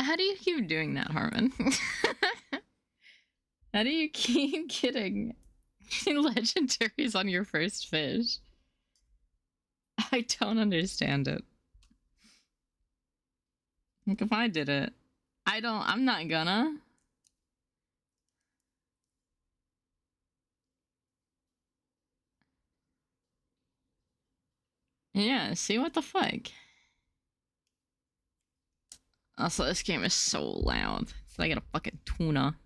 How do you keep doing that, Harmon? How do you keep getting legendaries on your first fish? I don't understand it. Like, if I did it, I'm not gonna. Yeah, see, what the fuck? Also, this game is so loud. It's like a fucking tuna.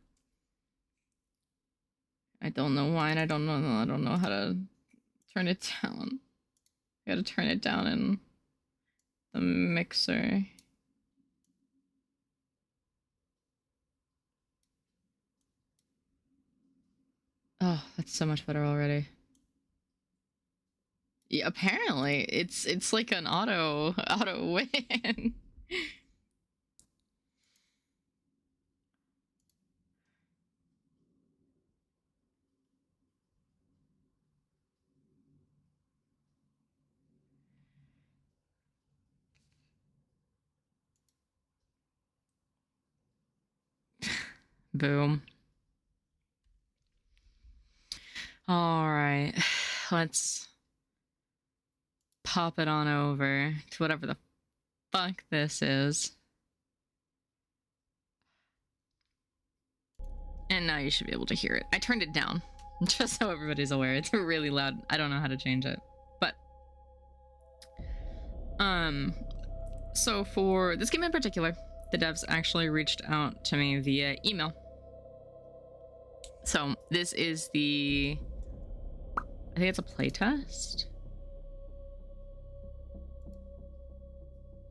I don't know why, and I don't know how to turn it down. I gotta turn it down in the mixer. Oh, that's so much better already. Yeah, apparently it's like an auto win. Boom. All right, let's pop it on over to whatever the fuck this is. And now you should be able to hear it. I turned it down, just so everybody's aware. It's really loud. I don't know how to change it. But, so for this game in particular, the devs actually reached out to me via email. So this is I think it's a playtest.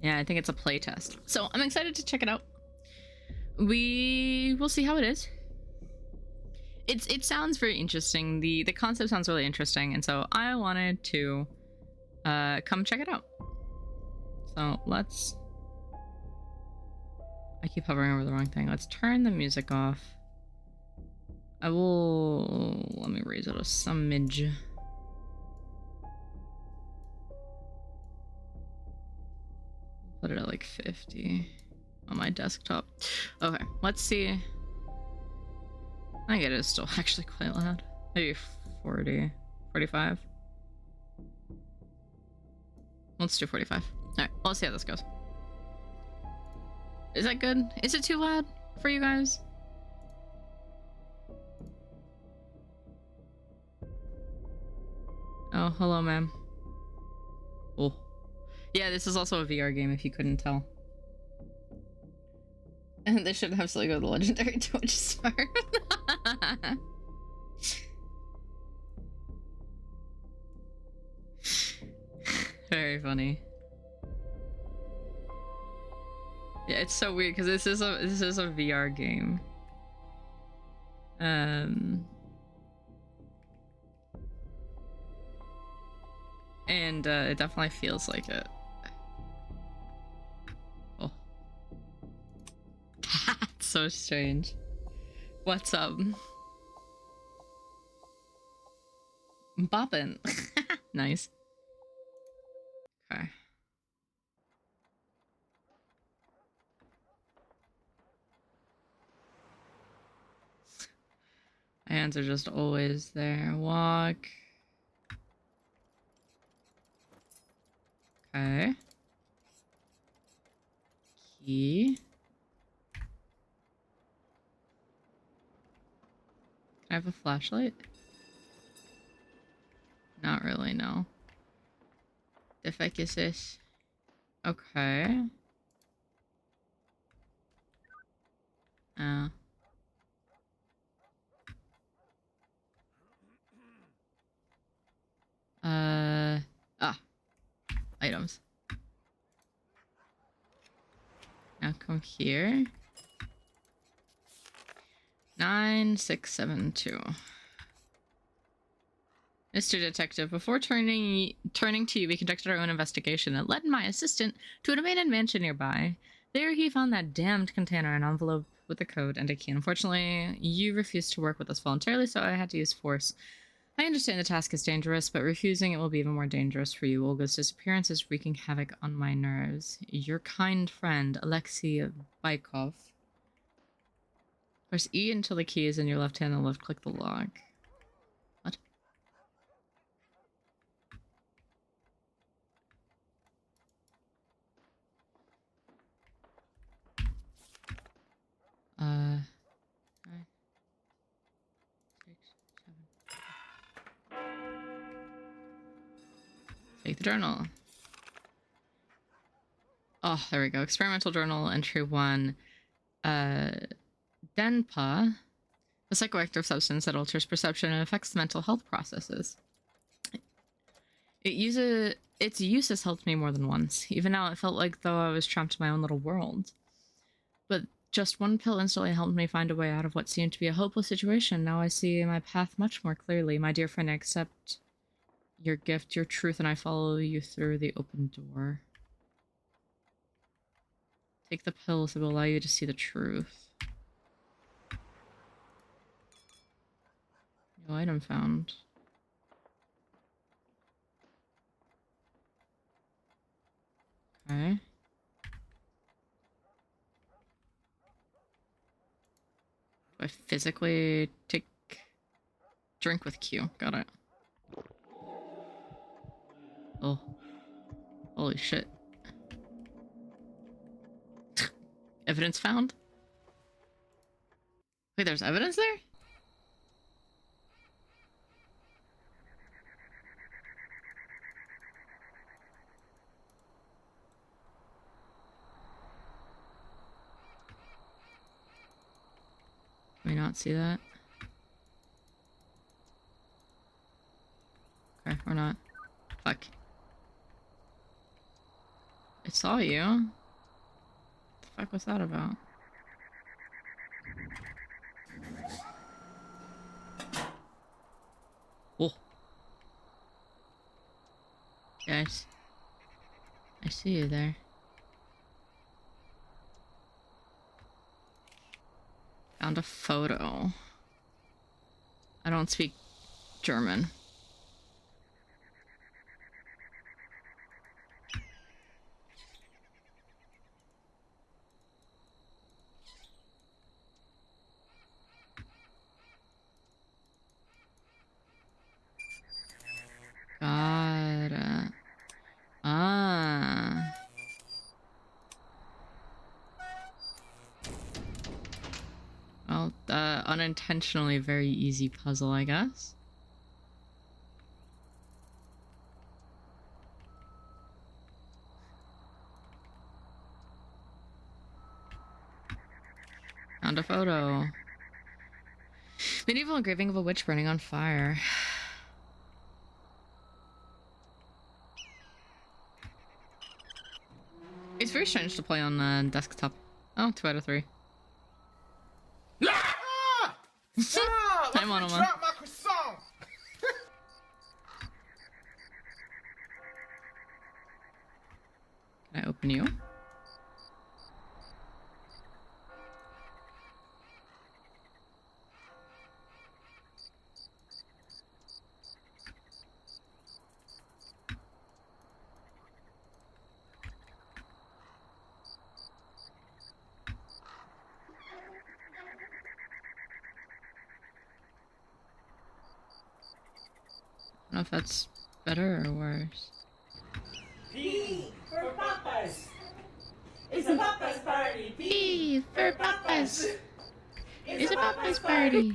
Yeah, I think it's a playtest. So I'm excited to check it out. We will see how it is. It sounds very interesting. The concept sounds really interesting, and so I wanted to come check it out. So let's... I keep hovering over the wrong thing. Let's turn the music off. I will... Let me raise it a smidge. Put it at like 50 on my desktop. Okay, let's see. I think it is still actually quite loud. Maybe 40, 45. Let's do 45. Alright, let's see how this goes. Is that good? Is it too loud for you guys? Oh, hello, ma'am. Oh. Yeah, this is also a VR game, if you couldn't tell. And they should absolutely go to the legendary Twitch star. Very funny. Yeah, it's so weird because this is a VR game. And it definitely feels like it. Oh. That's so strange. What's up? Boppin'. Nice. Okay. My hands are just always there. Walk. Okay. Key. Can I have a flashlight? Not really, no. The fuck is this? Okay. Items. Now come here. 9672. Mr. Detective, before turning to you, we conducted our own investigation and led my assistant to an abandoned mansion nearby. There he found that damned container, an envelope with a code and a key. Unfortunately, you refused to work with us voluntarily, so I had to use force. I understand the task is dangerous, but refusing it will be even more dangerous for you. Olga's disappearance is wreaking havoc on my nerves. Your kind friend, Alexei Baikov. Press E until the key is in your left hand and left click the lock. What? Five, 6, 7. Take the journal. Oh, there we go. Experimental journal entry 1. Denpa, a psychoactive substance that alters perception and affects mental health processes. Its use has helped me more than once. Even now, it felt like though I was trapped in my own little world. But just one pill instantly helped me find a way out of what seemed to be a hopeless situation. Now I see my path much more clearly. My dear friend, I accept your gift, your truth, and I follow you through the open door. Take the pills that will allow you to see the truth. New item found. Okay. Do I physically take drink with Q? Got it. Oh. Holy shit. Evidence found? Wait, there's evidence there? Can we not see that? Okay, or not. Fuck. I saw you. What the fuck was that about? Oh. Guys. I see you there. Found a photo. I don't speak German. Got it. Ah. Well, unintentionally very easy puzzle, I guess. Found a photo. Medieval engraving of a witch burning on fire. It's very strange to play on desktop. Oh, 2 out of 3. I'm on one. Drop my croissant. Can I open you? I don't know if that's better or worse. P for Papas. It's a Papas party. P for Papas. It's a Papas party.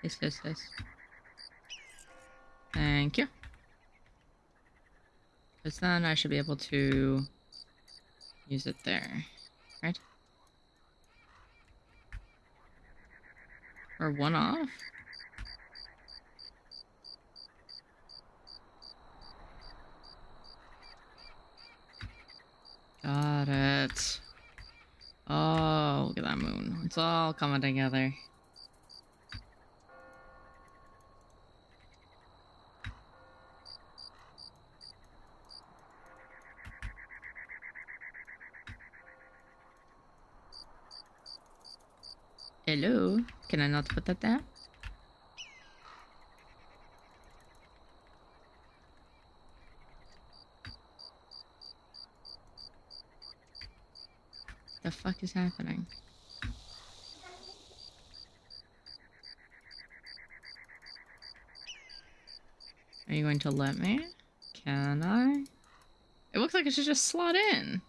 Yes. Thank you. Because then I should be able to use it there, right? Or one off? Got it. Oh, look at that moon. It's all coming together. Hello? Can I not put that there? The fuck is happening? Are you going to let me? Can I? It looks like it should just slot in.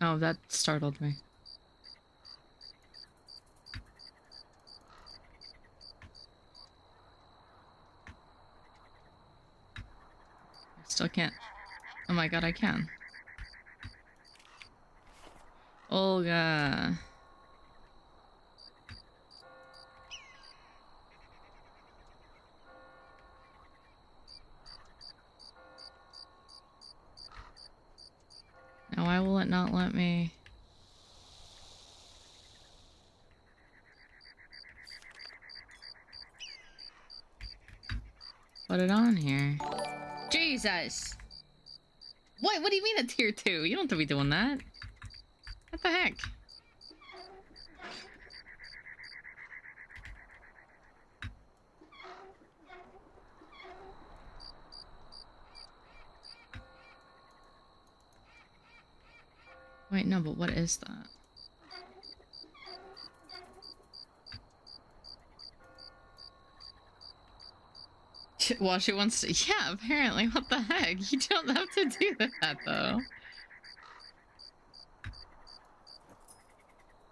Oh, that startled me. I still can't. Oh my god, I can. Olga. No, why will it not let me? Put it on here. Jesus! What do you mean a tier 2? You don't have to be doing that. What the heck? Wait, no, but what is that? Well, she wants to. Yeah, apparently. What the heck? You don't have to do that, though.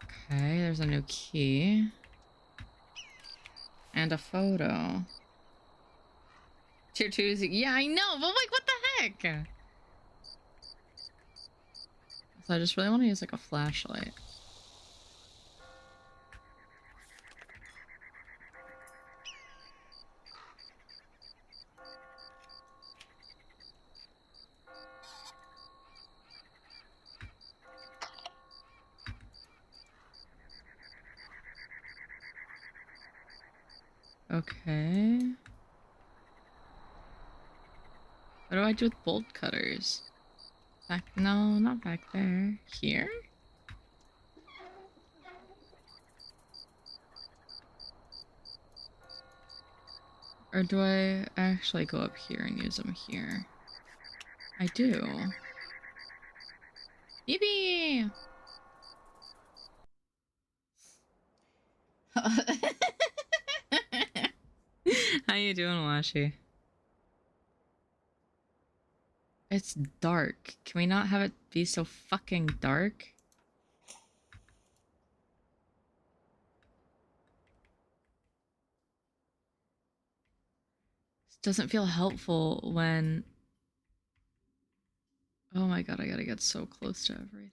Okay, there's a new key. And a photo. Tier 2 is. Yeah, I know, but like, what the heck? So I just really want to use like a flashlight. Okay. What do I do with bolt cutters? Back? No, not back there. Here? Or do I actually go up here and use them here? I do. Yippee! How you doing, Washi? It's dark. Can we not have it be so fucking dark? This doesn't feel helpful when... Oh my god, I gotta get so close to everything.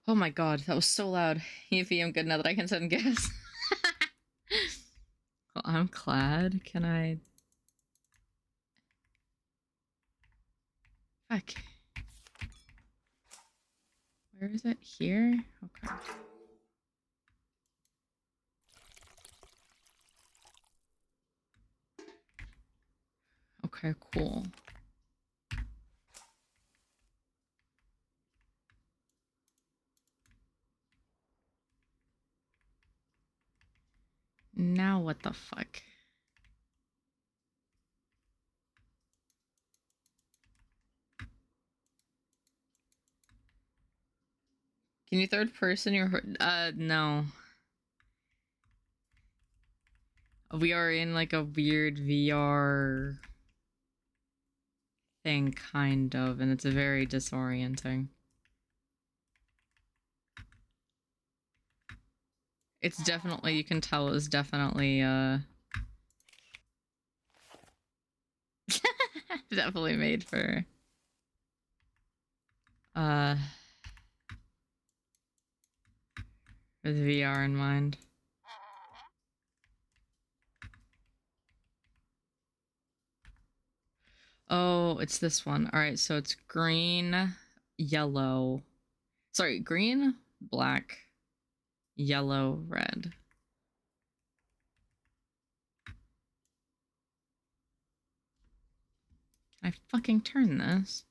Oh my god, that was so loud. Evie, I'm good now that I can send gas. Well, I'm glad. Can I... Fuck. Where is it? Here? Okay. Okay, cool. Now what the fuck? Can you third person your... no. We are in like a weird VR thing, kind of, and it's very disorienting. It's definitely, you can tell it's definitely, definitely made for, with VR in mind. Oh, it's this one. All right, so it's green, yellow. Sorry, green, black, yellow, red. Can I fucking turn this?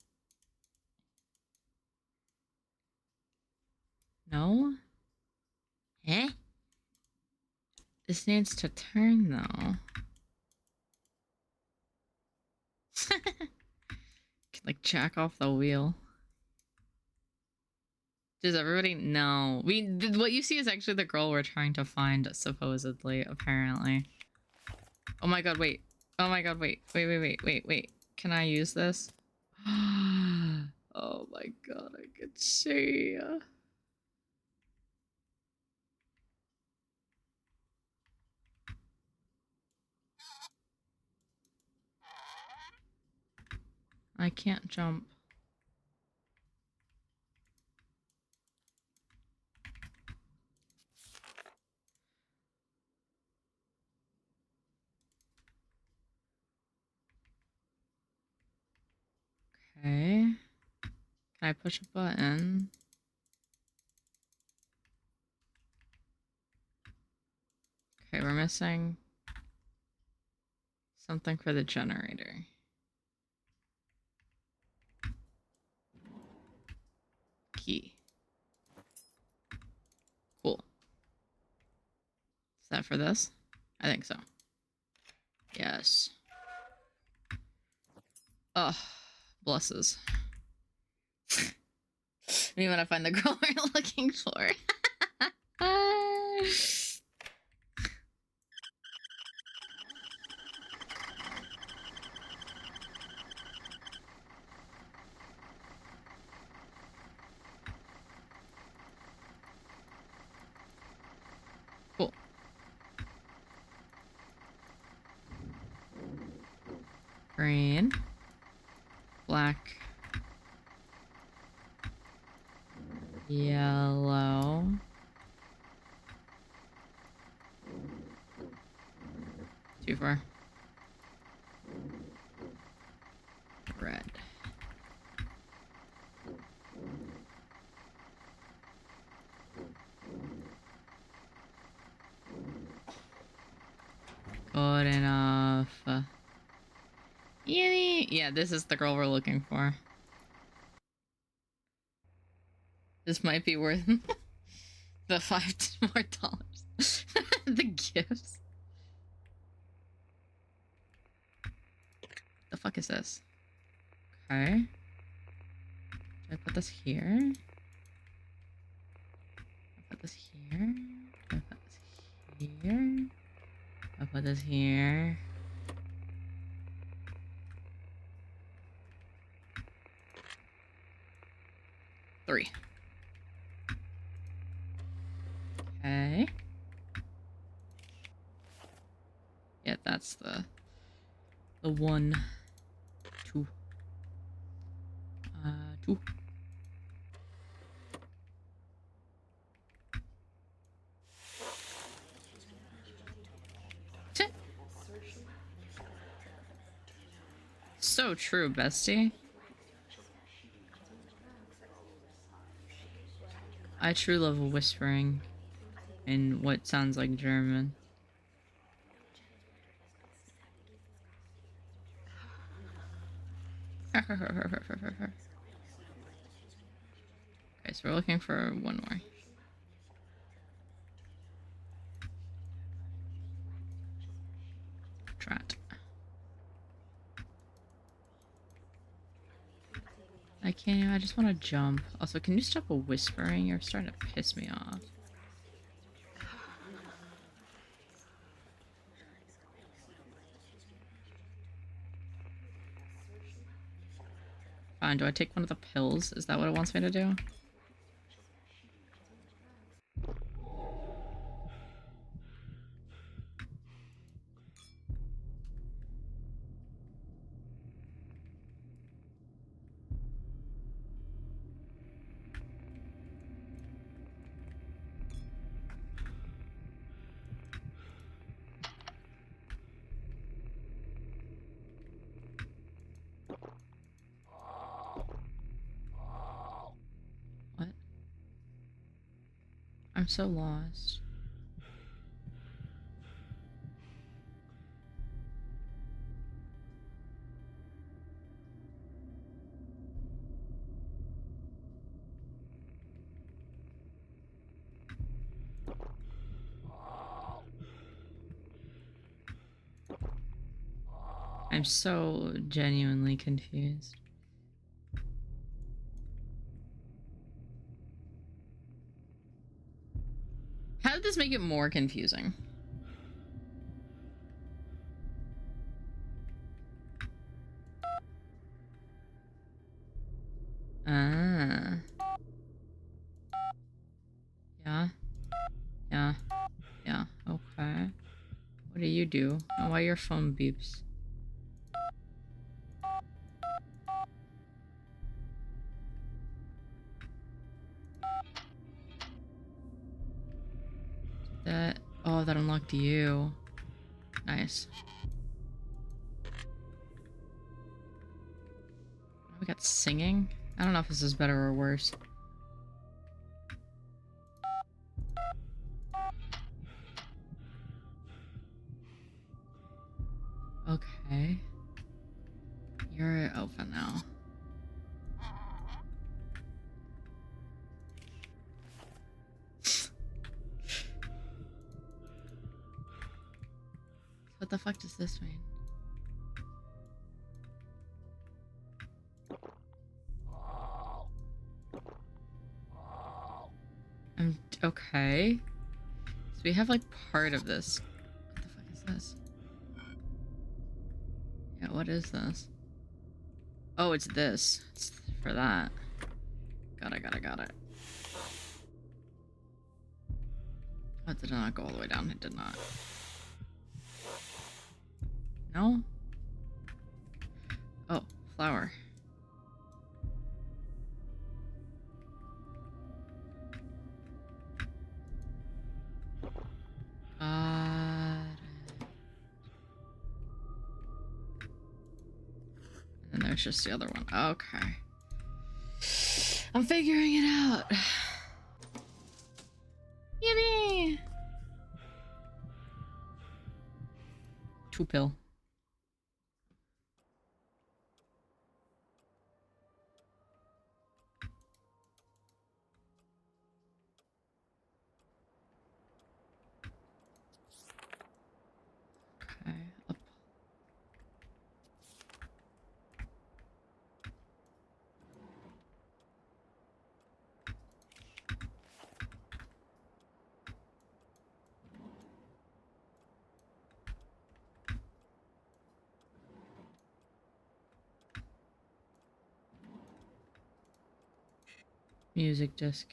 No? Eh? This needs to turn though. Can like jack off the wheel. Does everybody know? What you see is actually the girl we're trying to find, supposedly, apparently. Oh my god, wait. Oh my god, wait. Wait. Can I use this? Oh my god, I could see. I can't jump. Okay. Can I push a button? Okay, we're missing something for the generator. Key. Cool. Is that for this? I think so. Yes. Oh, blesses. We want to find the girl we're looking for. Cool. Green. Black. Yellow. Too far. Red. Good enough. Yeah, this is the girl we're looking for. This might be worth the $5 more. The gifts. The fuck is this? Okay. Do I put this here? I put this here? Do I put this here? I put this here. Three. Okay. Yeah, that's the one. Two. Two. So true, bestie. I true love whispering in what sounds like German. Okay, so we're looking for one more. Drat. I can't. I just want to jump. Also, can you stop whispering? You're starting to piss me off. Fine. Do I take one of the pills? Is that what it wants me to do? I'm so lost. I'm so genuinely confused. How did this make it more confusing? Ah. Yeah. Yeah. Yeah. Okay. What do you do? Oh, why your phone beeps? That... Oh, that unlocked you. Nice. We got singing? I don't know if this is better or worse. Okay. You're open now. What the fuck does this mean? Okay. So we have like part of this. What the fuck is this? Yeah, what is this? Oh, it's this. It's for that. Got it. Oh, it did not go all the way down. It did not. No? Oh, flower. And there's just the other one. Okay. I'm figuring it out. Yippee! 2 pill. Okay. Up. Music disc.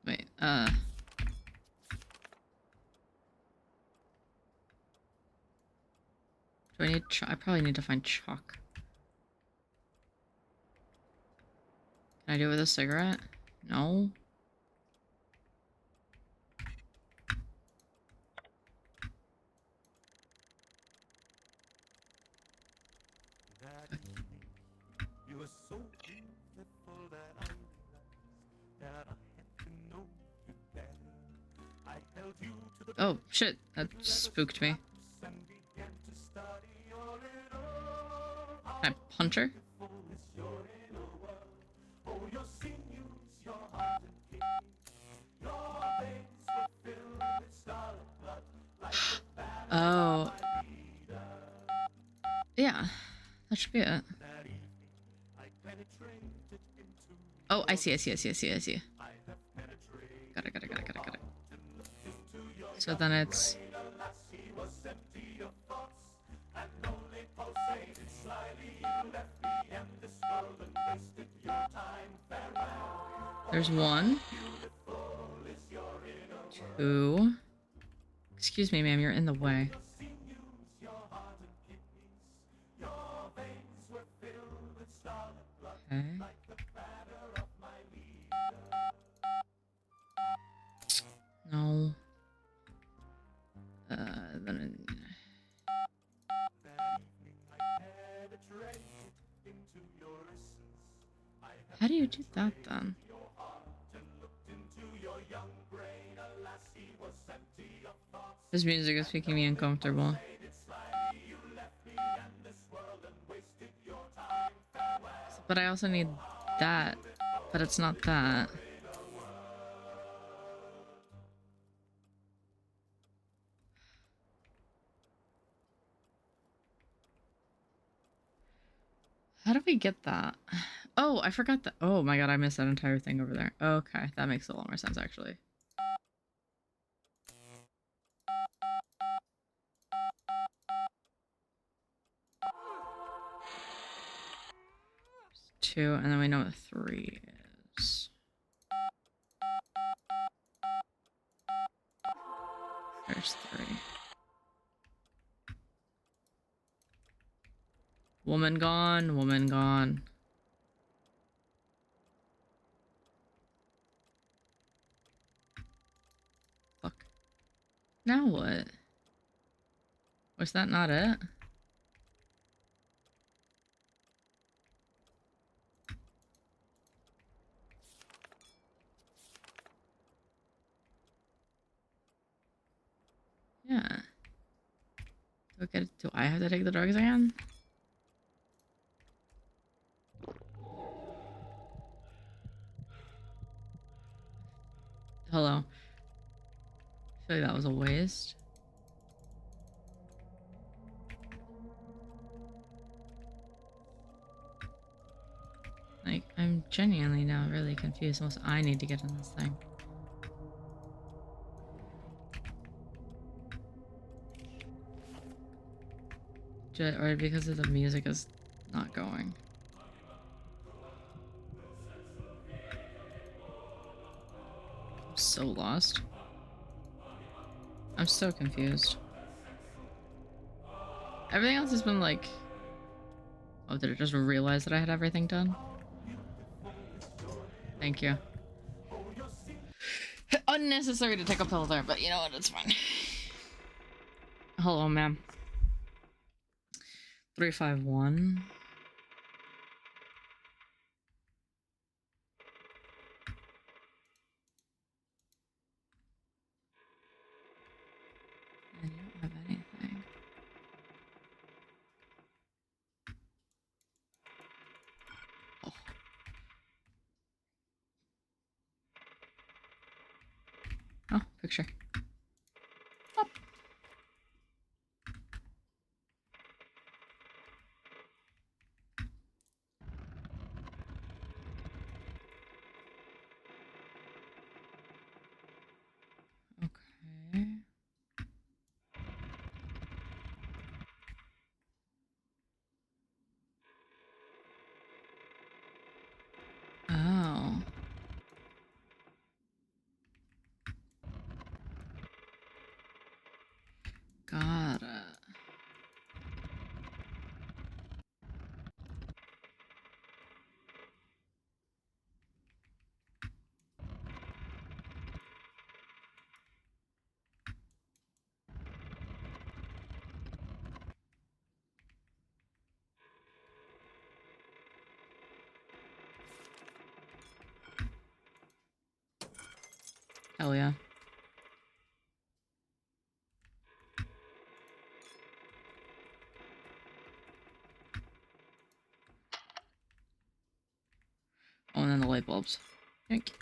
Wait, do I need I probably need to find chalk. Can I do it with a cigarette? No? You were so beautiful that I realized that I had to know you better. I held you to the Oh, shit. That spooked me. and began to study your little Can I punch her? is your inner world. Oh, your sinews, your heart and kidneys. Your veins were filled with scarlet blood, like the battle Oh. Yeah. That should be it. that evening. I penetrated into Oh, I see. I have penetrated Got it. So then it's... he was empty of thoughts and only pulsated slyly. You left me in this world and wasted your time. Farewell. There's 1. 2. Excuse me, ma'am, you're in the way. Sinews, your How do you do that then? This music is making me uncomfortable. But I also need that. But it's not that. How do we get that? Oh, I forgot that. Oh my god, I missed that entire thing over there. Okay, that makes a lot more sense actually. Two, and then we know what three is. There's three. Woman gone, woman gone. Fuck. Now what? Was that not it? Yeah. Do I have to take the drugs again? Hello. I feel like that was a waste. Like, I'm genuinely now really confused. Unless I need to get in this thing. Or because of the music is not going. I'm so lost. I'm so confused. Everything else has been like... Oh, did it just realize that I had everything done? Thank you. Unnecessary to take a pill there, but you know what? It's fine. Hello, ma'am. 351. And you don't have anything. Oh. Oh, picture. Up. Okay. Oh. Got it. Hell yeah. Oh, and then the light bulbs. Thank you.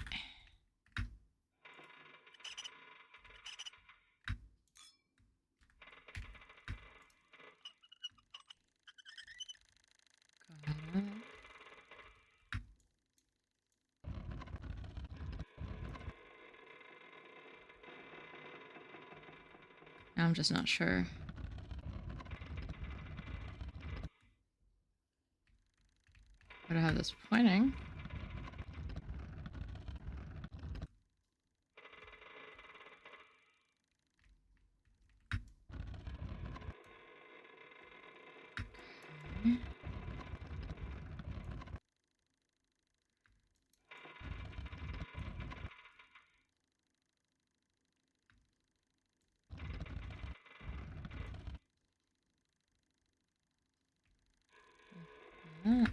Got it. I'm just not sure. But I have this pointing. Okay. That.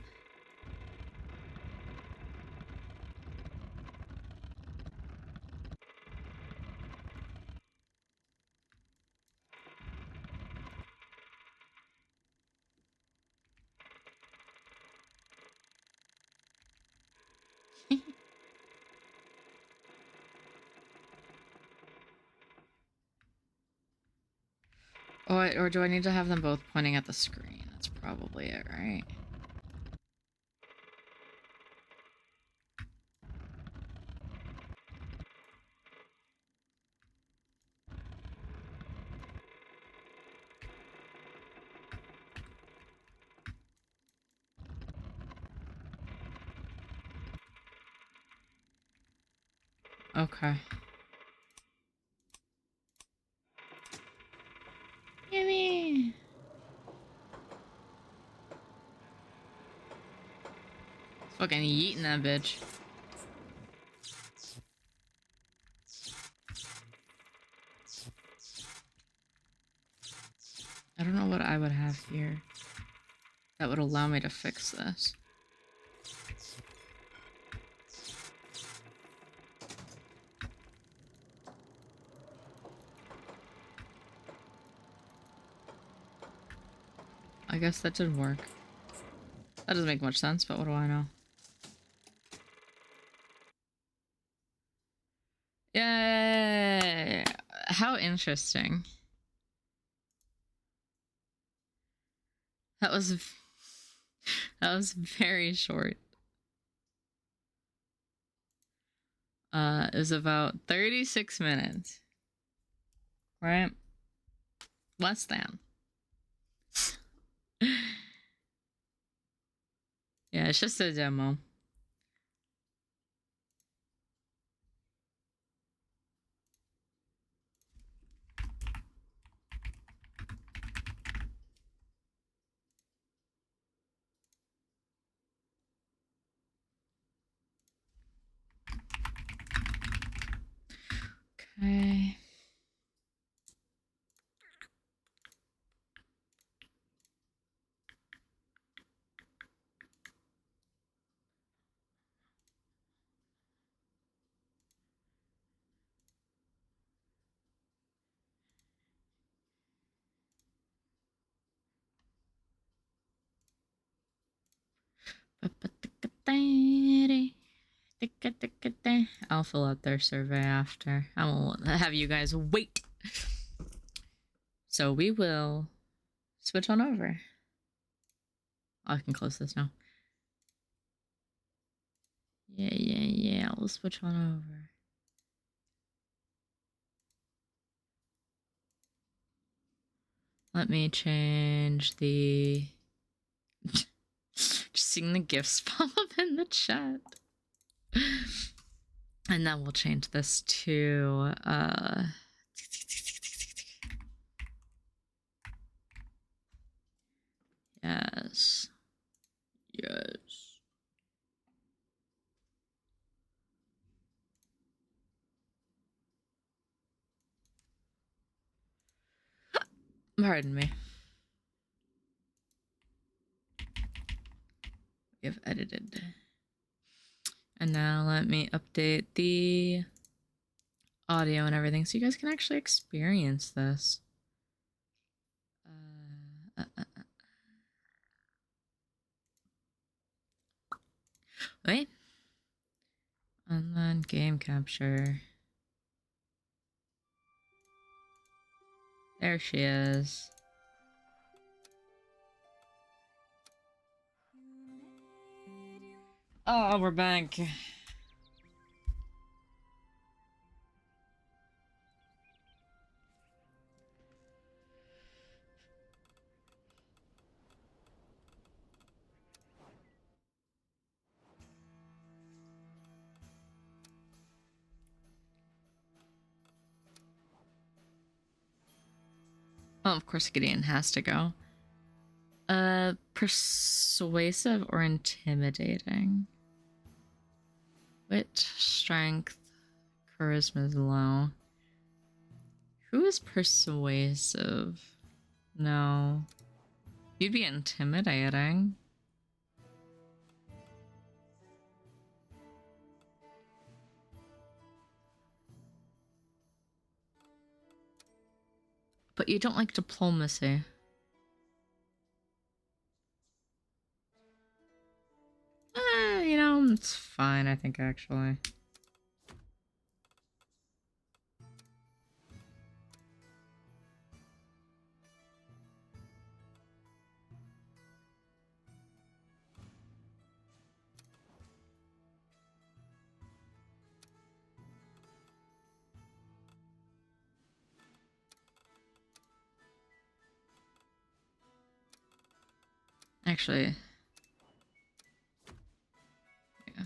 Or do I need to have them both pointing at the screen? That's probably it, right? Okay. Gimme. Fucking yeeting that bitch. I don't know what I would have here that would allow me to fix this. I guess that didn't work. That doesn't make much sense, but what do I know? Yeah, how interesting. That was very short. It was about 36 minutes. Right? Less than. Yeah, it's just a demo. Okay. I'll fill out their survey after. I won't have you guys wait. So we will switch on over. I can close this now. Yeah. We'll switch on over. Let me change the... Just seeing the gifts pop up in the chat. And then we'll change this to... Yes. Pardon me. We have edited. And now let me update the audio and everything so you guys can actually experience this. Wait. And then game capture. There she is. Oh, we're back. Oh, of course Gideon has to go. Persuasive or intimidating? Wit, strength, charisma is low. Who is persuasive? No. You'd be intimidating. But you don't like diplomacy. You know, it's fine, I think, actually. Actually, yeah.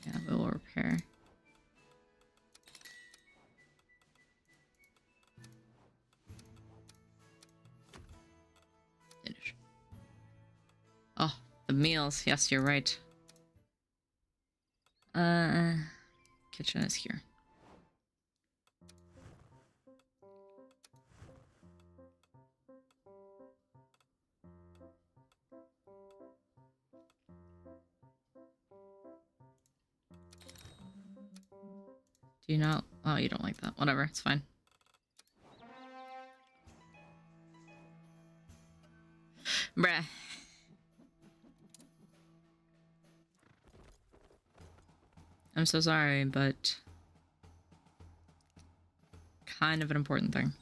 Yeah, we'll repair. Finish. Oh, the meals. Yes, you're right. Kitchen is here. Do you not? Oh, you don't like that. Whatever, it's fine. Bruh. I'm so sorry, but kind of an important thing.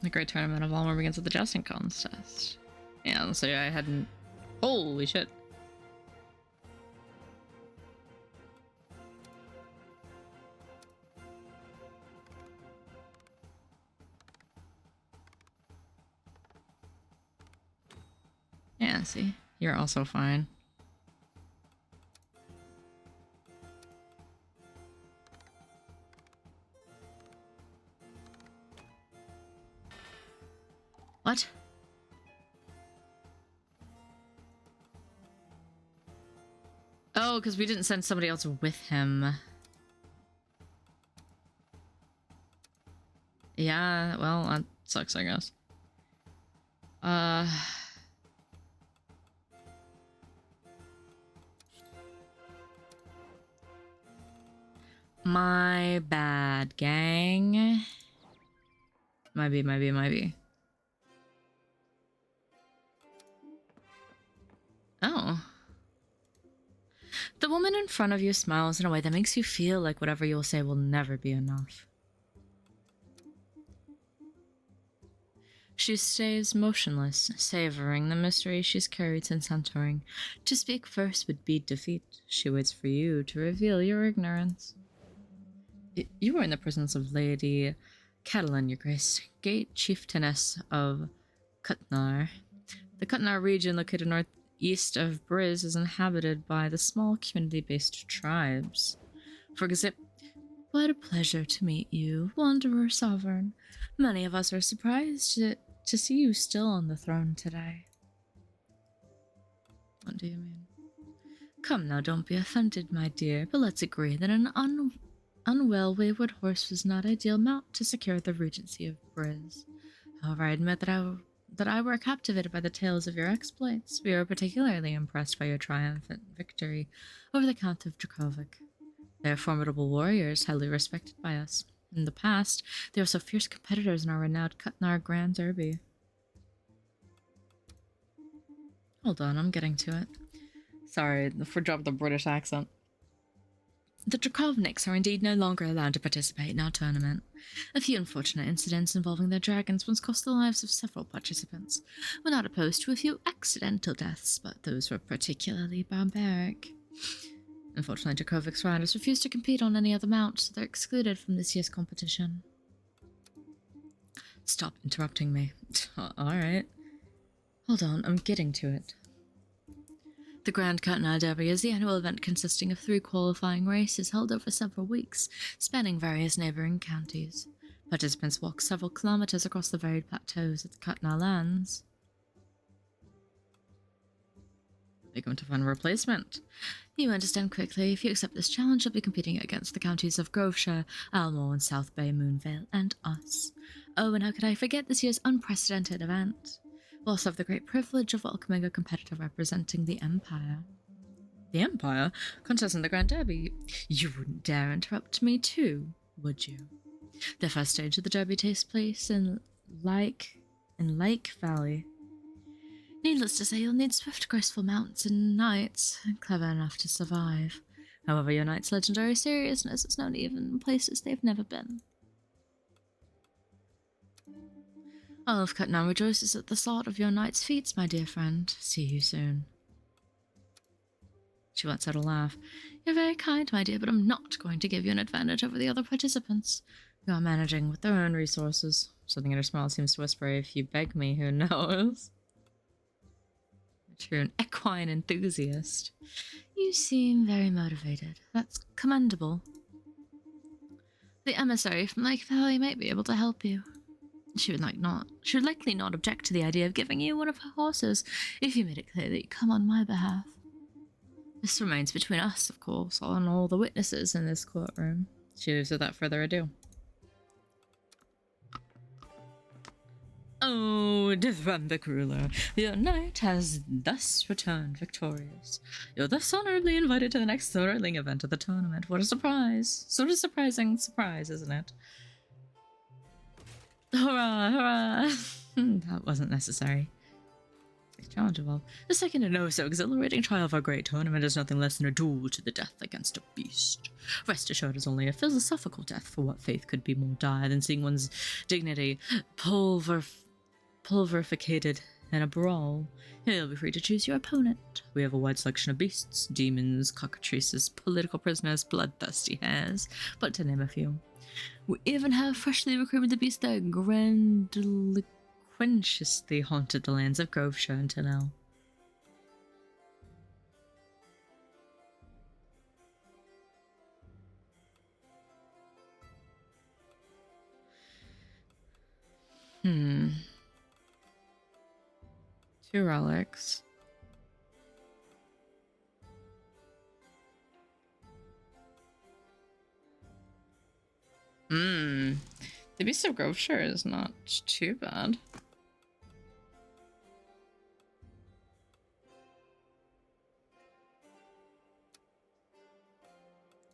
The Great Tournament of All begins with the jousting contest. Yeah, so I hadn't. Holy shit. Yeah, see? You're also fine. What? Oh, because we didn't send somebody else with him. Yeah, well, that sucks, I guess. My bad, gang. Might be. Oh. The woman in front of you smiles in a way that makes you feel like whatever you'll say will never be enough. She stays motionless, savoring the mystery she's carried since entering. To speak first would be defeat. She waits for you to reveal your ignorance. You are in the presence of Lady Catelyn, Your Grace, Gate Chieftainess of Cutnar. The Cutnar region, located northeast of Briz, is inhabited by the small community-based tribes. For example, what a pleasure to meet you, Wanderer Sovereign. Many of us are surprised to see you still on the throne today. What do you mean? Come now, don't be offended, my dear, but let's agree that an unwell, wayward horse was not ideal mount to secure the regency of Briz. However, I admit that I were captivated by the tales of your exploits. We were particularly impressed by your triumphant victory over the Count of Dracovic. They are formidable warriors, highly respected by us. In the past, they were also fierce competitors in our renowned Cutnar Grand Derby. Hold on, I'm getting to it. Sorry for dropping the British accent. The Drakovniks are indeed no longer allowed to participate in our tournament. A few unfortunate incidents involving their dragons once cost the lives of several participants. We're not opposed to a few accidental deaths, but those were particularly barbaric. Unfortunately, Drakovic's riders refuse to compete on any other mount, so they're excluded from this year's competition. Stop interrupting me. Alright. Hold on, I'm getting to it. The Grand Cutnar Derby is the annual event consisting of 3 qualifying races held over several weeks, spanning various neighbouring counties. Participants walk several kilometres across the varied plateaus of the Cutnar lands. They're going to find a replacement. You understand quickly. If you accept this challenge, you'll be competing against the counties of Groveshire, Almore, and South Bay, Moonvale, and us. Oh, and how could I forget this year's unprecedented event? We'll also have the great privilege of welcoming a competitor representing the Empire. The Empire? Contesting the Grand Derby? You wouldn't dare interrupt me too, would you? The first stage of the Derby takes place in Lake Valley. Needless to say, you'll need swift, graceful mounts and knights, clever enough to survive. However, your knight's legendary seriousness is known even in places they've never been. All of Cutnar rejoices at the thought of your knight's feats, my dear friend. See you soon. She lets out a laugh. You're very kind, my dear, but I'm not going to give you an advantage over the other participants. You are managing with their own resources. Something in her smile seems to whisper, if you beg me, who knows? You're an equine enthusiast. You seem very motivated. That's commendable. The emissary from Lake Valley might be able to help you. She would likely not object to the idea of giving you one of her horses if you made it clear that you come on my behalf. This remains between us, of course, and all the witnesses in this courtroom. She leaves without further ado. Oh, Dithyrambic ruler, your knight has thus returned victorious. You're thus honorably invited to the next thrilling event of the tournament. What a surprise! Sort of surprising surprise, isn't it? Hurrah, hurrah! That wasn't necessary. Challenge evolved. The second and oh so exhilarating trial of our great tournament is nothing less than a duel to the death against a beast. Rest assured, it's only a philosophical death, for what faith could be more dire than seeing one's dignity pulverificated in a brawl? You'll be free to choose your opponent. We have a wide selection of beasts, demons, cockatrices, political prisoners, bloodthirsty hares, but to name a few. We even have freshly recruited beasts that grandiloquentiously haunted the lands of Groveshire until now. Two relics. The Beast of Groveshire is not too bad.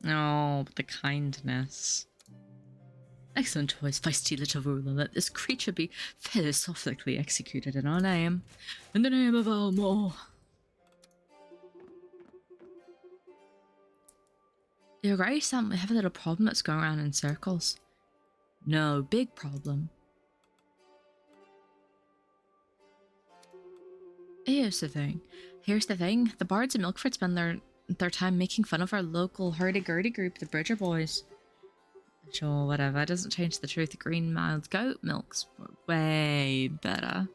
Oh, but the kindness. Excellent choice, feisty little ruler. Let this creature be philosophically executed in our name. In the name of Elmore. Your Grace, we have a little problem that's going around in circles. No, big problem. Here's the thing. The bards in Milkford spend their time making fun of our local hurdy-gurdy group, the Bridger Boys. Sure, whatever. It doesn't change the truth. Green mild goat milk's way better.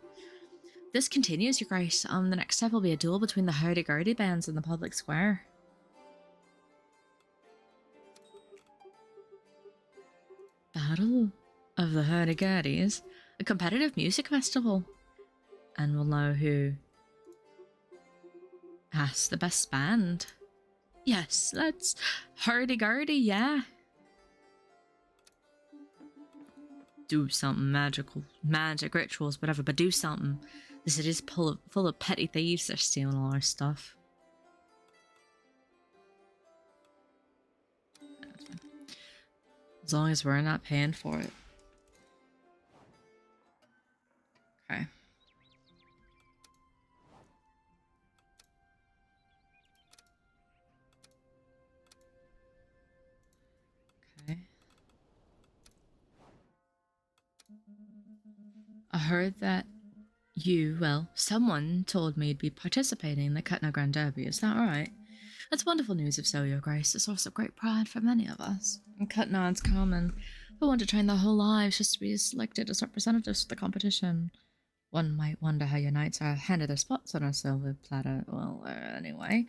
This continues, Your Grace. The next step will be a duel between the hurdy-gurdy bands in the public square. Battle of the Hurdy-Gurdies, a competitive music festival. And we'll know who has the best band. Yes, let's hurdy-gurdy, yeah. Do something magic rituals, whatever, but do something. The city's full of petty thieves. They're stealing all our stuff. As long as we're not paying for it. Okay. Okay. I heard that someone told me you'd be participating in the Cutna Grand Derby. Is that right? That's wonderful news if so, Your Grace. A source of great pride for many of us. In Cutna, it's common for one to train their whole lives just to be selected as representatives for the competition. One might wonder how your knights are handed their spots on a silver platter. Well, anyway,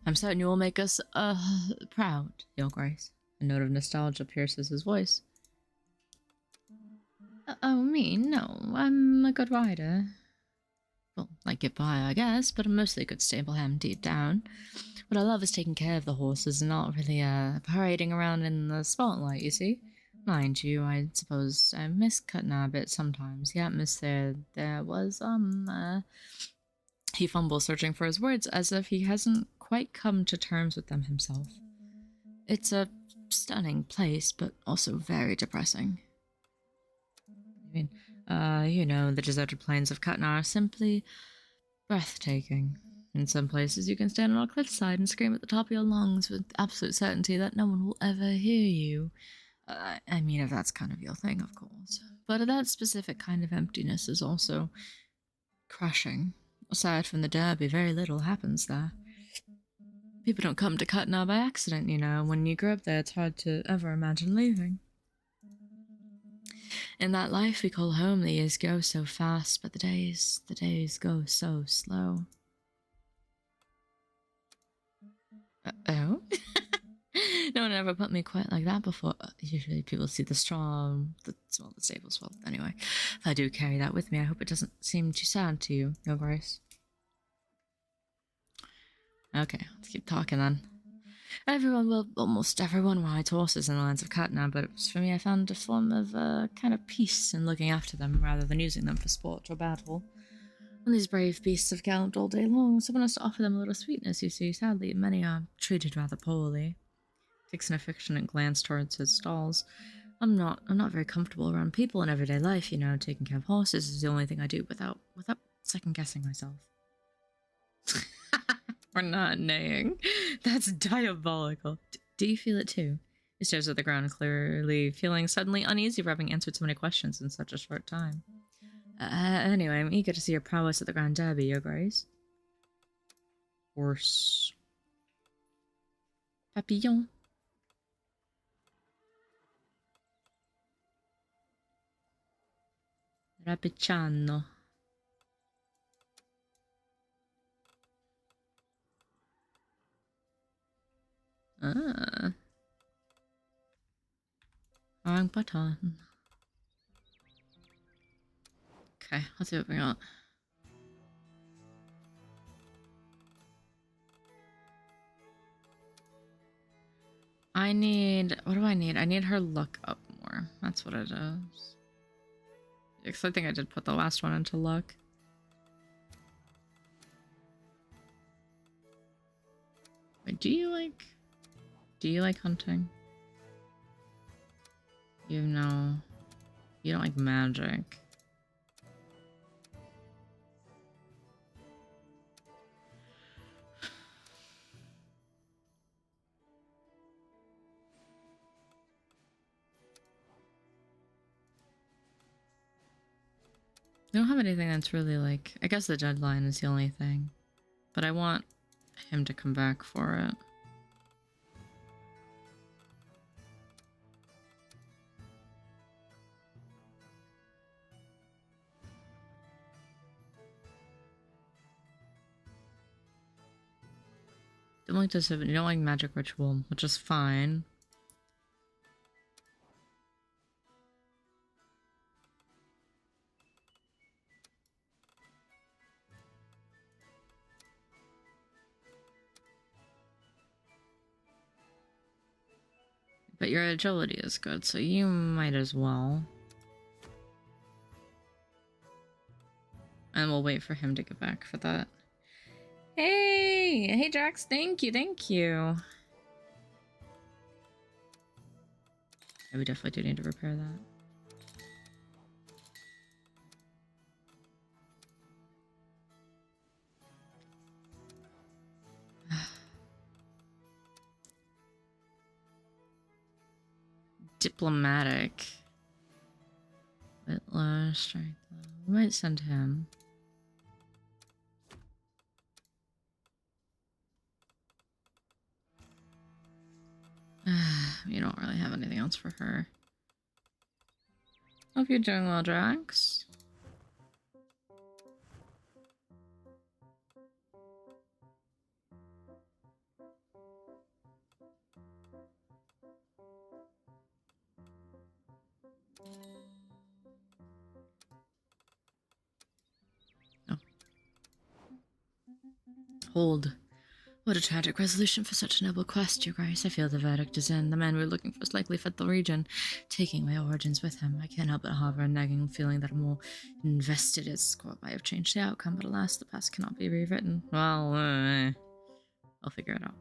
I'm certain you will make us proud, Your Grace. A note of nostalgia pierces his voice. Oh, me? No, I'm a good rider. Well, I get by, I guess, but I'm mostly a good stablehand deep down. What I love is taking care of the horses and not really parading around in the spotlight, you see? Mind you, I suppose I miss Cutna a bit sometimes. Yeah, miss there was, he fumbles searching for his words as if he hasn't quite come to terms with them himself. It's a stunning place, but also very depressing. The deserted plains of Cutna are simply breathtaking. In some places, you can stand on a cliffside and scream at the top of your lungs with absolute certainty that no one will ever hear you. If that's kind of your thing, of course. But that specific kind of emptiness is also crushing. Aside from the Derby, very little happens there. People don't come to Katna by accident, you know. When you grow up there, it's hard to ever imagine leaving. In that life we call home, the years go so fast, but the days go so slow. Oh? No one ever put me quite like that before. Usually people see the strong, the small, the stable. Well, anyway, if I do carry that with me, I hope it doesn't seem too sad to you, Your Grace. Okay, let's keep talking then. Almost everyone rides horses in the lands of Katna, but for me I found a form of kind of peace in looking after them rather than using them for sport or battle. When these brave beasts have galloped all day long, someone has to offer them a little sweetness, you see. Sadly, many are treated rather poorly. Takes an affectionate glance towards his stalls. I'm not very comfortable around people in everyday life, you know. Taking care of horses is the only thing I do without second-guessing myself. We're not neighing. That's diabolical. Do you feel it too? He stares at the ground, clearly feeling suddenly uneasy for having answered so many questions in such a short time. Anyway, I'm eager to see your prowess at the Grand Derby, Your Grace. Horse. Papillon. Rapicciano. Ah. Wrong button. Okay, let's see what we got. I need... What do I need? I need her luck up more. That's what it is. Because I think I did put the last one into luck. Wait, do you like hunting? You know... You don't like magic. I don't have anything that's really like... I guess the deadline is the only thing. But I want him to come back for it. Don't like this. You don't like magic ritual, which is fine. But your agility is good, so you might as well. And we'll wait for him to get back for that. Hey, Drax, thank you. Yeah, we definitely do need to repair that. Diplomatic. Whitlash, strength. We might send him. You don't really have anything else for her. Hope you're doing well, Drax. Oh. Hold. What a tragic resolution for such a noble quest, Your Grace. I feel the verdict is in. The man we're looking for is likely fled the region, taking my origins with him. I can't help but harbor a nagging feeling that a more invested escort might have changed the outcome, but alas, the past cannot be rewritten. Well, I'll figure it out.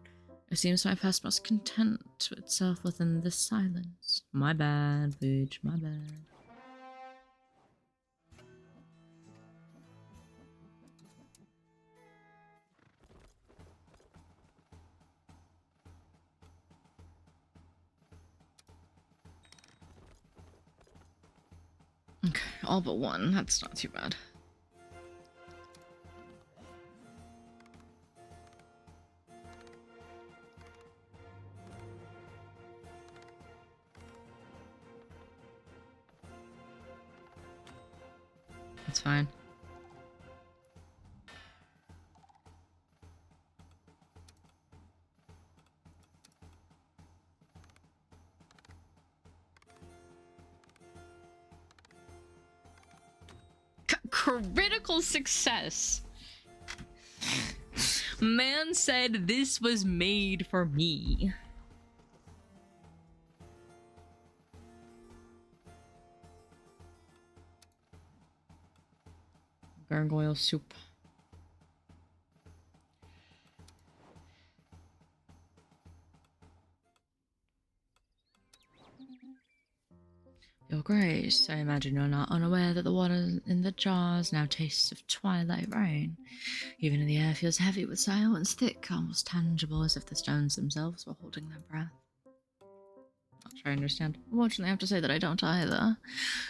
It seems my past must content itself within this silence. My bad, bitch, my bad. Okay, all but one. That's not too bad. fine. Critical success. Man said this was made for me. Gargoyle soup. Your Grace, I imagine you're not unaware that the water in the jars now tastes of twilight rain. Even in the air feels heavy with silence, thick, almost tangible, as if the stones themselves were holding their breath. Not sure I understand. Unfortunately, I have to say that I don't either.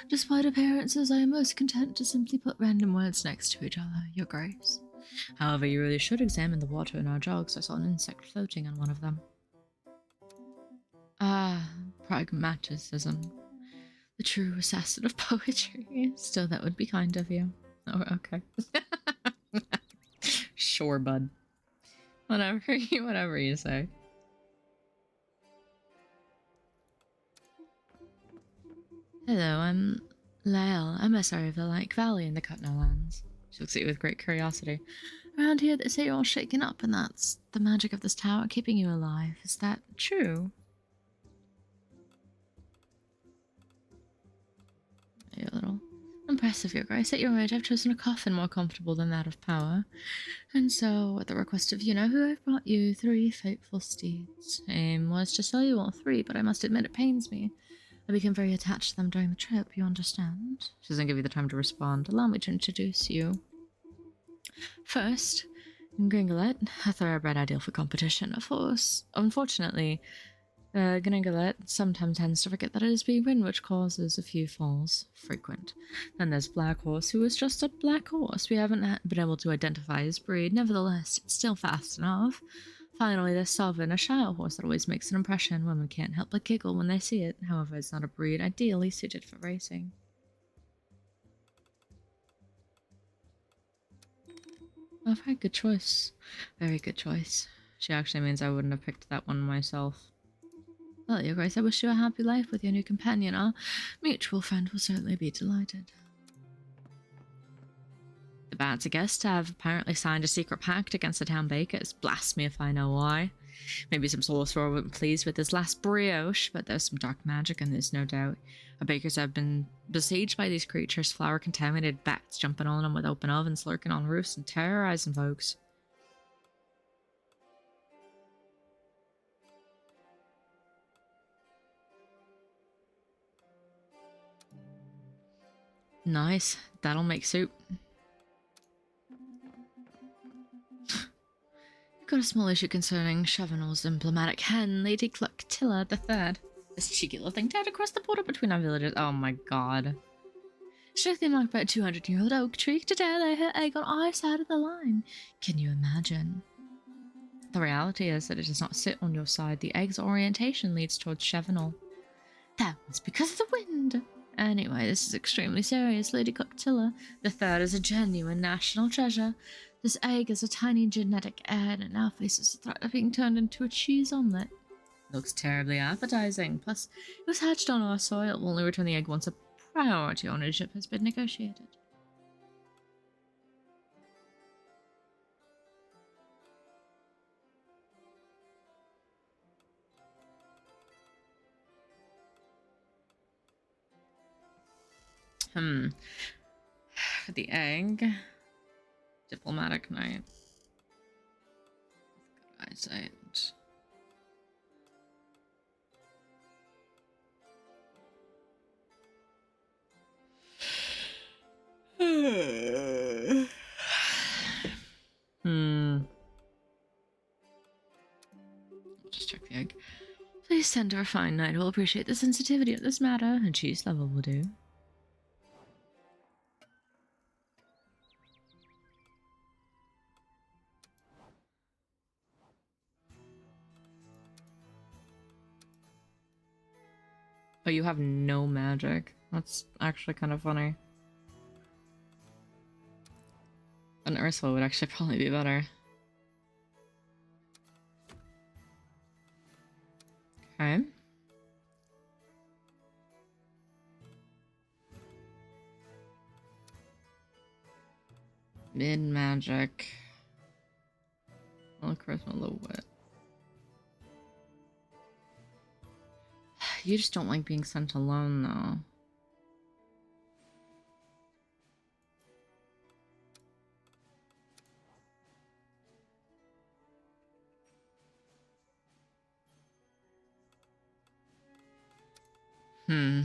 Despite appearances, I am most content to simply put random words next to each other, Your Grace. However, you really should examine the water in our jugs. I saw an insect floating on one of them. Ah, pragmaticism. The true assassin of poetry. Still, that would be kind of you. Oh, okay. Sure, bud. Whatever you say. Hello, I'm Lael, emissary of the Lake Valley in the Cutno Lands. She looks at you with great curiosity. Around here, they say you're all shaken up, and that's the magic of this tower keeping you alive. Is that true? A little impressive, Your Grace. At your age, I've chosen a coffin more comfortable than that of power. And so, at the request of you-know-who, I've brought you 3 fateful steeds. Aim was to sell you all 3, but I must admit it pains me. I became very attached to them during the trip, you understand? She doesn't give you the time to respond. Allow me to introduce you. First, Gringolet, a thoroughbred ideal for competition, of course. Unfortunately, Gringolet sometimes tends to forget that it is being ridden, which causes a few falls. Frequent. Then there's Black Horse, who is just a black horse. We haven't been able to identify his breed. Nevertheless, it's still fast enough. Finally, there's Sovereign, a Shire horse that always makes an impression. Women can't help but giggle when they see it. However, it's not a breed ideally suited for racing. Oh, very good choice. Very good choice. She actually means I wouldn't have picked that one myself. Well, Your Grace, I wish you a happy life with your new companion. Our mutual friend will certainly be delighted. The Bats, I guess, have apparently signed a secret pact against the town bakers. Blast me if I know why. Maybe some sorcerer wasn't pleased with his last brioche, but there's some dark magic in this, no doubt. Our bakers have been besieged by these creatures, flour-contaminated bats jumping on them with open ovens, lurking on roofs, and terrorizing folks. Nice. That'll make soup. We've got a small issue concerning Chevenol's emblematic hen, Lady Cluctilla III. This cheeky little thing teared across the border between our villages. Oh my god. Strictly marked by a 200-year-old oak tree to dare lay her egg on our side of the line. Can you imagine? The reality is that it does not sit on your side. The egg's orientation leads towards Chevenol. That was because of the wind. Anyway, this is extremely serious. Lady Cluctilla III is a genuine national treasure. This egg is a tiny genetic heir and it now faces the threat of being turned into a cheese omelette. Looks terribly appetizing. Plus, it was hatched on our soil. We'll only return the egg once a priority ownership has been negotiated. For the egg. Diplomatic knight. Good eyesight. Just check the egg. Please send a refined knight who will appreciate the sensitivity of this matter. A cheese level will do. Oh, you have no magic. That's actually kind of funny. than Ursula would actually probably be better. Okay. Mid magic. Low charisma, low wit. You just don't like being sent alone, though. Hmm.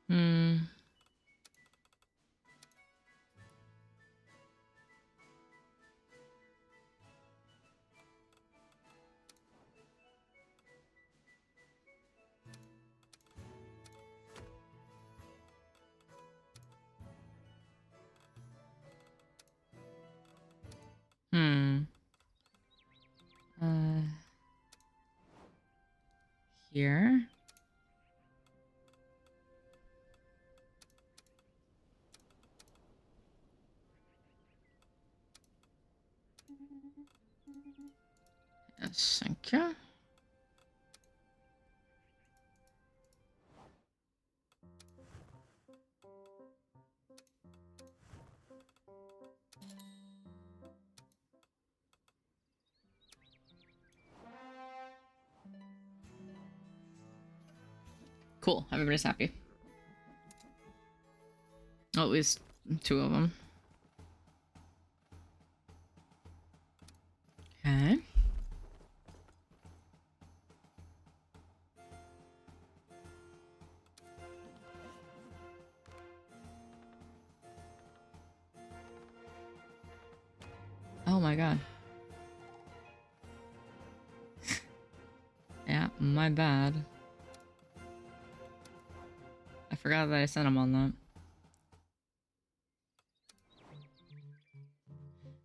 Hmm. Hmm. Uh. Here. Yes, thank you. Cool. Everybody's happy. Well, at least 2 of them. Okay. Oh my god. Yeah, my bad. I forgot that I sent him on that.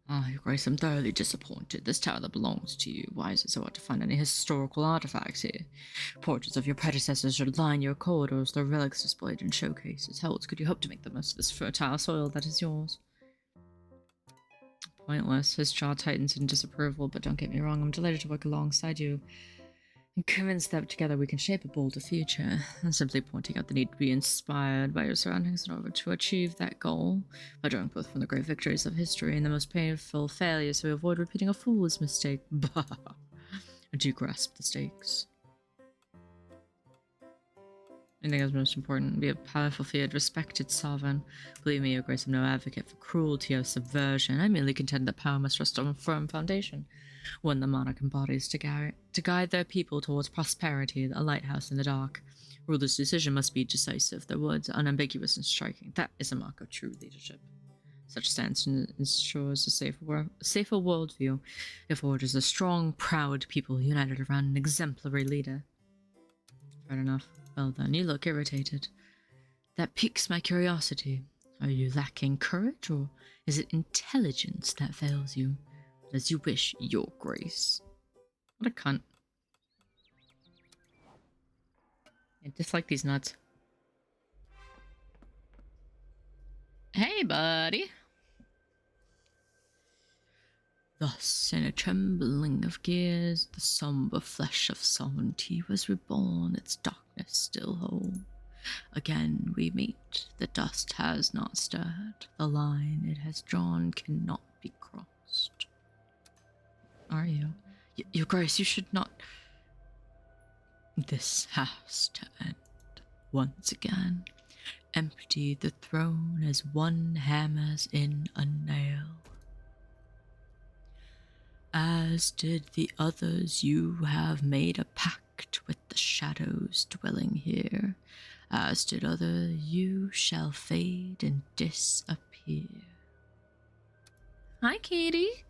Ah, Your Grace, I'm thoroughly disappointed. This tower that belongs to you, why is it so hard to find any historical artifacts here? Portraits of your predecessors should line your corridors, their relics displayed in showcases. How else could you hope to make the most of this fertile soil that is yours? Pointless. His jaw tightens in disapproval, but don't get me wrong, I'm delighted to work alongside you. I'm convinced that together we can shape a bolder future. I'm simply pointing out the need to be inspired by your surroundings in order to achieve that goal. By drawing both from the great victories of history and the most painful failures, so we avoid repeating a fool's mistake. Bah! Do you grasp the stakes? I think that's most important. Be a powerful, feared, respected sovereign. Believe me, Your Grace, I'm no advocate for cruelty or subversion. I merely contend that power must rest on a firm foundation. One the monarch embodies to guide their people towards prosperity, a lighthouse in the dark. Ruler's decision must be decisive, their words unambiguous and striking. That is a mark of true leadership. Such stance ensures a safer worldview. It forges a strong, proud people united around an exemplary leader. Fair enough. Well then, you look irritated. That piques my curiosity. Are you lacking courage, or is it intelligence that fails you? As you wish, Your Grace. What a cunt. I dislike these nuts. Hey, buddy. Thus, in a trembling of gears, the sombre flesh of sovereignty was reborn, its darkness still whole. Again we meet, the dust has not stirred, the line it has drawn cannot be crossed. Are you? Your Grace, you should not... This has to end. Once again, empty the throne as one hammers in a nail. As did the others, you have made a pact with the shadows dwelling here. As did others, you shall fade and disappear. Hi, Katie.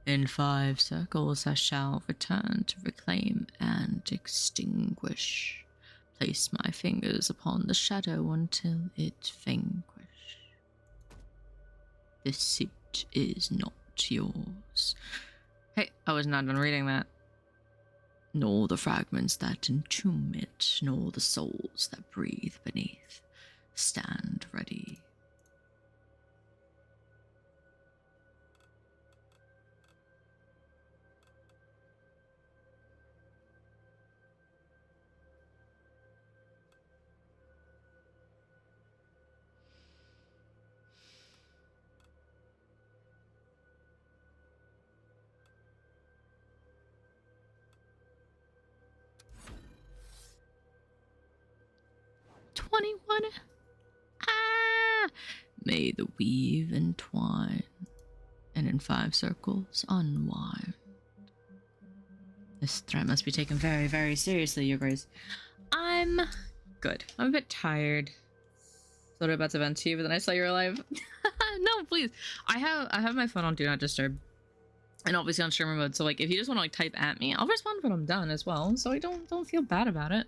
In 5 circles I shall return to reclaim and extinguish. place my fingers upon the shadow until it vanquish. This seat is not yours. Hey, I was not done reading that. Nor the fragments that entomb it, nor the souls that breathe beneath. Stand ready. Ah! May the weave entwine, and in 5 circles unwind. This threat must be taken very, very seriously, Your Grace. I'm good. I'm a bit tired. So about to vent to you, but then I saw you were alive. No, please. I have my phone on Do Not Disturb. And obviously on streamer mode, so like if you just want to like type at me, I'll respond when I'm done as well. So I don't feel bad about it.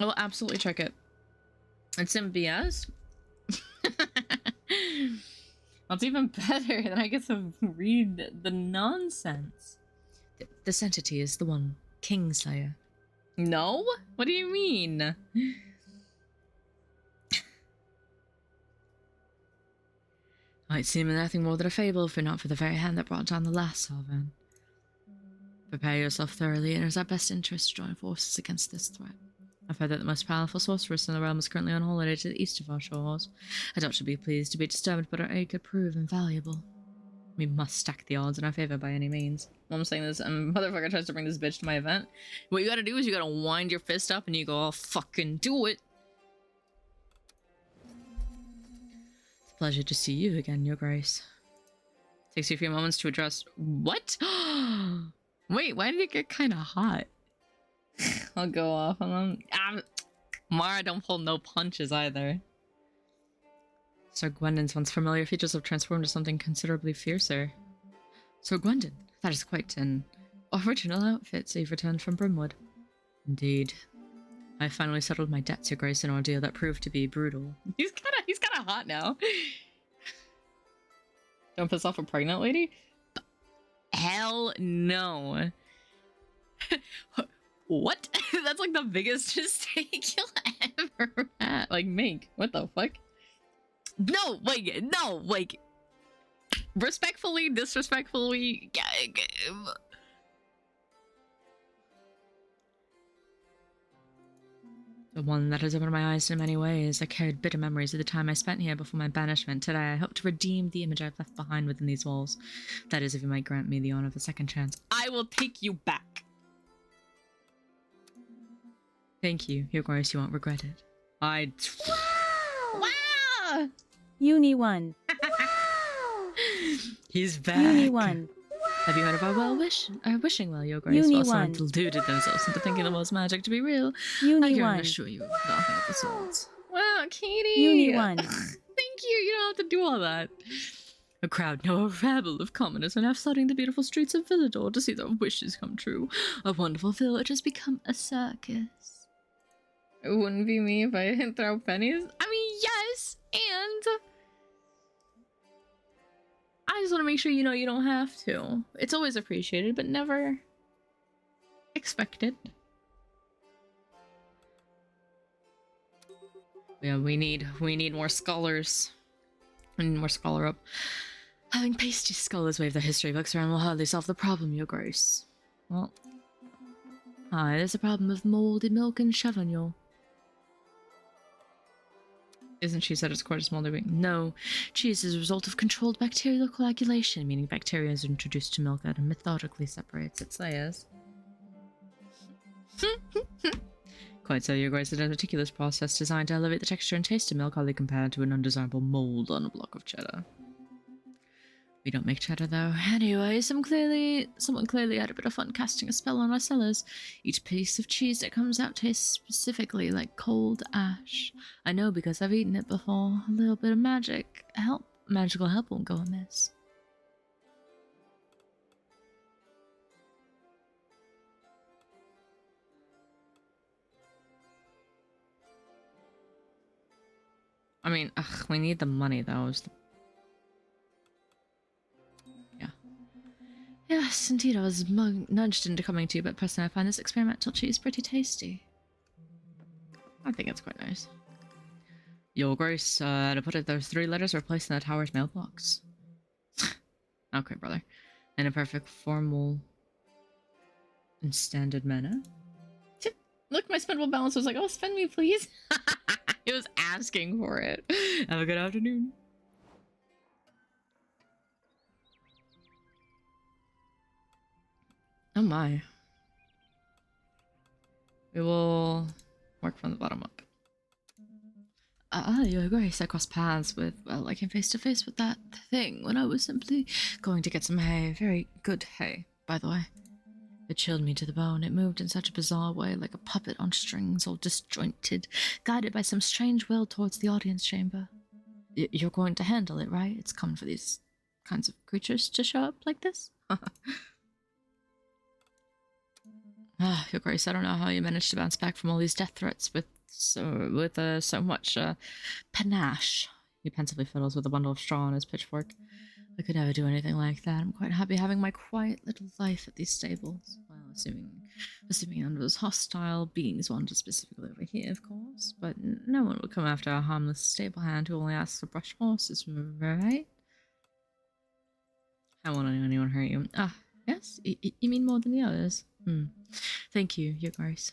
I will absolutely check it. It's in BS. That's even better. Then I get to read the nonsense. This entity is the one, Kingslayer. No? What do you mean? Might seem nothing more than a fable if not for the very hand that brought down the last sovereign. Prepare yourself thoroughly, and it is our best interest to join forces against this threat. I've heard that the most powerful sorceress in the realm is currently on holiday to the east of our shores. I doubt she'll be pleased to be disturbed, but our aid could prove invaluable. We must stack the odds in our favor by any means. While I'm saying this, motherfucker tries to bring this bitch to my event. What you gotta do is you gotta wind your fist up and you go, I'll fucking do it. It's a pleasure to see you again, Your Grace. Takes you a few moments to address... What? Wait, why did it get kind of hot? I'll go off on them. Mara don't pull no punches either. Sir Gwendon's once familiar features have transformed to something considerably fiercer. Sir Gwendon, that is quite an original outfit, so you've returned from Brimwood. Indeed. I finally settled my debts, Your Grace, an ordeal that proved to be brutal. He's kinda hot now. Don't piss off a pregnant lady? Hell no. What? That's like the biggest mistake you'll ever have. Like, make. What the fuck? No, like, no, like, respectfully, disrespectfully, the one that has opened my eyes in many ways. I carried bitter memories of the time I spent here before my banishment. Today, I hope to redeem the image I've left behind within these walls. That is, if you might grant me the honor of a second chance. I will take you back. Thank you, Your Grace, you won't regret it. Wow! Wow! Uni 1. Wow! He's back. Uni 1. Have you heard of our wishing well, Your Grace? Uni While some 1. deluded themselves into thinking the most magic to be real, I Uni can 1. assure you of nothing of the sort. Wow, Katie! Uni 1. Thank you, you don't have to do all that. A crowd, no, a rabble of commoners are now flooding the beautiful streets of Villador to see their wishes come true. A wonderful village has become a circus. It wouldn't be me if I didn't throw pennies. I mean, yes, and I just want to make sure you know you don't have to. It's always appreciated, but never expected. Yeah, we need more scholars. We need more scholar up. Having pasty scholars wave their history books around will hardly solve the problem, Your Grace. Well, hi, there's a problem of moldy milk and Chevignon. Isn't she said it's quite a small living? No, cheese is a result of controlled bacterial coagulation, meaning bacteria is introduced to milk that methodically separates its layers. Quite so, Your Grace, it's a meticulous process designed to elevate the texture and taste of milk, hardly compared to an undesirable mold on a block of cheddar. We don't make cheddar, though. Anyway, someone clearly had a bit of fun casting a spell on our cellars. Each piece of cheese that comes out tastes specifically like cold ash. I know because I've eaten it before. A little bit of magical help won't go amiss. I mean, ugh, we need the money though. Yeah. Yes, indeed, I was nudged into coming to you, but personally, I find this experimental cheese pretty tasty. I think it's quite nice. Your Grace, to put it, those 3 letters were placed in the tower's mailbox. Okay, brother. In a perfect, formal, and standard manner. Look, my spendable balance was like, oh, spend me, please. It was asking for it. Have a good afternoon. Oh my. We will work from the bottom up. Your Grace, I crossed paths with, well, I came face to face with that thing when I was simply going to get some hay. Very good hay, by the way. It chilled me to the bone. It moved in such a bizarre way, like a puppet on strings, all disjointed, guided by some strange will towards the audience chamber. You're going to handle it, right? It's common for these kinds of creatures to show up like this? Your Grace, I don't know how you managed to bounce back from all these death threats with so much panache. He pensively fiddles with a bundle of straw on his pitchfork. I could never do anything like that. I'm quite happy having my quiet little life at these stables. Well, assuming none of those hostile beings wanted specifically over here, of course. But no one would come after a harmless stable hand who only asks to brush horses, right? I won't let anyone hurt you. Ah, yes? You mean more than the others? Thank you, Your Grace.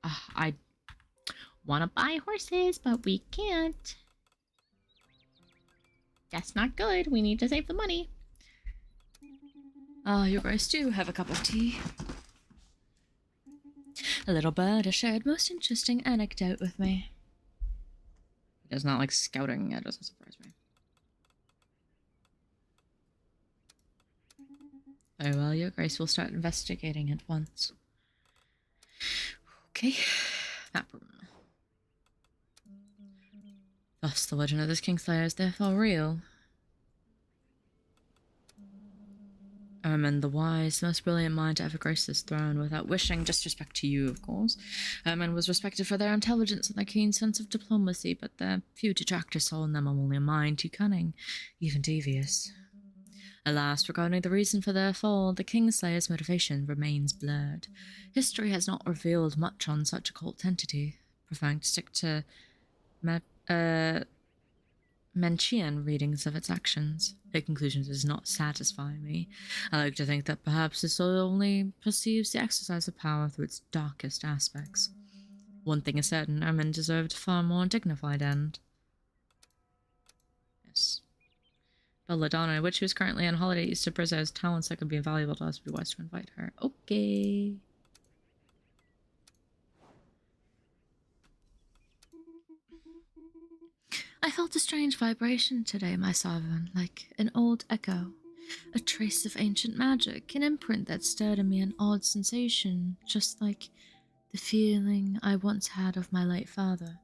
I want to buy horses, but we can't. That's not good. We need to save the money. Your Grace, do have a cup of tea. A little bird has shared most interesting anecdote with me. He does not like scouting. It doesn't surprise me. Very well, Your Grace will start investigating at once. Okay, map room. Thus, the legend of this Kingslayer is therefore real. Ermin, the wise, most brilliant mind to ever grace this throne, without wishing disrespect to you, of course. Ermin was respected for their intelligence and their keen sense of diplomacy, but their few detractors saw in them only a mind too cunning, even devious. Alas, regarding the reason for their fall, the Kingslayer's motivation remains blurred. History has not revealed much on such a cult entity, preferring to stick to Manchian readings of its actions. Their conclusions does not satisfy me. I like to think that perhaps this soul only perceives the exercise of power through its darkest aspects. One thing is certain, Ermin deserved a far more dignified end. Yes. Belladonna, which is currently on holiday east of Brizzo's talents that could be invaluable to us, would be wise to invite her. Okay. I felt a strange vibration today, my sovereign, like an old echo, a trace of ancient magic, an imprint that stirred in me an odd sensation, just like the feeling I once had of my late father.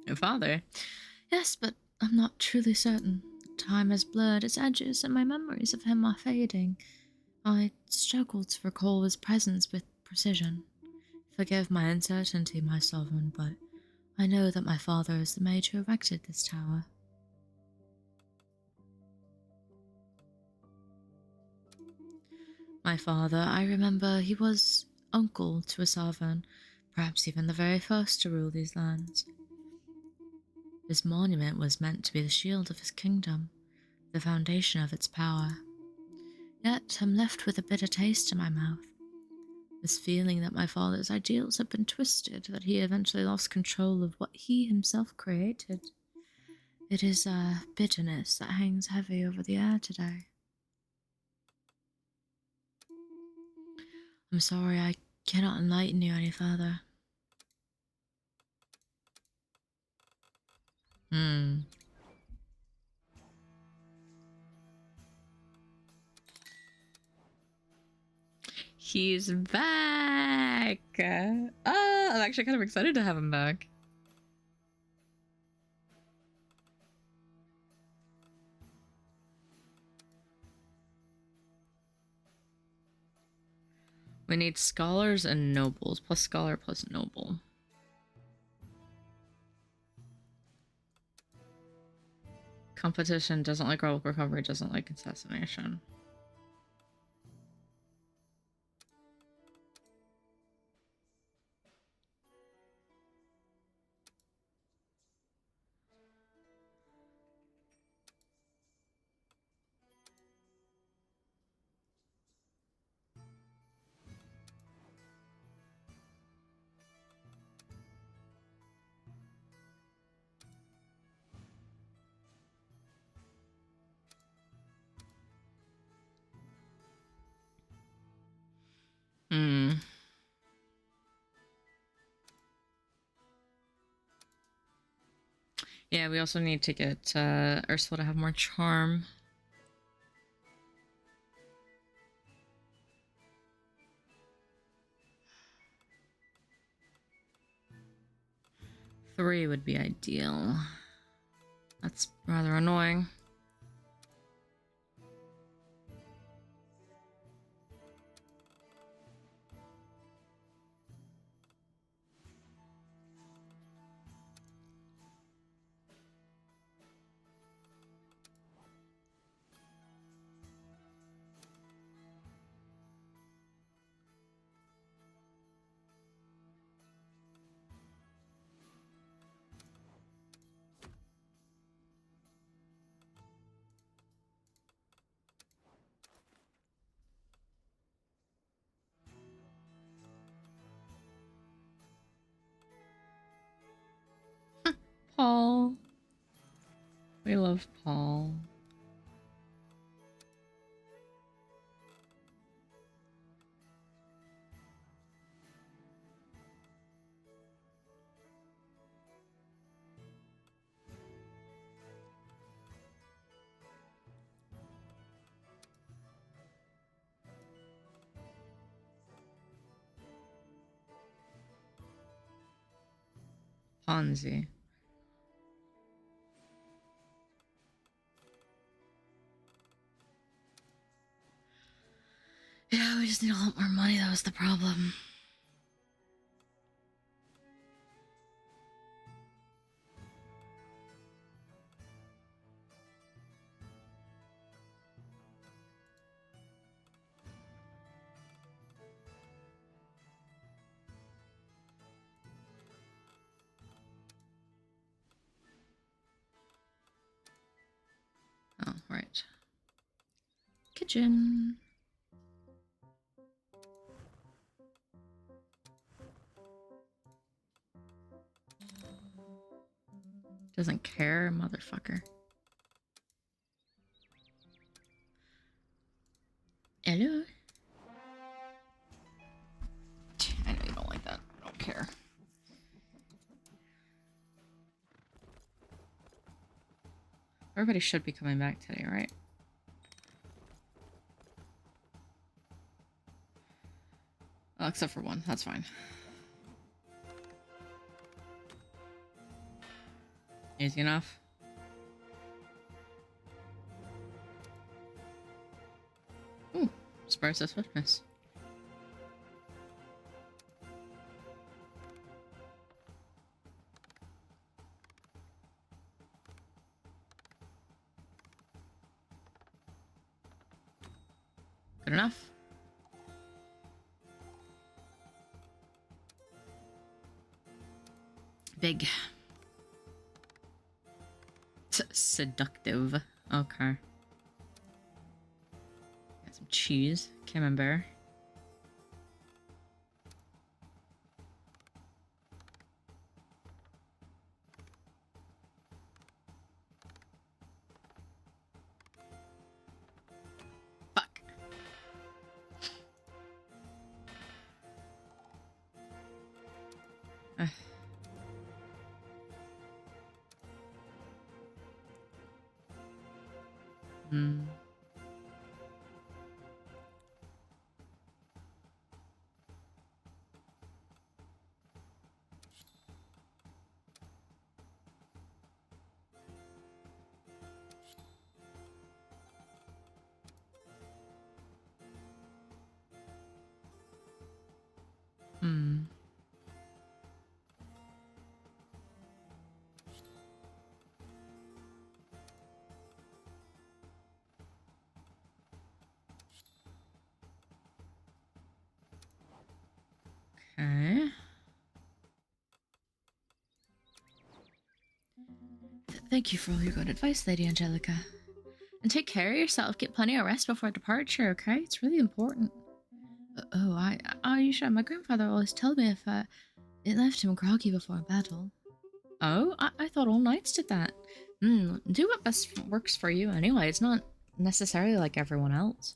Your father? Yes, but I'm not truly certain. Time has blurred its edges, and my memories of him are fading. I struggle to recall his presence with precision. Forgive my uncertainty, my sovereign, but I know that my father is the mage who erected this tower. My father, I remember, he was uncle to a sovereign, perhaps even the very first to rule these lands. This monument was meant to be the shield of his kingdom, the foundation of its power. Yet I'm left with a bitter taste in my mouth. This feeling that my father's ideals have been twisted, that he eventually lost control of what he himself created. It is a bitterness that hangs heavy over the air today. I'm sorry, I cannot enlighten you any further. He's back! I'm actually kind of excited to have him back. We need scholars and nobles, plus scholar plus noble. Competition, doesn't like relic recovery, doesn't like assassination. Hmm. Yeah, we also need to get Ursula to have more charm. Three would be ideal. That's rather annoying. Paul. We love Paul. Ponzi. Yeah, we just need a lot more money. That was the problem. Oh, right. Kitchen. Doesn't care, motherfucker. Hello? I know you don't like that. I don't care. Everybody should be coming back today, right? Oh, except for one. That's fine. Easy enough. Ooh, surprise us witness. Good enough. Big. Seductive. Okay. Got some cheese. Camembert. Fuck. Hmm. Hmm. Okay. Thank you for all your good advice, Lady Angelica. And take care of yourself. Get plenty of rest before departure, okay? It's really important. Are you sure? My grandfather always told me if it left him groggy before battle. Oh, I thought all knights did that. Do what best works for you anyway. It's not necessarily like everyone else.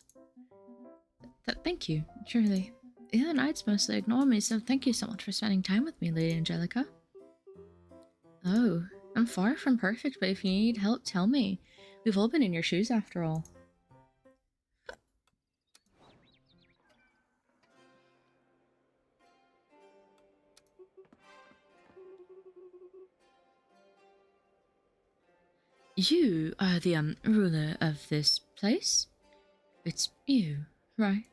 Thank you, truly. Yeah, knights mostly ignore me, so thank you so much for spending time with me, Lady Angelica. Oh, I'm far from perfect, but if you need help, tell me. We've all been in your shoes after all. You are the ruler of this place? It's you, right?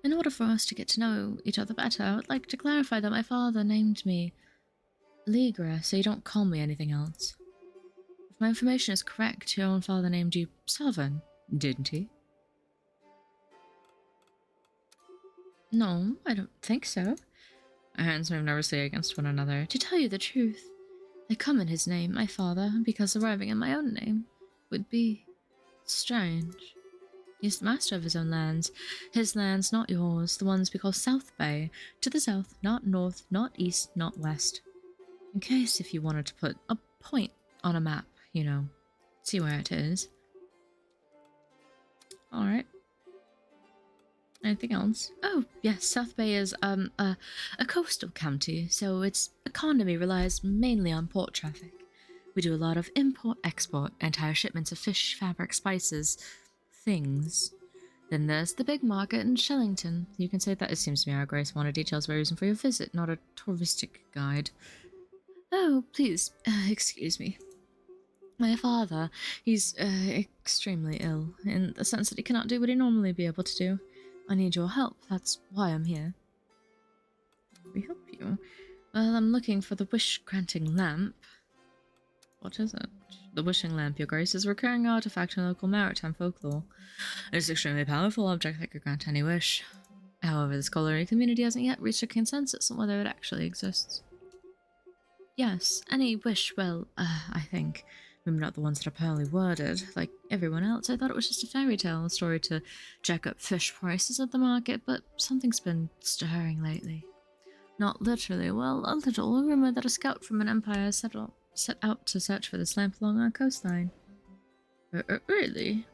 In order for us to get to know each other better, I would like to clarify that my father named me Ligra, so you don't call me anything else. If my information is correct, your own father named you Sovereign, didn't he? No, I don't think so. Our hands move nervously against one another. To tell you the truth, they come in his name, my father, because arriving in my own name would be strange. He's the master of his own lands. His lands, not yours, the ones we call South Bay. To the south, not north, not east, not west. In case if you wanted to put a point on a map, you know, see where it is. Alright. Anything else? Oh, yes, South Bay is a coastal county, so its economy relies mainly on port traffic. We do a lot of import-export, entire shipments of fish, fabric, spices, things. Then there's the big market in Shellington. You can say that it seems to me our Grace wanted details of a reason for your visit, not a touristic guide. Oh, please, excuse me. My father, he's extremely ill, in the sense that he cannot do what he normally be able to do. I need your help, that's why I'm here. We help you? Well, I'm looking for the wish-granting lamp. What is it? The wishing lamp, your grace, is a recurring artifact in local maritime folklore. It's an extremely powerful object that could grant any wish. However, the scholarly community hasn't yet reached a consensus on whether it actually exists. Yes, any wish, well, I think. Maybe not the ones that are poorly worded. Like everyone else, I thought it was just a fairy tale story to jack up fish prices at the market, but something's been stirring lately. Not literally, well, a little. A rumor that a scout from an empire set out to search for this lamp along our coastline. Really?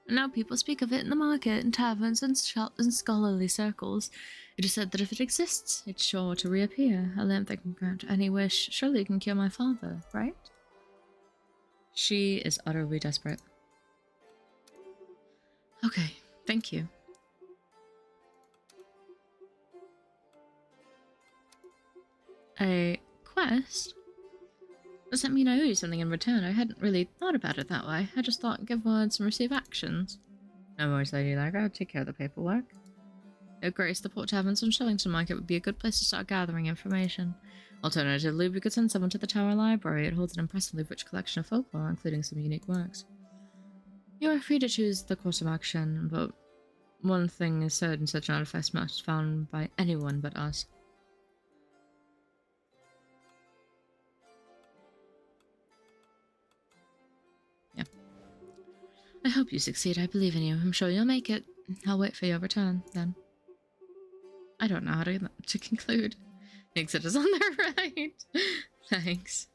And now people speak of it in the market, in taverns, and in scholarly circles. It is said that if it exists, it's sure to reappear. A lamp that can grant any wish. Surely it can cure my father, right? She is utterly desperate. Okay, thank you. A quest? Does that mean I owe you something in return? I hadn't really thought about it that way. I just thought give words and receive actions. No worries, Lady Ligra. I'll take care of the paperwork. Your Grace, the Port Taverns on Shellington Market would be a good place to start gathering information. Alternatively, we could send someone to the Tower Library. It holds an impressively rich collection of folklore, including some unique works. You are free to choose the course of action, but one thing is certain: such an artifact must be found by anyone but us. Yeah. I hope you succeed. I believe in you. I'm sure you'll make it. I'll wait for your return, then. I don't know how to conclude. Exit is on the right. Thanks.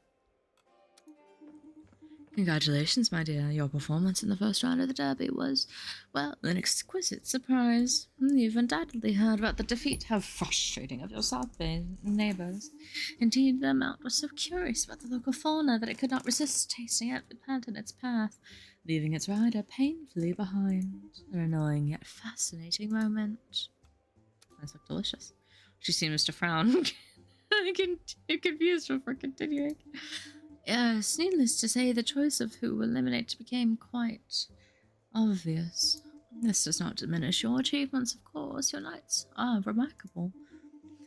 Congratulations, my dear. Your performance in the first round of the Derby was, well, an exquisite surprise. You've undoubtedly heard about the defeat. How frustrating of your South Bay neighbours. Indeed, their mount was so curious about the local fauna that it could not resist tasting every plant in its path, leaving its rider painfully behind. An annoying yet fascinating moment. Smells like delicious. She seems to frown. Confused before continuing. Yes, needless to say, the choice of who will eliminate became quite obvious. This does not diminish your achievements, of course. Your knights are remarkable.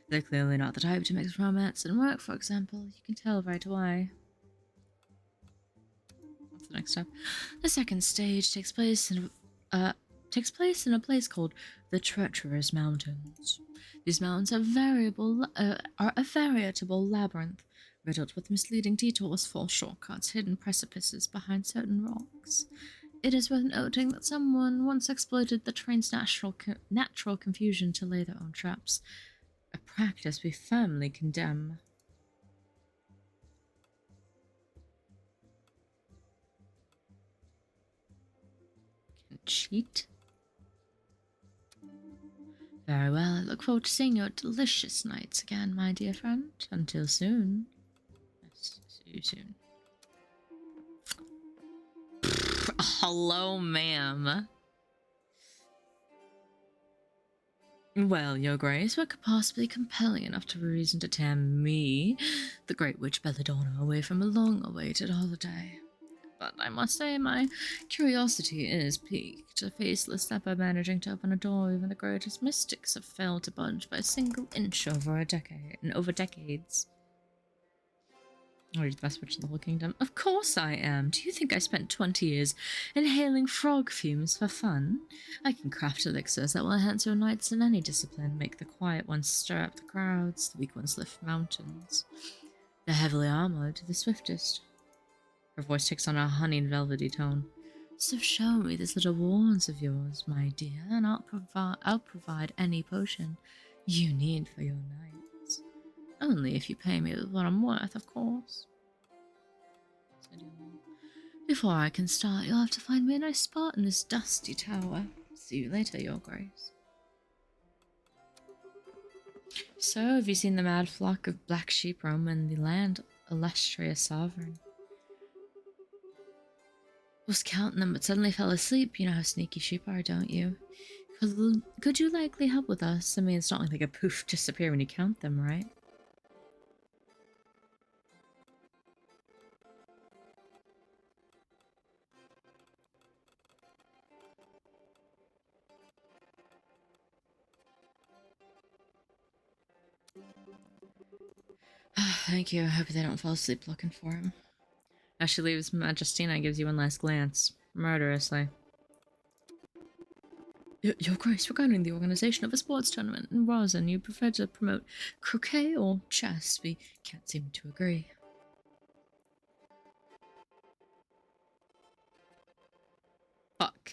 They're clearly not the type to mix romance and work, for example. You can tell right away. What's the next step? The second stage takes place in takes place in a place called the Treacherous Mountains. These mountains are a veritable labyrinth, riddled with misleading detours, false shortcuts, hidden precipices behind certain rocks. It is worth noting that someone once exploited the train's natural confusion to lay their own traps, a practice we firmly condemn. Can cheat? Very well, I look forward to seeing your delicious nights again, my dear friend. Until soon. Yes, see you soon. Hello, ma'am. Well, Your Grace, what could possibly compelling enough to be reason to tear me, the great witch Belladonna, away from a long-awaited holiday? But I must say my curiosity is piqued. A faceless stepper managing to open a door even the greatest mystics have failed to budge by a single inch over decades. Are you the best witch in the whole kingdom? Of course I am. Do you think I spent 20 years inhaling frog fumes for fun? I can craft elixirs that will enhance your nights in any discipline, make the quiet ones stir up the crowds, the weak ones lift mountains. The heavily armored, the swiftest. Her voice takes on a honeyed velvety tone. So show me these little wands of yours, my dear, and I'll provide any potion you need for your nights. Only if you pay me with what I'm worth, of course. Before I can start, you'll have to find me a nice spot in this dusty tower. See you later, Your Grace. So, have you seen the mad flock of black sheep roaming the land, illustrious sovereign? Was counting them, but suddenly fell asleep. You know how sneaky sheep are, don't you? Could you likely help with us? I mean, it's not like they could poof disappear when you count them, right? Thank you. I hope they don't fall asleep looking for him. As she leaves, Majestina gives you one last glance, murderously. Your Grace, regarding the organization of a sports tournament in Rosen, you prefer to promote croquet or chess? We can't seem to agree. Fuck.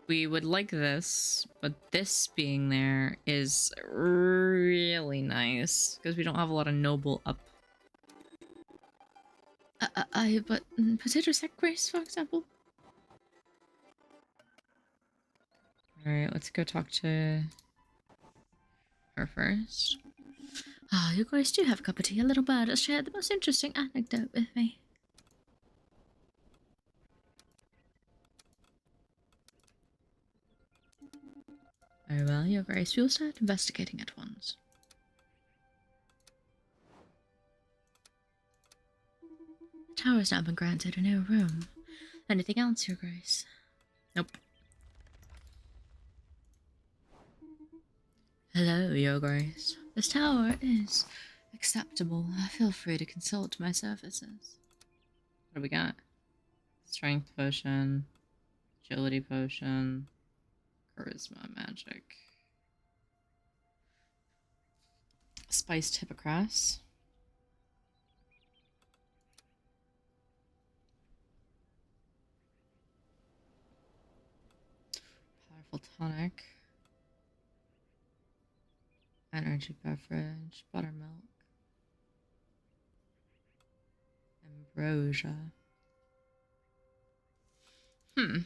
We would like this, but this being there is really nice, because we don't have a lot of noble up. But potato sack Grace, for example? Alright, let's go talk to her first. You guys do have a cup of tea. A little bird has shared the most interesting anecdote with me. Very well, Your Grace. We'll start investigating at once. The tower has now been granted a new room. Anything else, Your Grace? Nope. Hello, Your Grace. This tower is acceptable. Feel free to consult my services. What do we got? Strength potion, agility potion, charisma magic, spiced hippocras, powerful tonic, energy beverage, buttermilk, ambrosia. Okay.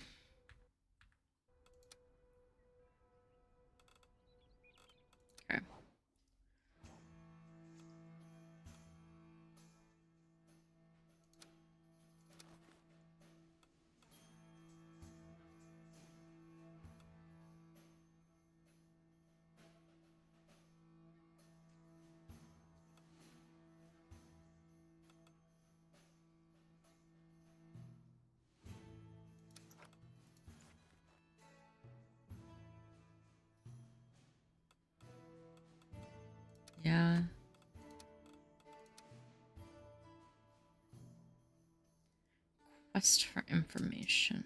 Yeah. Quest for information.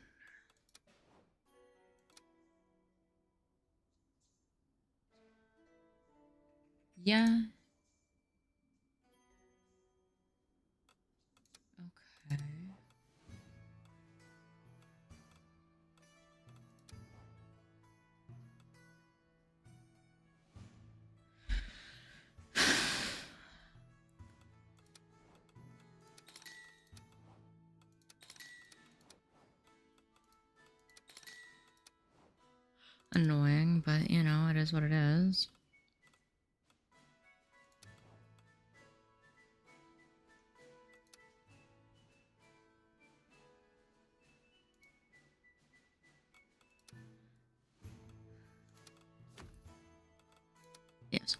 Yeah. Okay. Annoying, but you know, it is what it is. Yes.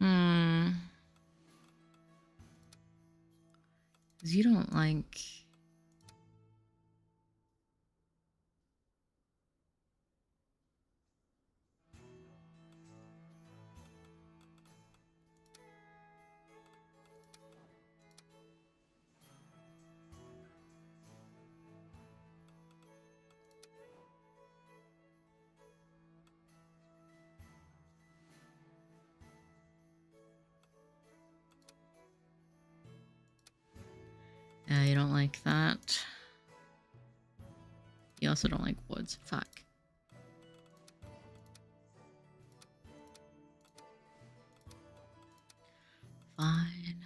Hmm. 'Cause you don't like. Yeah, you don't like that. You also don't like woods. Fuck. Fine.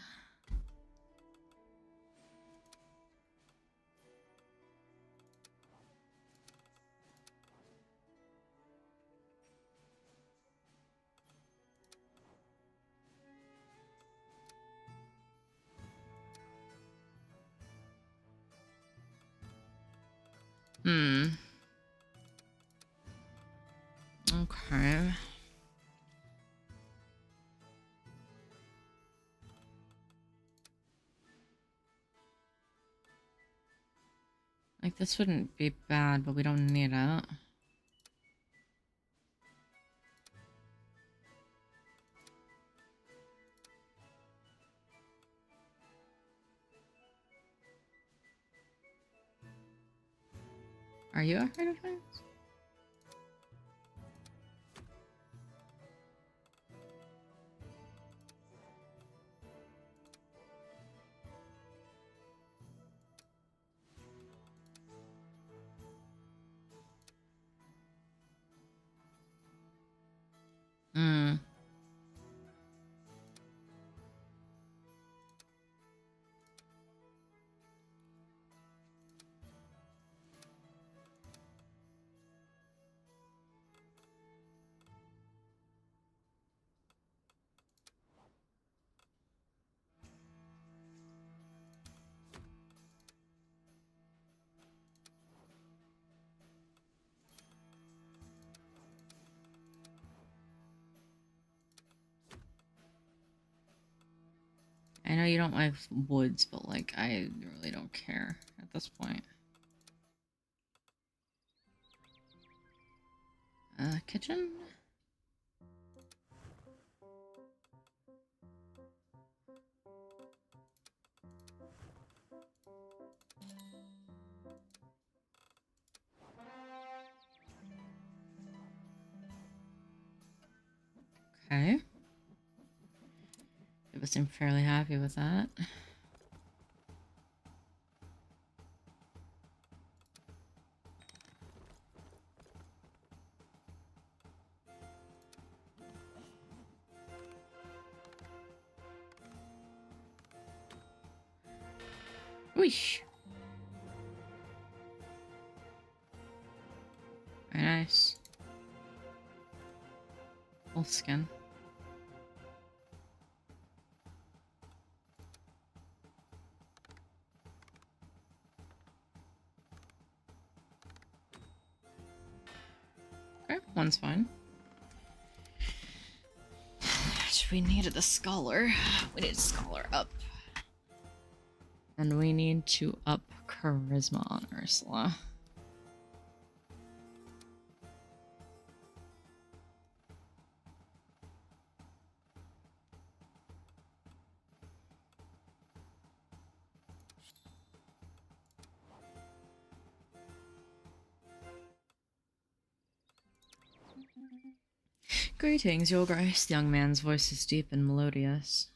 Hmm. Okay. Like, this wouldn't be bad, but we don't need it. Are you afraid of heights? Hmm. I know you don't like woods, but like, I really don't care at this point. Kitchen? Okay. People seem fairly happy with that. Whoosh! Very nice. Full skin. Okay, one's fine. We needed the scholar. We need a scholar up. And we need to up charisma on Ursula. Greetings, Your Grace. The young man's voice is deep and melodious.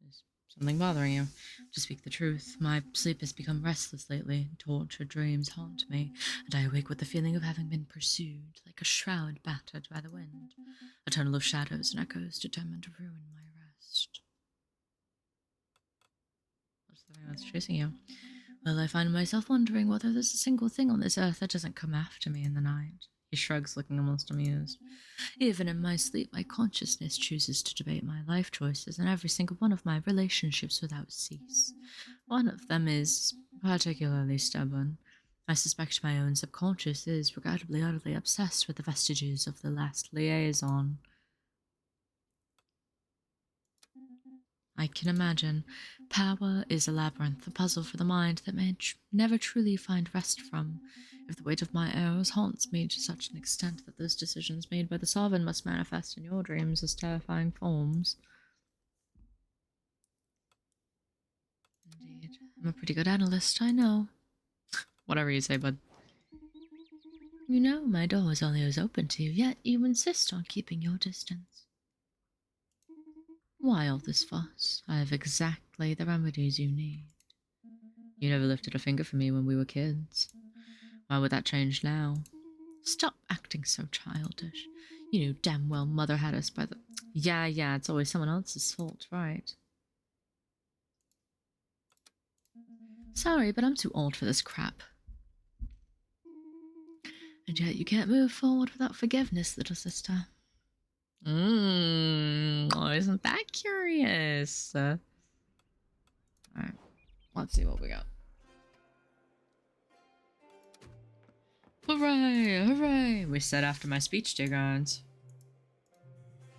Is something bothering you? To speak the truth, my sleep has become restless lately. Tortured dreams haunt me, and I awake with the feeling of having been pursued, like a shroud battered by the wind. A tunnel of shadows and echoes determined to ruin my rest. What's the thing that's chasing you? Well, I find myself wondering whether there's a single thing on this earth that doesn't come after me in the night. He shrugs, looking almost amused. Even in my sleep, my consciousness chooses to debate my life choices and every single one of my relationships without cease. One of them is particularly stubborn. I suspect my own subconscious is regrettably utterly obsessed with the vestiges of the last liaison. I can imagine. Power is a labyrinth, a puzzle for the mind that may never truly find rest from. If the weight of my errors haunts me to such an extent that those decisions made by the Sovereign must manifest in your dreams as terrifying forms. Indeed. I'm a pretty good analyst, I know. Whatever you say, bud. You know, my door is only as open to you, yet you insist on keeping your distance. Why all this fuss? I have exactly the remedies you need. You never lifted a finger for me when we were kids. Why would that change now? Stop acting so childish. You knew damn well Mother had us by the... Yeah, it's always someone else's fault, right? Sorry, but I'm too old for this crap. And yet you can't move forward without forgiveness, little sister. Oh, isn't that curious? Alright, let's see what we got. Hooray, hooray! We said after my speech, dear guards.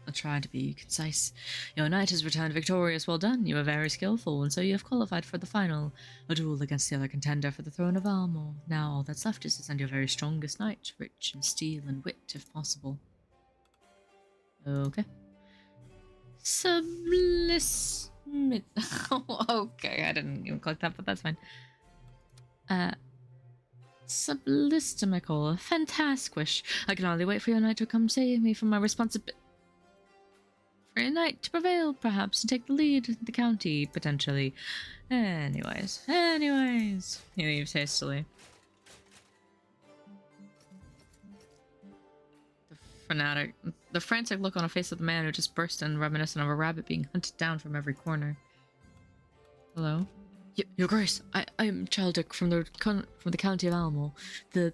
I'll try to be concise. Your knight has returned victorious. Well done. You are very skillful, and so you have qualified for the final, a duel against the other contender for the throne of Almor. Now all that's left is to send your very strongest knight, rich in steel and wit, if possible. Okay. Sublis... okay, I didn't even click that, but that's fine. Sublistimical. Fantasquish. I can hardly wait for your knight to come save me from my responsibility. For a knight to prevail, perhaps, and take the lead in the county, potentially. Anyways. He leaves hastily. The frantic look on the face of the man who just burst in, reminiscent of a rabbit being hunted down from every corner. Hello? Your Grace, I am Chaldric from the county of Almor, the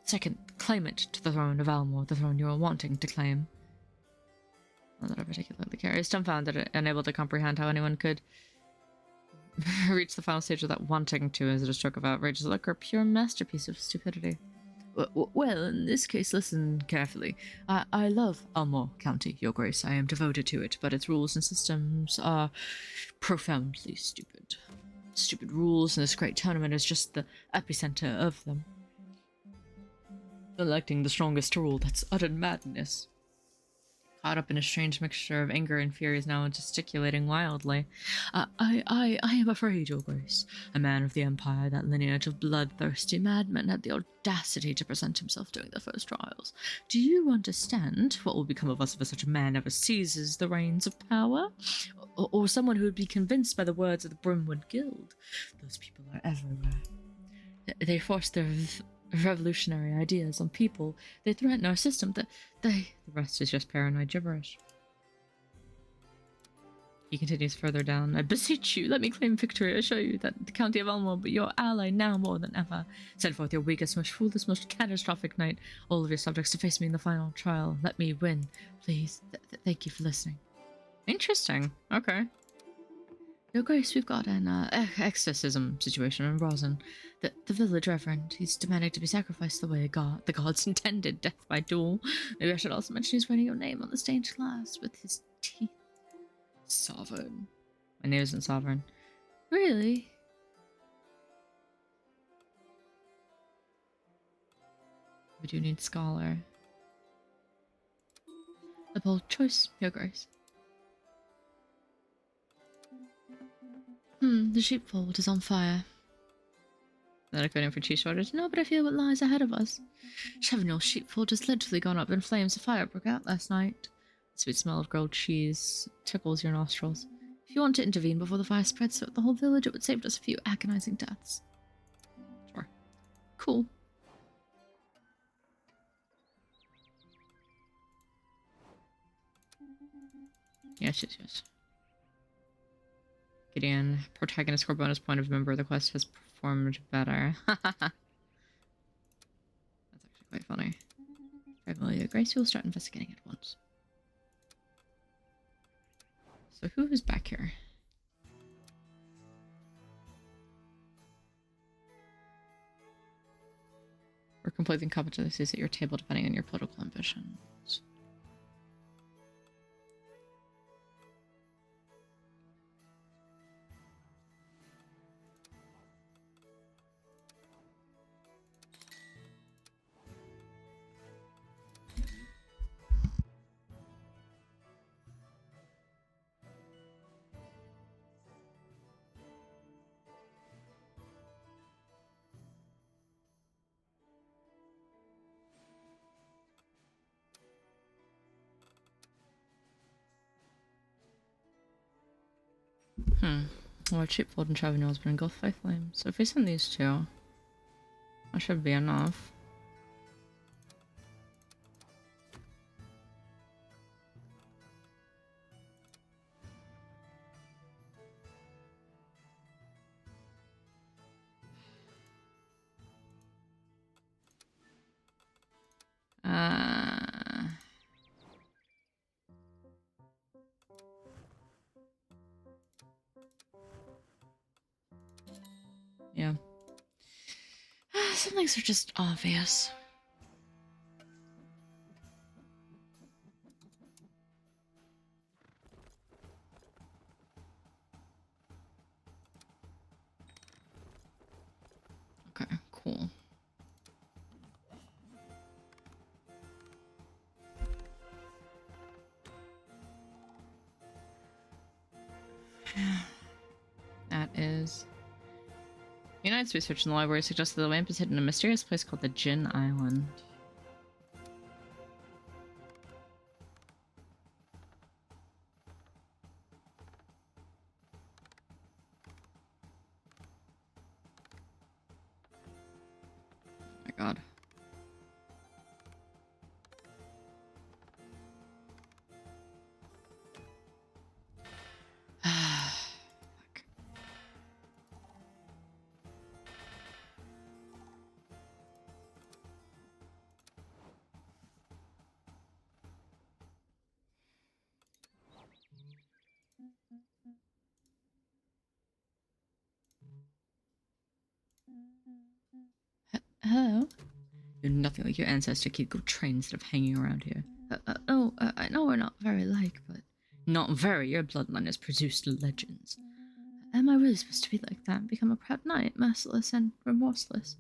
second claimant to the throne of Almor, the throne you are wanting to claim. Not that I particularly care. It's dumbfounded, unable to comprehend how anyone could reach the final stage without wanting to. Is it a stroke of outrageous luck or a pure masterpiece of stupidity? Well, in this case, listen carefully. I love Almor County, Your Grace. I am devoted to it, but its rules and systems are profoundly stupid. Stupid rules, and this great tournament is just the epicenter of them. Electing the strongest to rule, that's utter madness. Caught up in a strange mixture of anger and fear, is now gesticulating wildly. I am afraid, Your Grace. A man of the Empire, that lineage of bloodthirsty madmen, had the audacity to present himself during the first trials. Do you understand what will become of us if such a man ever seizes the reins of power? Or someone who would be convinced by the words of the Brimwood Guild? Those people are everywhere. They force their revolutionary ideas on people. They threaten our system. The rest is just paranoid gibberish. He continues further down. I beseech you, let me claim victory. I show you that the County of Almor be your ally now more than ever. Send forth your weakest, most foolish, most catastrophic knight, all of your subjects to face me in the final trial. Let me win, please. Thank you for listening. Interesting. Okay. Your Grace, we've got an exorcism situation in Rosin. The village reverend, he's demanding to be sacrificed the way the gods intended, death by duel. Maybe I should also mention he's writing your name on the stained glass with his teeth. Sovereign. My name isn't Sovereign. Really? We do need Scholar. A bold choice, Your Grace. The sheepfold is on fire. Is that a coding for cheese shortage? No, but I feel what lies ahead of us. Chevenol's sheepfold has literally gone up in flames. A fire broke out last night. The sweet smell of grilled cheese tickles your nostrils. If you want to intervene before the fire spreads throughout the whole village, it would save us a few agonizing deaths. Sure. Cool. Yes, yes, yes. Gideon, protagonist score bonus point of member of the quest has performed better. That's actually quite funny. Amelia Grace, you will start investigating at once. So who is back here? We're completing competencies at your table depending on your political ambitions. Well, Sheepfold and Chevenol has been engulfed by flames. So if we send these two, that should be enough. Yeah. Some things are just obvious. Okay, cool. That is... United's research in the library suggests that the lamp is hidden in a mysterious place called the Jinn Island. Oh my god. Fuck. Hello? You're nothing like your ancestor, kid. Go train instead of hanging around here. I know we're not very alike, but... Not very. Your bloodline has produced legends. Am I really supposed to be like that? Become a proud knight, merciless and remorseless?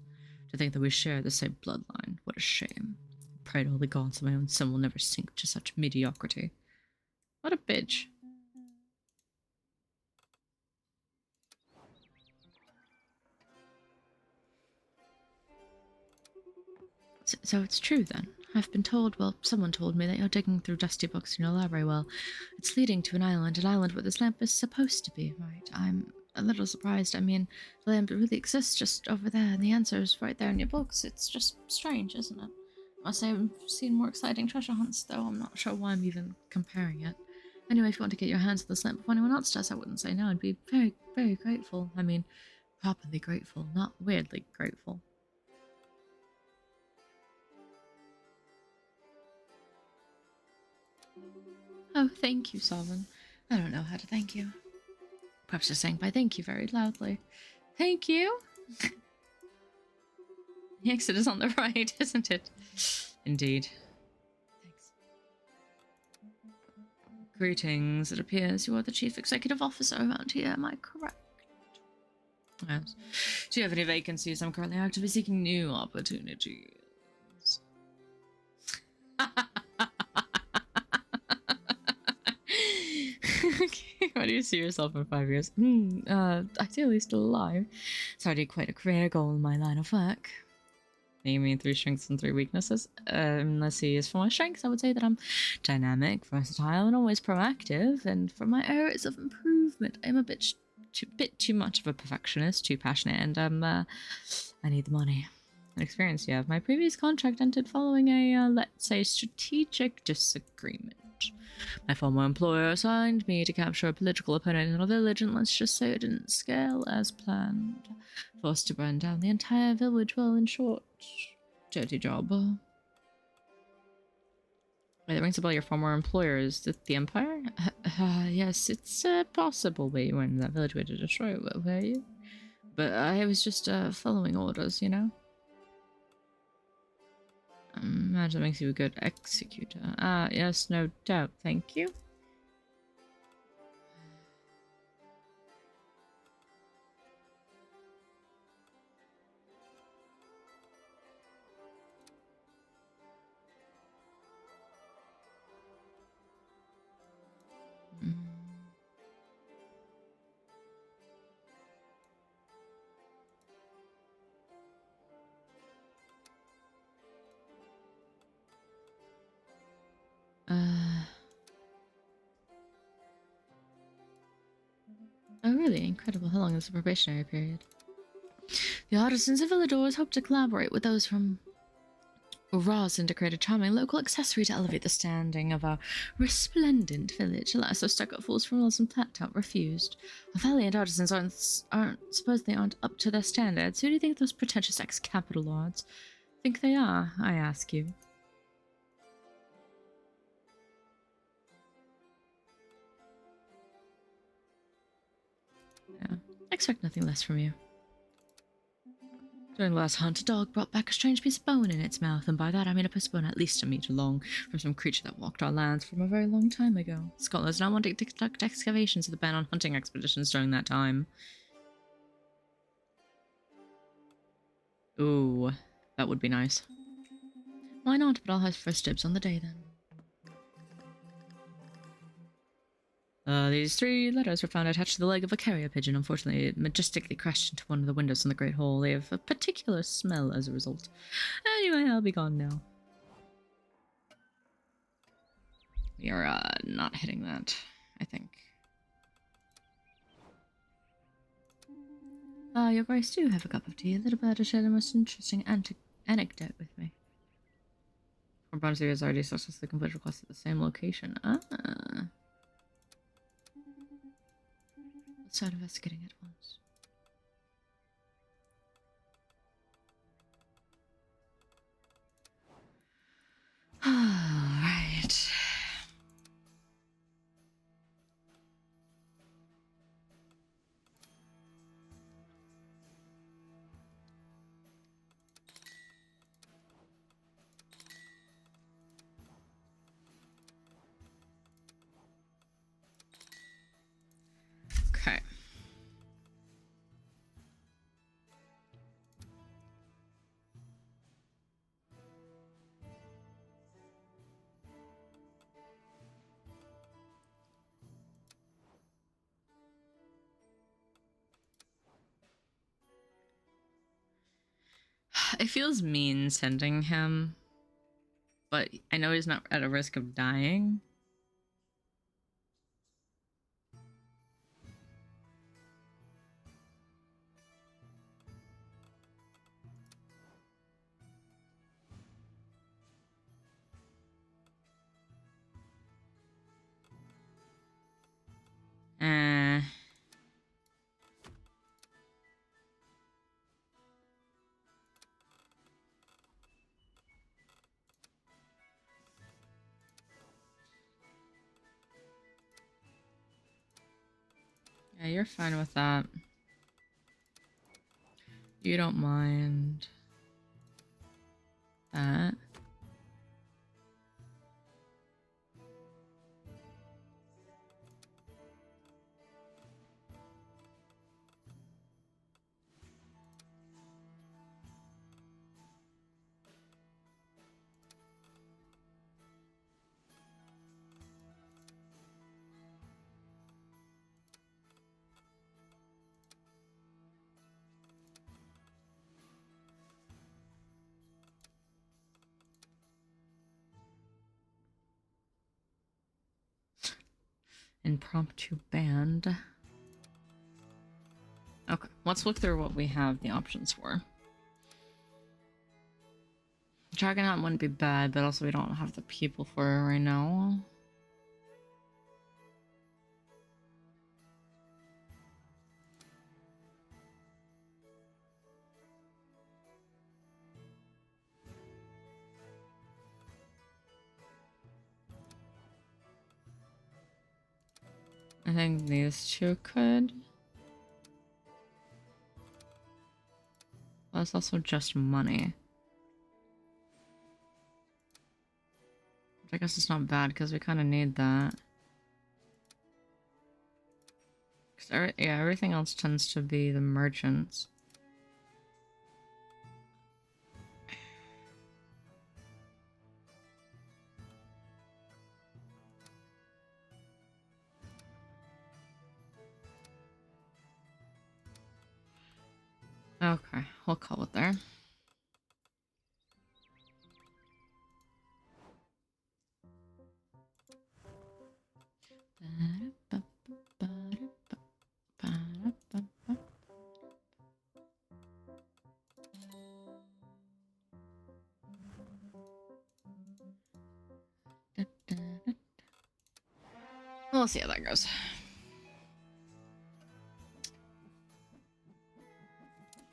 To think that we share the same bloodline. What a shame. Pray to all the gods my own son will never sink to such mediocrity. What a bitch. So it's true then. I've been told, well, someone told me that you're digging through dusty books in your library. Well, it's leading to an island where this lamp is supposed to be, right? I'm a little surprised. I mean, the lamp really exists just over there, and the answer is right there in your books. It's just strange, isn't it? I must say I've seen more exciting treasure hunts, though. I'm not sure why I'm even comparing it. Anyway, if you want to get your hands on this lamp before anyone else does, I wouldn't say no. I'd be very, very grateful. I mean, properly grateful, not weirdly grateful. Oh, thank you, Sovereign. I don't know how to thank you. Perhaps just saying by thank you very loudly. Thank you! The exit is on the right, isn't it? Indeed. Thanks. Greetings. It appears you are the chief executive officer around here. Am I correct? Yes. Do you have any vacancies? I'm currently actively seeking new opportunities. Okay, where do you see yourself in 5 years? Ideally still alive. It's already quite a career goal in my line of work. You mean 3 strengths and 3 weaknesses? Let's see, as for my strengths, I would say that I'm dynamic, versatile, and always proactive. And for my areas of improvement, I'm a bit too much of a perfectionist, too passionate, and I need the money and experience. Yeah, my previous contract ended following a, let's say, strategic disagreement. My former employer assigned me to capture a political opponent in a village, and let's just say it didn't scale as planned. Forced to burn down the entire village. Well, in short, dirty job. Wait, that rings a bell. Your former employer, is it the Empire? Yes, it's possible that you went in that village way to destroy it, were you? But I was just following orders, you know? Imagine that makes you a good executor. Ah, yes, no doubt. Thank you. Mm. Oh, really? Incredible. How long is the probationary period? The artisans of Villadors hope to collaborate with those from Rosin to create a charming local accessory to elevate the standing of our resplendent village. Alas, those stuck-up fools from Wilson Flattop refused. Our valiant artisans supposedly aren't up to their standards. Who do you think those pretentious ex-capital lords think they are, I ask you? Yeah, I expect nothing less from you. During the last hunt, a dog brought back a strange piece of bone in its mouth, and by that I mean a piece of bone at least a meter long, from some creature that walked our lands from a very long time ago. Scholars now wanting to conduct excavations of the ban on hunting expeditions during that time. Ooh, that would be nice. Why not? But I'll have first dibs on the day then. These 3 letters were found attached to the leg of a carrier pigeon. Unfortunately, it majestically crashed into one of the windows in the Great Hall. They have a particular smell as a result. Anyway, I'll be gone now. We are, not hitting that, I think. Your Grace, do have a cup of tea. A little bird to share the most interesting anecdote with me. Bronzy has already successfully completed requests at the same location. Ah. Let's start investigating at once. Alright. Okay. It feels mean sending him, but I know he's not at a risk of dying. Yeah, you're fine with that. You don't mind that. Impromptu band. Okay, let's look through what we have the options for. Dragon Hunt wouldn't be bad, but also we don't have the people for it right now. I think these two could. Well, it's also just money. Which I guess it's not bad because we kind of need that. Yeah, everything else tends to be the merchants. Okay, we'll call it there. We'll see how that goes.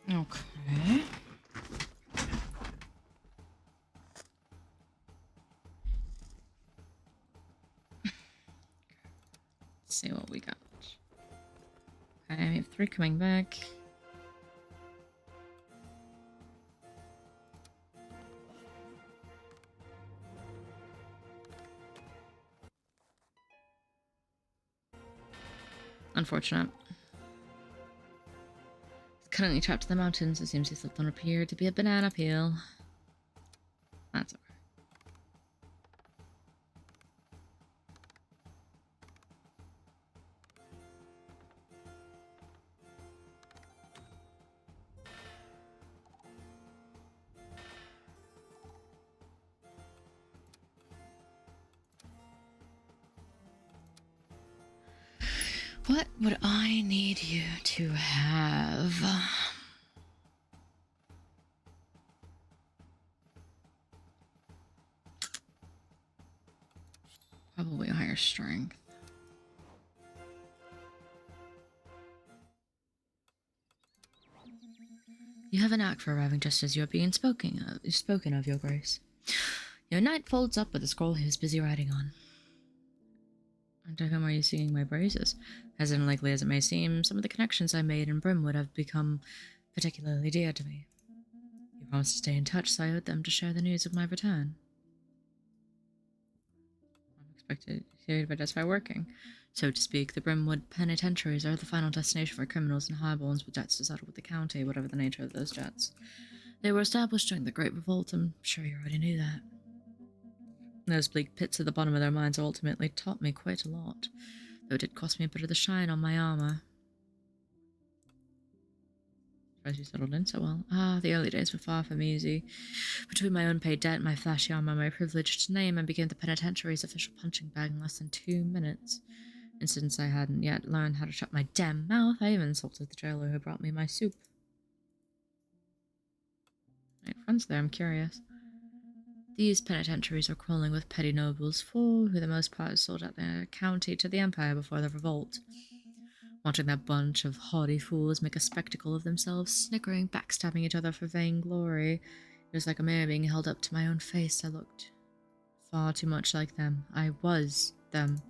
Okay. Let's see what we got. Okay, we have 3 coming back. Unfortunate. He's currently trapped in the mountains. It seems he slipped on a pier to be a banana peel. That's okay. What would I need you to have? Probably higher strength. You have a knack for arriving just as you are being spoken of, Your Grace. Your knight folds up with a scroll he is busy writing on. And to whom are you singing my praises? As unlikely as it may seem, some of the connections I made in Brimwood have become particularly dear to me. You promised to stay in touch, so I owed them to share the news of my return. I'm expected to identify working. So to speak, the Brimwood penitentiaries are the final destination for criminals and highborns with debts to settle with the county, whatever the nature of those debts. They were established during the Great Revolt, I'm sure you already knew that. Those bleak pits at the bottom of their minds ultimately taught me quite a lot, though it did cost me a bit of the shine on my armor. Surprised you settled in so well. Ah, the early days were far from easy. Between my unpaid debt, my flashy armor, my privileged name, I became the penitentiary's official punching bag in less than 2 minutes. And since I hadn't yet learned how to shut my damn mouth, I even insulted the jailer who brought me my soup. My friends there, I'm curious. These penitentiaries are crawling with petty nobles, for who the most part sold out their county to the Empire before the revolt. Watching that bunch of haughty fools make a spectacle of themselves, snickering, backstabbing each other for vainglory, it was like a mirror being held up to my own face. I looked far too much like them. I was them.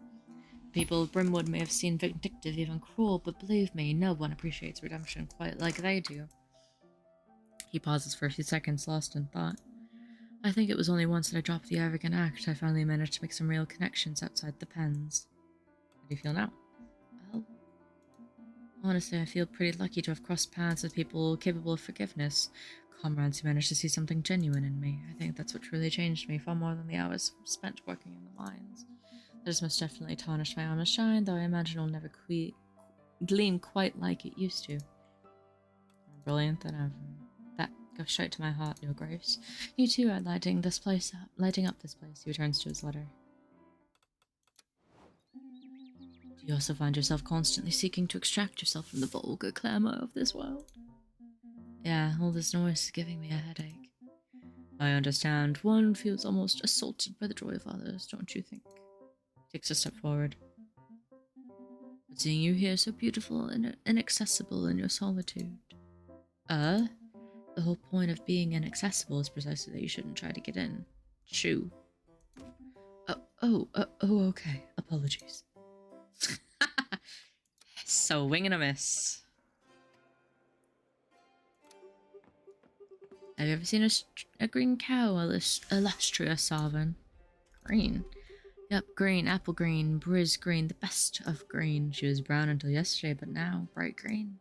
People of Brimwood may have seemed vindictive, even cruel, but believe me, no one appreciates redemption quite like they do. He pauses for a few seconds, lost in thought. I think it was only once that I dropped the arrogant act I finally managed to make some real connections outside the pens. How do you feel now? Well, honestly, I feel pretty lucky to have crossed paths with people capable of forgiveness, comrades who managed to see something genuine in me. I think that's what truly changed me, far more than the hours spent working in the mines. That has most definitely tarnished my armor's shine, though I imagine it'll never gleam quite like it used to. More brilliant than ever. That goes straight to my heart, Your Grace. You too are lighting up this place. He returns to his letter. Do Do you also find yourself constantly seeking to extract yourself from the vulgar clamour of this world? Yeah, all this noise is giving me a headache. I understand. One feels almost assaulted by the joy of others, don't you think? Takes a step forward. But seeing you here so beautiful and inaccessible in your solitude. The whole point of being inaccessible is precisely that you shouldn't try to get in. Shoo. Okay. Apologies. So, wing and a miss. Have you ever seen a green cow, illustrious sovereign? Green? Yep, green, apple green, briz green, the best of green. She was brown until yesterday, but now bright green.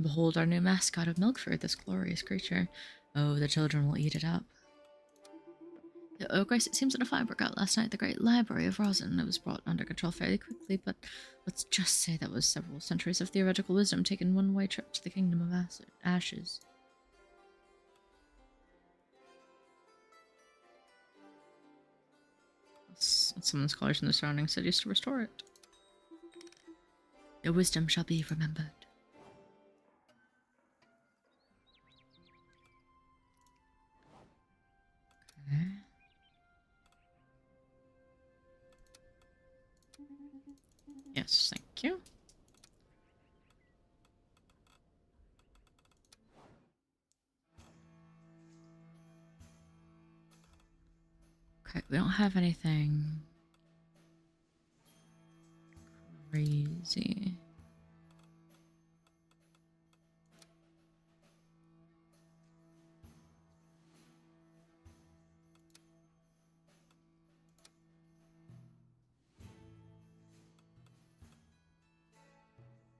Behold our new mascot of Milkford, this glorious creature. Oh, the children will eat it up. Oh, Grace, it seems that a fire broke out last night at the great library of Rosin. It was brought under control fairly quickly, but let's just say that was several centuries of theoretical wisdom taken one-way trip to the kingdom of ashes. Let's summon scholars in the surrounding cities to restore it. Your wisdom shall be remembered. Okay. Yes, thank you. Okay, we don't have anything crazy.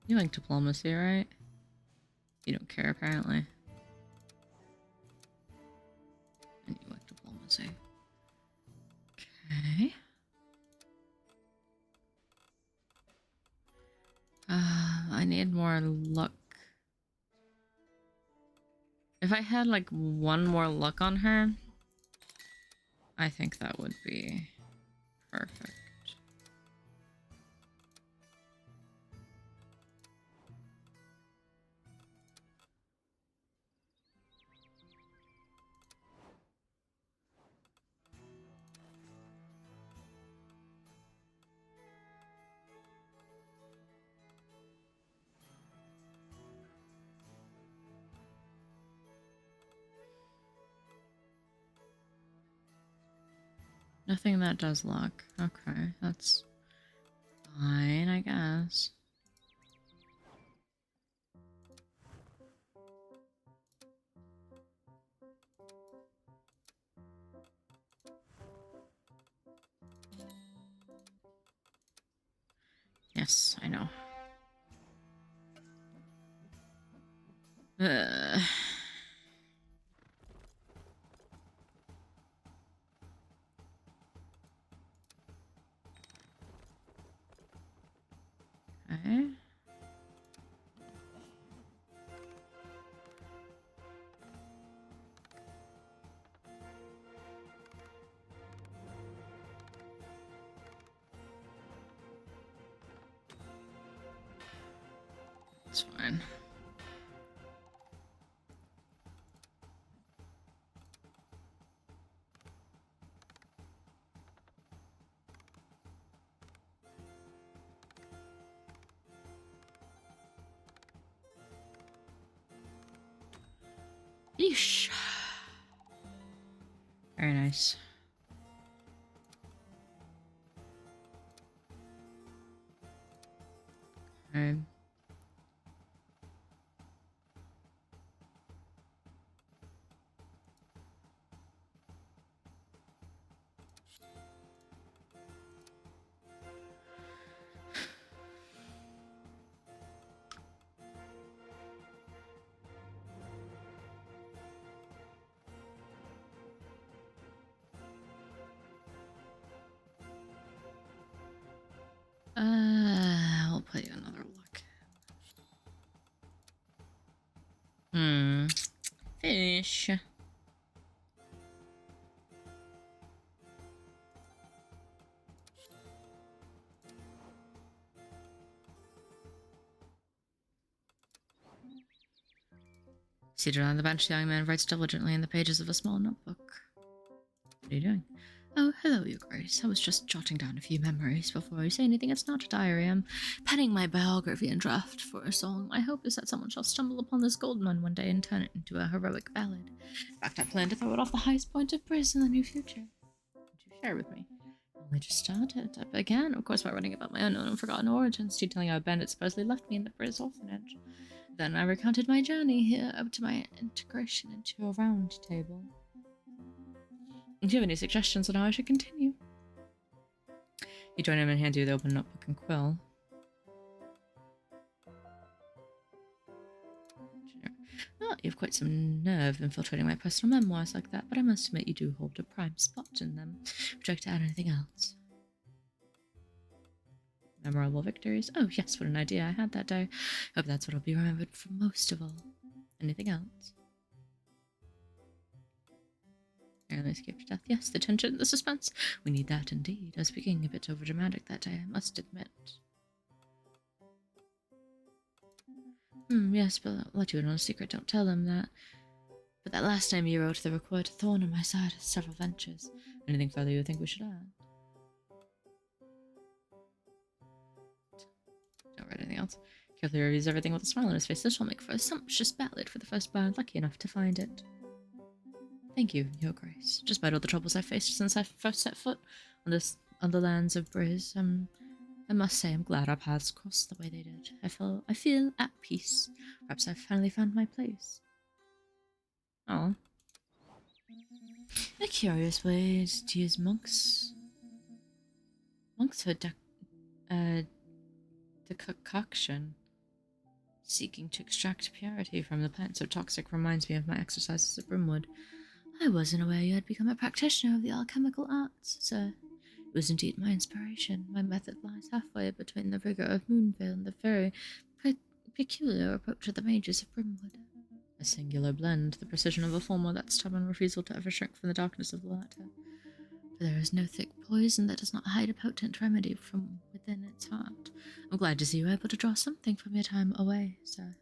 You like diplomacy, right? You don't care, apparently. And you like diplomacy. Okay. I need more luck. If I had like one more luck on her, I think that would be perfect. Nothing that does luck. Okay, that's fine, I guess. Yes, I know. Okay. It's fine. Yeesh. Very nice. Okay. I'll put you another look. Seated on the bench, the young man writes diligently in the pages of a small notebook. What are you doing? Oh, hello, Your Grace. I was just jotting down a few memories before you say anything. It's not a diary. I'm penning my biography and draft for a song. My hope is that someone shall stumble upon this golden one day and turn it into a heroic ballad. In fact, I plan to throw it off the highest point of Briz in the near future. Would you share with me? Only just started. I began, of course, by writing about my unknown and forgotten origins, detailing how a bandit supposedly left me in the Briz orphanage. Then I recounted my journey here up to my integration into a round table. Do you have any suggestions on how I should continue? You join him and hand you the open notebook and quill. Well, you have quite some nerve infiltrating my personal memoirs like that, but I must admit you do hold a prime spot in them. Would you like to add anything else? Memorable victories? Oh yes, what an idea I had that day. Hope that's what I'll be remembered for most of all. Anything else? Narrowly escaped death. Yes, the tension, the suspense. We need that indeed. I was being a bit overdramatic that day, I must admit. Yes, but I'll let you in on a secret. Don't tell them that. But that last time you wrote, there were quite a thorn in my side at several ventures. Anything further you think we should add? Don't write anything else. Carefully reviews everything with a smile on his face. This will make for a sumptuous ballad for the first bard lucky enough to find it. Thank you, Your Grace. Despite all the troubles I've faced since I first set foot on the lands of Briz, I must say I'm glad our paths crossed the way they did. I feel at peace. Perhaps I've finally found my place. Oh. A curious way to use monkshood decoction. Seeking to extract purity from the plant so toxic reminds me of my exercises at Brimwood. I wasn't aware you had become a practitioner of the alchemical arts, sir. It was indeed my inspiration. My method lies halfway between the rigor of Moonvale and the very peculiar approach of the mages of Brimwood. A singular blend, the precision of the former, that stubborn refusal to ever shrink from the darkness of the latter. For there is no thick poison that does not hide a potent remedy from within its heart. I'm glad to see you were able to draw something from your time away, sir.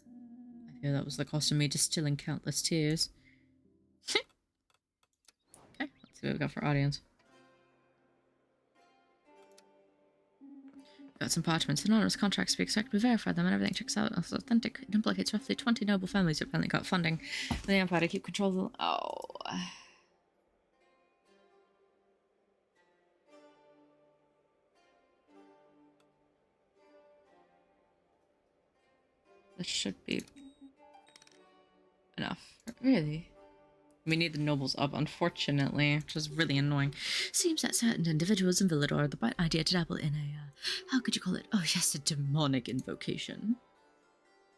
I fear that was the cost of me distilling countless tears. Okay, let's see what we've got for audience. Got some parchments. Anonymous contracts we expect. We verified them and everything checks out. It's authentic. It implicates roughly 20 noble families who apparently got funding for the Empire to keep control of the... Oh... This should be enough. Really? We need the nobles up, unfortunately, which is really annoying. Seems that certain individuals in Villador have the bright idea to dabble in a, how could you call it? Oh yes, a demonic invocation.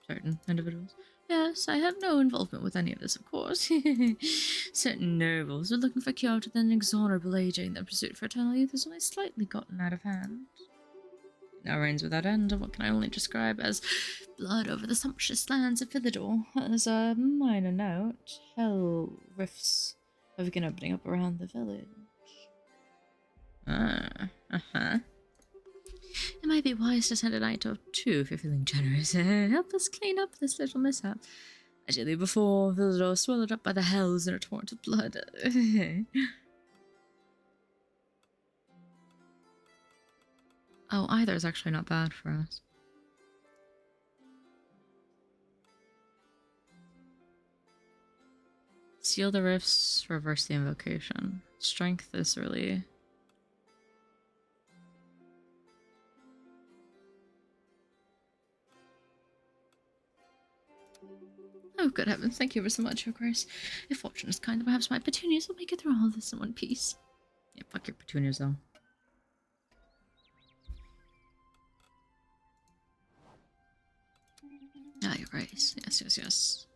Certain individuals. Yes, I have no involvement with any of this, of course. Certain nobles are looking for cure to the inexorable aging. Their pursuit for eternal youth has only slightly gotten out of hand. Now reigns without end, and what can I only describe as blood over the sumptuous lands of Villador. As a minor note, hell rifts have begun opening up around the village. It might be wise to send a knight or two if you're feeling generous. Help us clean up this little mishap. Ideally before Villador swallowed up by the hells in a torrent of blood. Oh, either is actually not bad for us. Seal the rifts, reverse the invocation. Strength is really... Oh, good heavens, thank you ever so much, Your Grace. If fortune is kind, then perhaps my petunias will make it through all this in one piece. Yeah, fuck your petunias, though. Ah, Your Grace. Yes, yes, yes.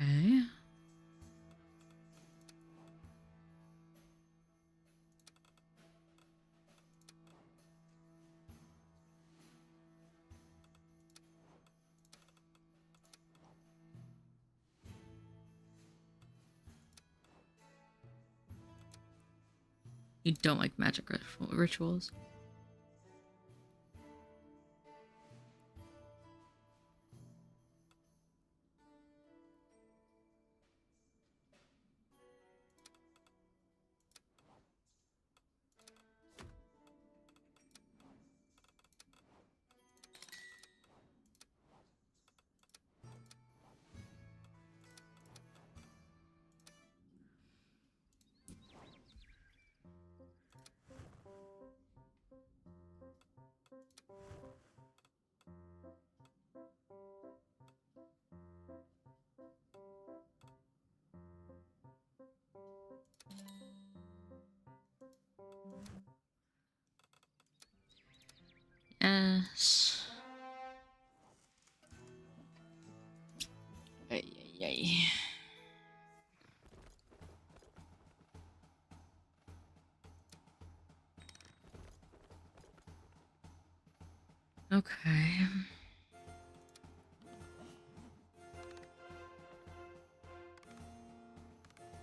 Okay. You don't like magic rituals. Yes. Ay, ay, ay. Okay.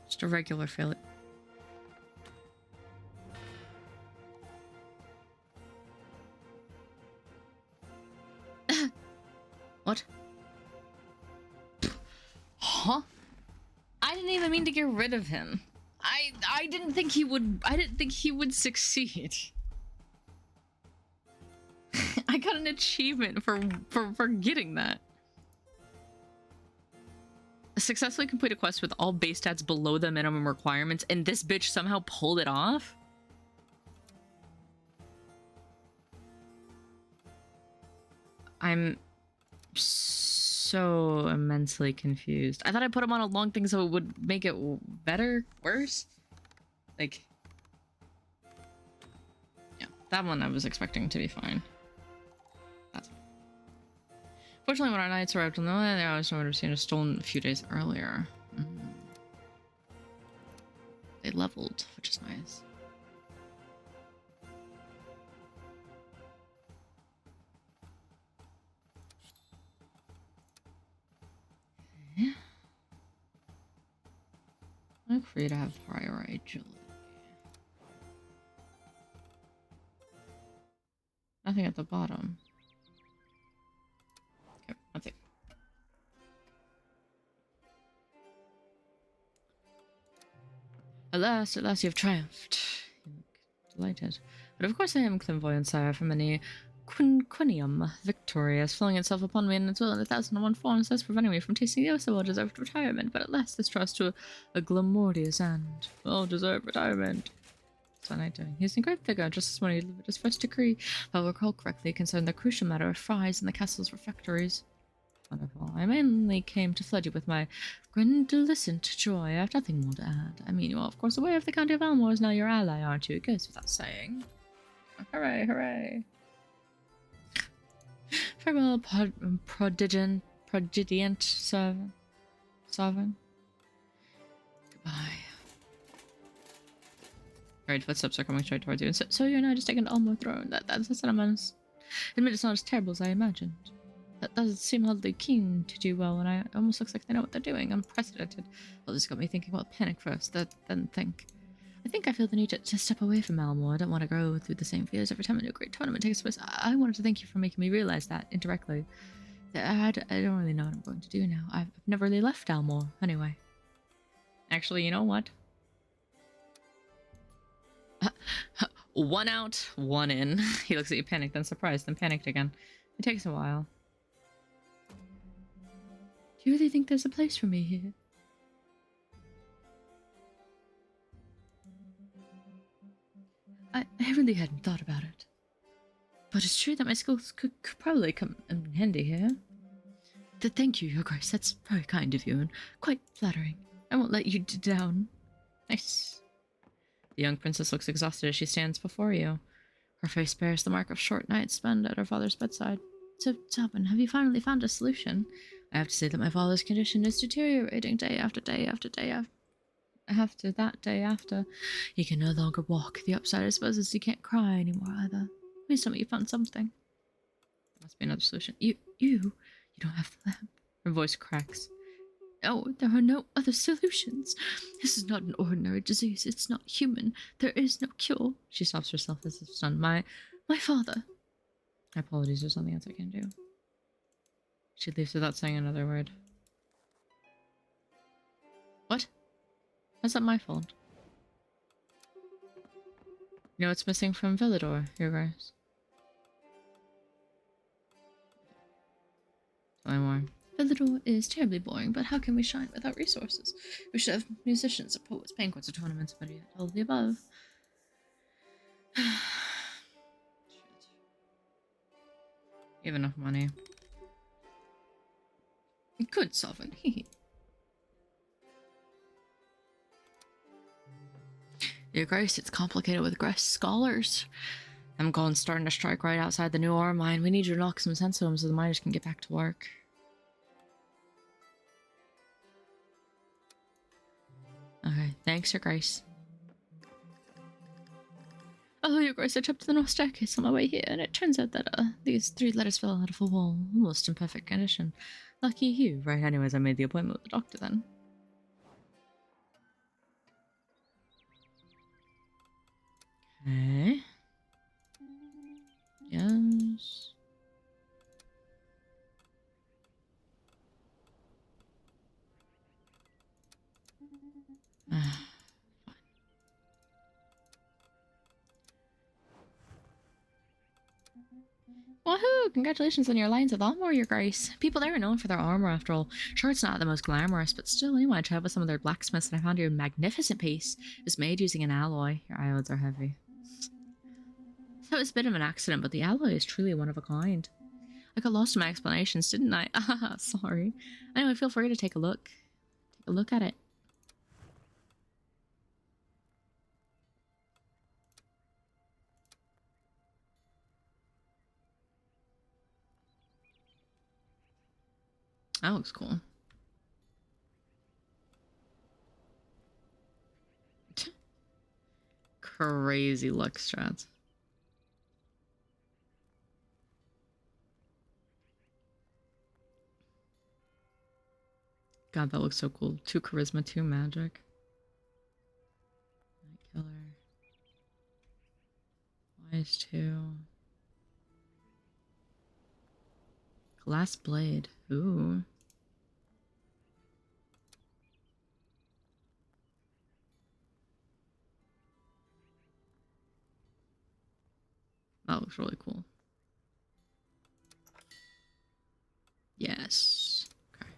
Just a regular failure. What? Huh? I didn't even mean to get rid of him. I didn't think he would succeed. I got an achievement for getting that. Successfully complete a quest with all base stats below the minimum requirements, and this bitch somehow pulled it off? I'm so immensely confused. I thought I put him on a long thing so it would make it better? Worse? Like... Yeah, that one I was expecting to be fine. That's fine. Fortunately, when our knights arrived on the island, I was would have seen a stolen a few days earlier. They leveled, which is nice. Okay. Look for you to have prior agility. Nothing at the bottom. Okay, let's see. Alas, at last you have triumphed. You look delighted. But of course I am clairvoyant, sire, from many quinium victorious, flung itself upon me in its will in 1,001 forms, thus preventing me from tasting the so well-deserved retirement. But at last this draws to a glamorous end. Well-deserved retirement. What's that knight doing? He's in great figure, just as when he delivered his first decree, if I recall correctly, concerning the crucial matter of fries in the castle's refectories. Wonderful. I mainly came to flood you with my grandiloquent joy. I have nothing more to add. I mean, you are, of course, aware of the County of Almore is now your ally, aren't you? It goes without saying. Hooray, hooray. Farewell, prodigiant sovereign. Goodbye. Alright, footsteps are coming straight towards you. So you're now just taking the Almore throne. That's not admit it's not as terrible as I imagined. That does seem oddly keen to do well, and it almost looks like they know what they're doing. Unprecedented. Well, this got me thinking about panic first, then think. I think I feel the need to step away from Almore. I don't want to go through the same fears every time a new great tournament takes place. I wanted to thank you for making me realize that indirectly. I don't really know what I'm going to do now. I've never really left Almore, anyway. Actually, you know what? One out, one in. He looks at you panicked, then surprised, then panicked again. It takes a while. Do you really think there's a place for me here? I really hadn't thought about it. But it's true that my skills could probably come in handy here. Thank you, Your Grace. That's very kind of you and quite flattering. I won't let you down. Nice. The young princess looks exhausted as she stands before you. Her face bears the mark of short nights spent at her father's bedside. So, Tobin, have you finally found a solution? I have to say that my father's condition is deteriorating day after day after day after that day after. He can no longer walk. The upside, I suppose, is he can't cry anymore either. Please tell me you found something. There must be another solution. You don't have the lamp. Her voice cracks. No, there are no other solutions. This is not an ordinary disease. It's not human. There is no cure. She stops herself as if stunned. My father. My apologies, there's something else I can do. She leaves without saying another word. What? How's that my fault? You know what's missing from Villador, Your Grace? Tell me more. Villador is terribly boring, but how can we shine without resources? We should have musicians, poets, banquets, or tournaments, but yet all of the above. Shit. You have enough money. Good, Sovereign. Your Grace, it's complicated with scholars. I'm going starting to strike right outside the new ore mine. We need you to knock some sense to them so the miners can get back to work. Okay, thanks, Your Grace. Oh, Your Grace, I tripped the North Staircase on my way here, and it turns out that these 3 letters fell out of a wall, almost in perfect condition. Lucky you. Right, anyways, I made the appointment with the doctor then. Okay. Yes. Fine. Woohoo! Congratulations on your alliance with Almor, Your Grace. People there are known for their armor, after all. Sure, it's not the most glamorous, but still, anyone I tried with some of their blacksmiths, and I found your magnificent piece. It was made using an alloy. Your eyelids are heavy. So it was a bit of an accident, but the alloy is truly one of a kind. I got lost in my explanations, didn't I? Ah, sorry. Anyway, feel free to take a look. Take a look at it. That looks cool. Crazy luck strats. God, that looks so cool. 2 charisma, 2 magic. Night killer. Wise 2. Glass blade. Ooh. That looks really cool. Yes. Okay.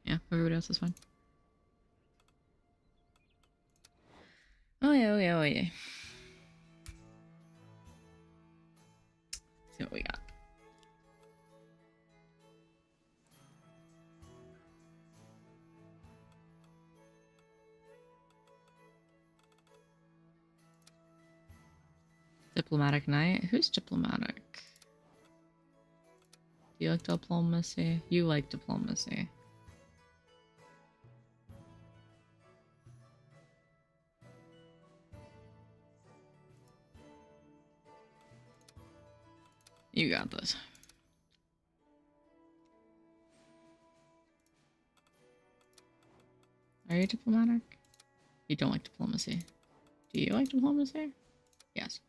Yeah, everybody else is fine. Oh yeah, oh yeah, oh yeah. Let's see what we got. Diplomatic knight? Who's diplomatic? Do you like diplomacy? You like diplomacy. You got this. Are you diplomatic? You don't like diplomacy. Do you like diplomacy? Yes.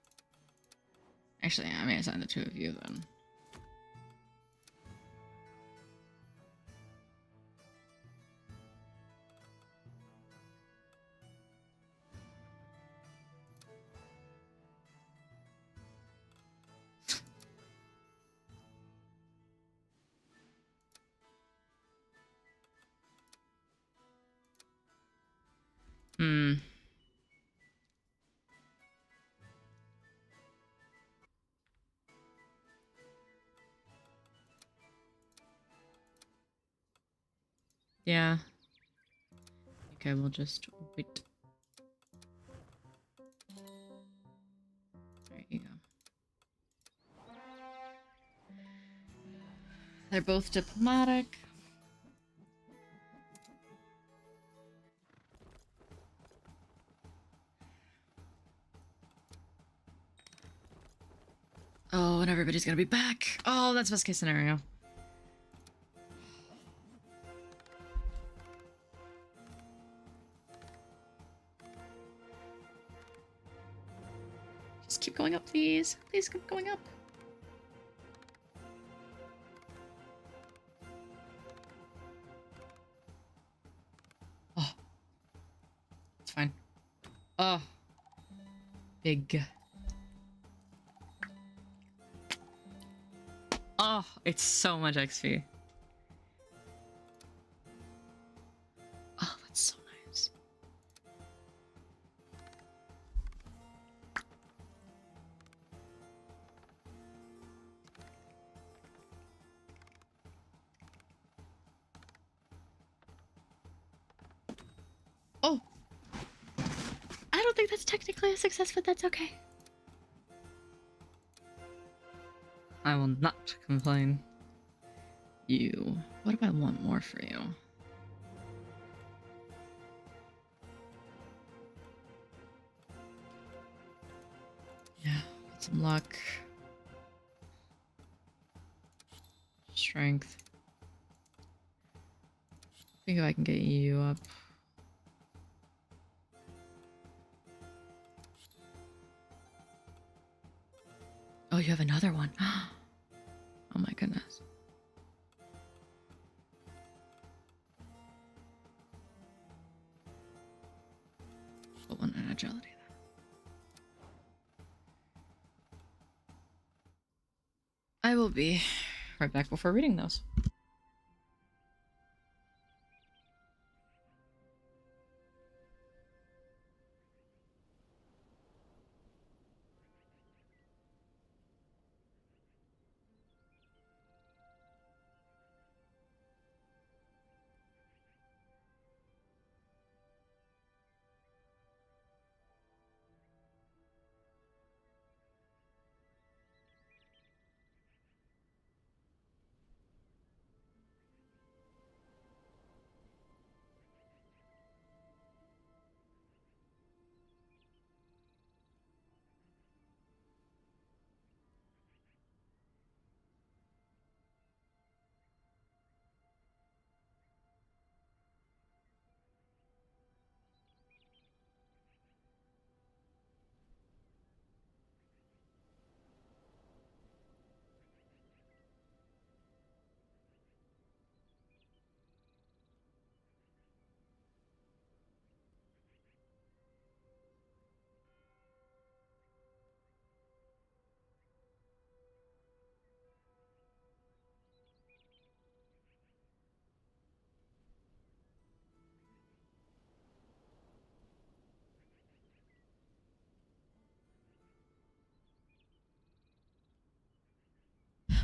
Actually, I may assign the 2 of you then. Hmm. Yeah. Okay, we'll just wait. There you go. They're both diplomatic. Oh, and everybody's gonna be back. Oh, that's best case scenario. Just keep going up, please. Please keep going up. Oh, it's fine. Oh, big. Oh, it's so much XP. Oh, that's so nice. Oh, I don't think that's technically a success, but that's okay. I will not complain. You. What if I want more for you? Yeah, get some luck. Strength. Think if I can get you up. Oh, you have another one. Oh my goodness. Put one in agility then. I will be right back before reading those.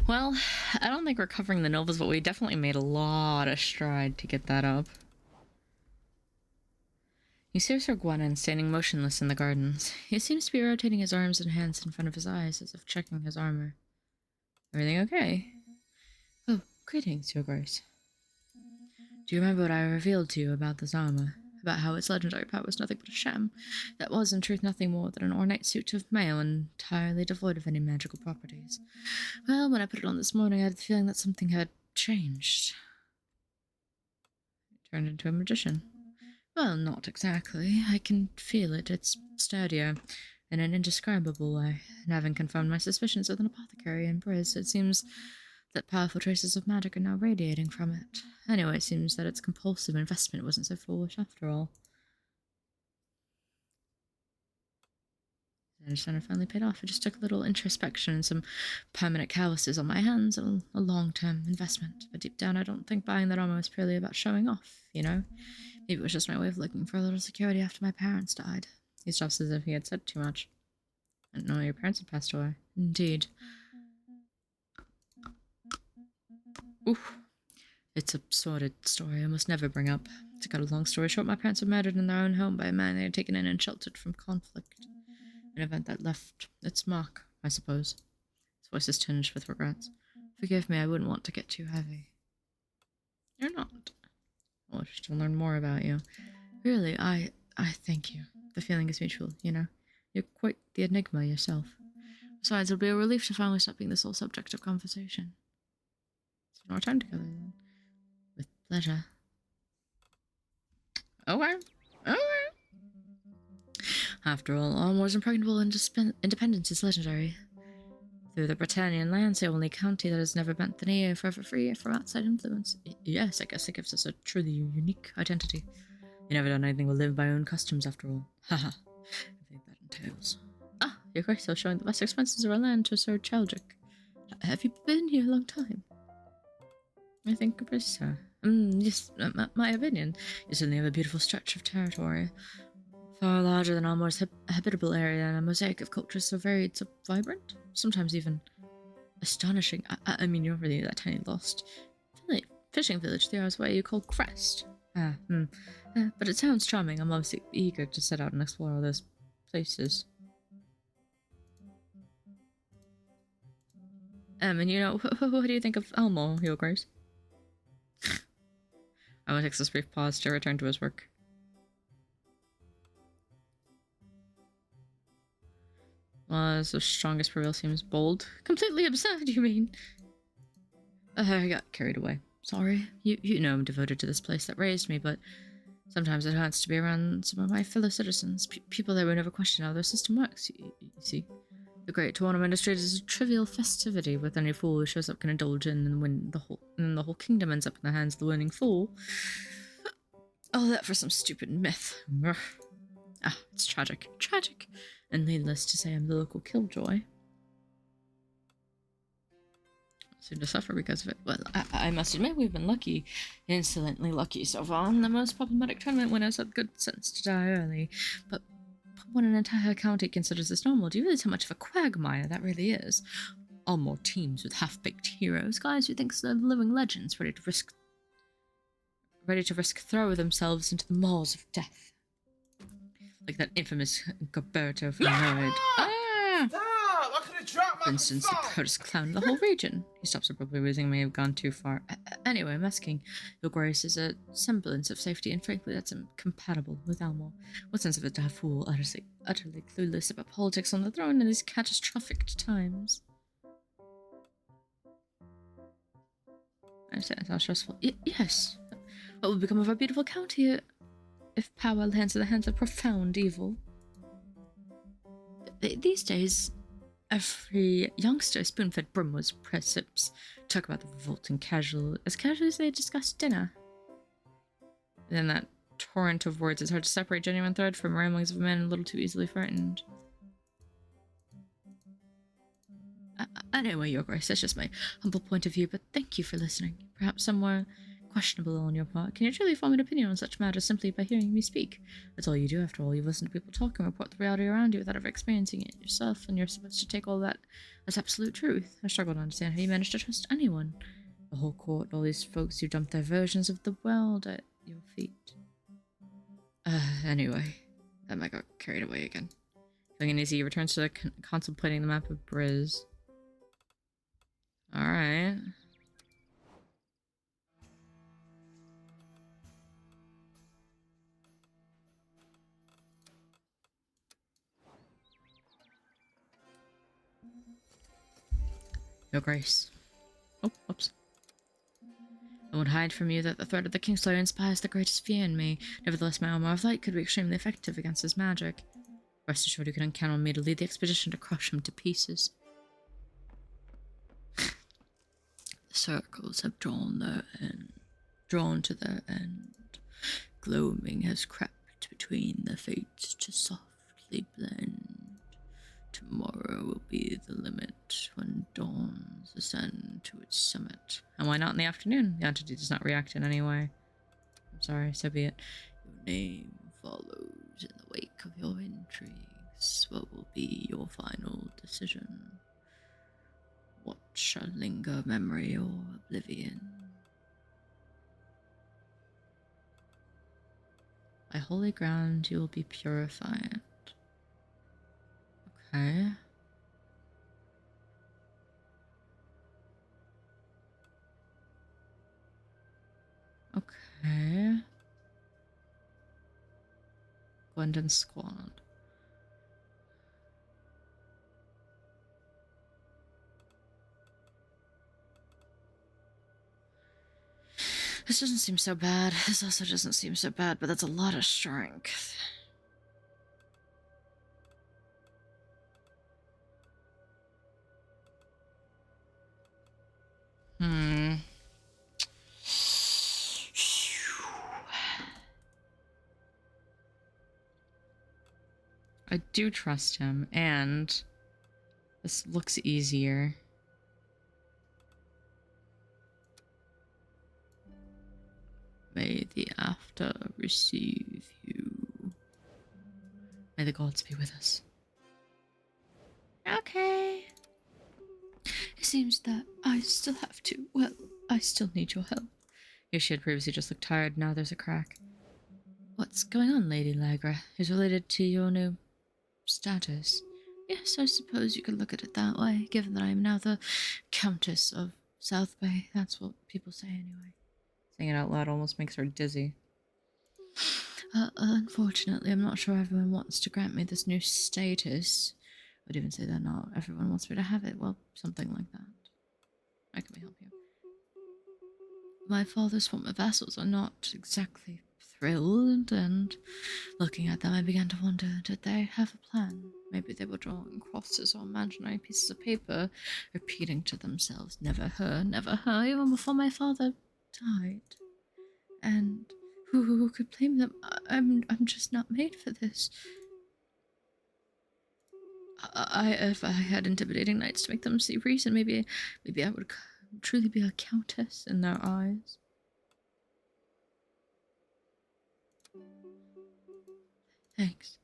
Well, I don't think we're covering the novels, but we definitely made a lot of stride to get that up. You see Sir Gwenin standing motionless in the gardens. He seems to be rotating his arms and hands in front of his eyes as if checking his armor. Everything okay? Oh, greetings, Your Grace. Do you remember what I revealed to you about this armor? About how its legendary power was nothing but a sham? That was, in truth, nothing more than an ornate suit of mail entirely devoid of any magical properties. Well, when I put it on this morning, I had the feeling that something had changed. It turned into a magician. Well, not exactly. I can feel it. It's sturdier in an indescribable way. And having confirmed my suspicions with an apothecary in Briz, it seems that powerful traces of magic are now radiating from it. Anyway, it seems that its compulsive investment wasn't so foolish after all. I understand it finally paid off. It just took a little introspection and some permanent calluses on my hands, and a long-term investment. But deep down, I don't think buying that armor was purely about showing off, you know? Maybe it was just my way of looking for a little security after my parents died. He stops as if he had said too much. I didn't know your parents had passed away. Indeed. Oof. It's a sordid story I must never bring up. To cut a long story short, my parents were murdered in their own home by a man they had taken in and sheltered from conflict. An event that left its mark, I suppose. His voice is tinged with regrets. Forgive me, I wouldn't want to get too heavy. You're not. I wish to learn more about you. Really, I thank you. The feeling is mutual, you know. You're quite the enigma yourself. Besides, it'll be a relief to finally stop being the sole subject of conversation. Spend more time together then. With pleasure. Okay. Okay. After all, Armore's impregnable independence is legendary. Through the Britannian lands, the only county that has never bent the knee, forever free from outside influence. Yes, I guess it gives us a truly unique identity. You never done anything but live by own customs, after all. Haha. I think that entails. Ah, your Grace, so showing the best expenses of our land to Sir Chaldrick. Have you been here a long time? I think so. Yes, my opinion. You certainly have a beautiful stretch of territory. Far larger than Almore's habitable area, and a mosaic of cultures so varied, so vibrant, sometimes even astonishing. I mean, you're really that tiny lost fishing village 3 hours away you call Crest. But it sounds charming. I'm obviously eager to set out and explore all those places. And you know, what do you think of Elmo, Your Grace? Elmo takes this brief pause to return to his work. Well, the strongest prevail seems bold. Completely absurd, you mean? I got carried away. Sorry. You know I'm devoted to this place that raised me, but sometimes it hurts to be around some of my fellow citizens. People that would never question how their system works, you see. The great tournament is treated as a trivial festivity with any fool who shows up can indulge in and win the whole kingdom ends up in the hands of the winning fool. All that for some stupid myth. It's tragic. Tragic. And needless to say, I'm the local killjoy. Seem to suffer because of it. Well, I must admit we've been lucky. Insolently lucky so far. The most problematic tournament winners had good sense to die early. But when an entire county considers this normal, do you realize how much of a quagmire that really is? All more teams with half-baked heroes, guys who think they're living legends, ready to risk throw themselves into the maws of death. Like that infamous Gilberto from Herod. Stop! I could have dropped my For instance, the Curtis clown in the whole region. He stops abruptly, realizing may have gone too far. Anyway, I'm asking, Your Grace is a semblance of safety, and frankly, that's incompatible with Elmo. What sense of it to have fool utterly clueless about politics on the throne in these catastrophic times? I understand it's how stressful. Yes. What will become of our beautiful county if power lands in the hands of profound evil? These days, every youngster spoon-fed Brimwood's precepts talk about the revolt as casually as they discuss dinner. And then that torrent of words, it's hard to separate genuine thread from ramblings of a man a little too easily frightened. Anyway, Your Grace, that's just my humble point of view, but thank you for listening. Perhaps somewhere questionable on your part. Can you truly form an opinion on such matters simply by hearing me speak? That's all you do, after all. You listen to people talk and report the reality around you without ever experiencing it yourself, and you're supposed to take all that as absolute truth. I struggle to understand how you manage to trust anyone. The whole court, all these folks who dump their versions of the world at your feet. Anyway, that might got carried away again. Feeling uneasy, he returns to contemplating the map of Briz. Alright. Your Grace. Oh, oops. I won't hide from you that the threat of the Kingslayer inspires the greatest fear in me. Nevertheless, my armor of light could be extremely effective against his magic. Rest assured you can count on me to lead the expedition to crush him to pieces. The circles have drawn to their end. Gloaming has crept between the fates to softly blend. Tomorrow will be the limit when dawns ascend to its summit. And why not in the afternoon? The entity does not react in any way. I'm sorry, so be it. Your name follows in the wake of your intrigues. What will be your final decision? What shall linger, memory or oblivion? By holy ground you will be purified. Okay. Okay. Gwendon Squad. This doesn't seem so bad. This also doesn't seem so bad, but that's a lot of strength. I do trust him, and this looks easier. May the after receive you. May the gods be with us. Okay. It seems that I still have to. Well, I still need your help. Yes, she had previously just looked tired. Now there's a crack. What's going on, Lady Lagra? Is related to your new status? Yes, I suppose you could look at it that way, given that I am now the Countess of South Bay. That's what people say anyway. Saying it out loud almost makes her dizzy. Unfortunately, I'm not sure everyone wants to grant me this new status. I'd even say that not everyone wants me to have it. Well, something like that. How can we help you? My father's former vassals are not exactly thrilled, and looking at them, I began to wonder, did they have a plan? Maybe they were drawing crosses on imaginary pieces of paper, repeating to themselves, never her, even before my father died. And who could blame them? I'm just not made for this. If I had intimidating knights to make them see reason, maybe I would truly be a countess in their eyes. Thanks.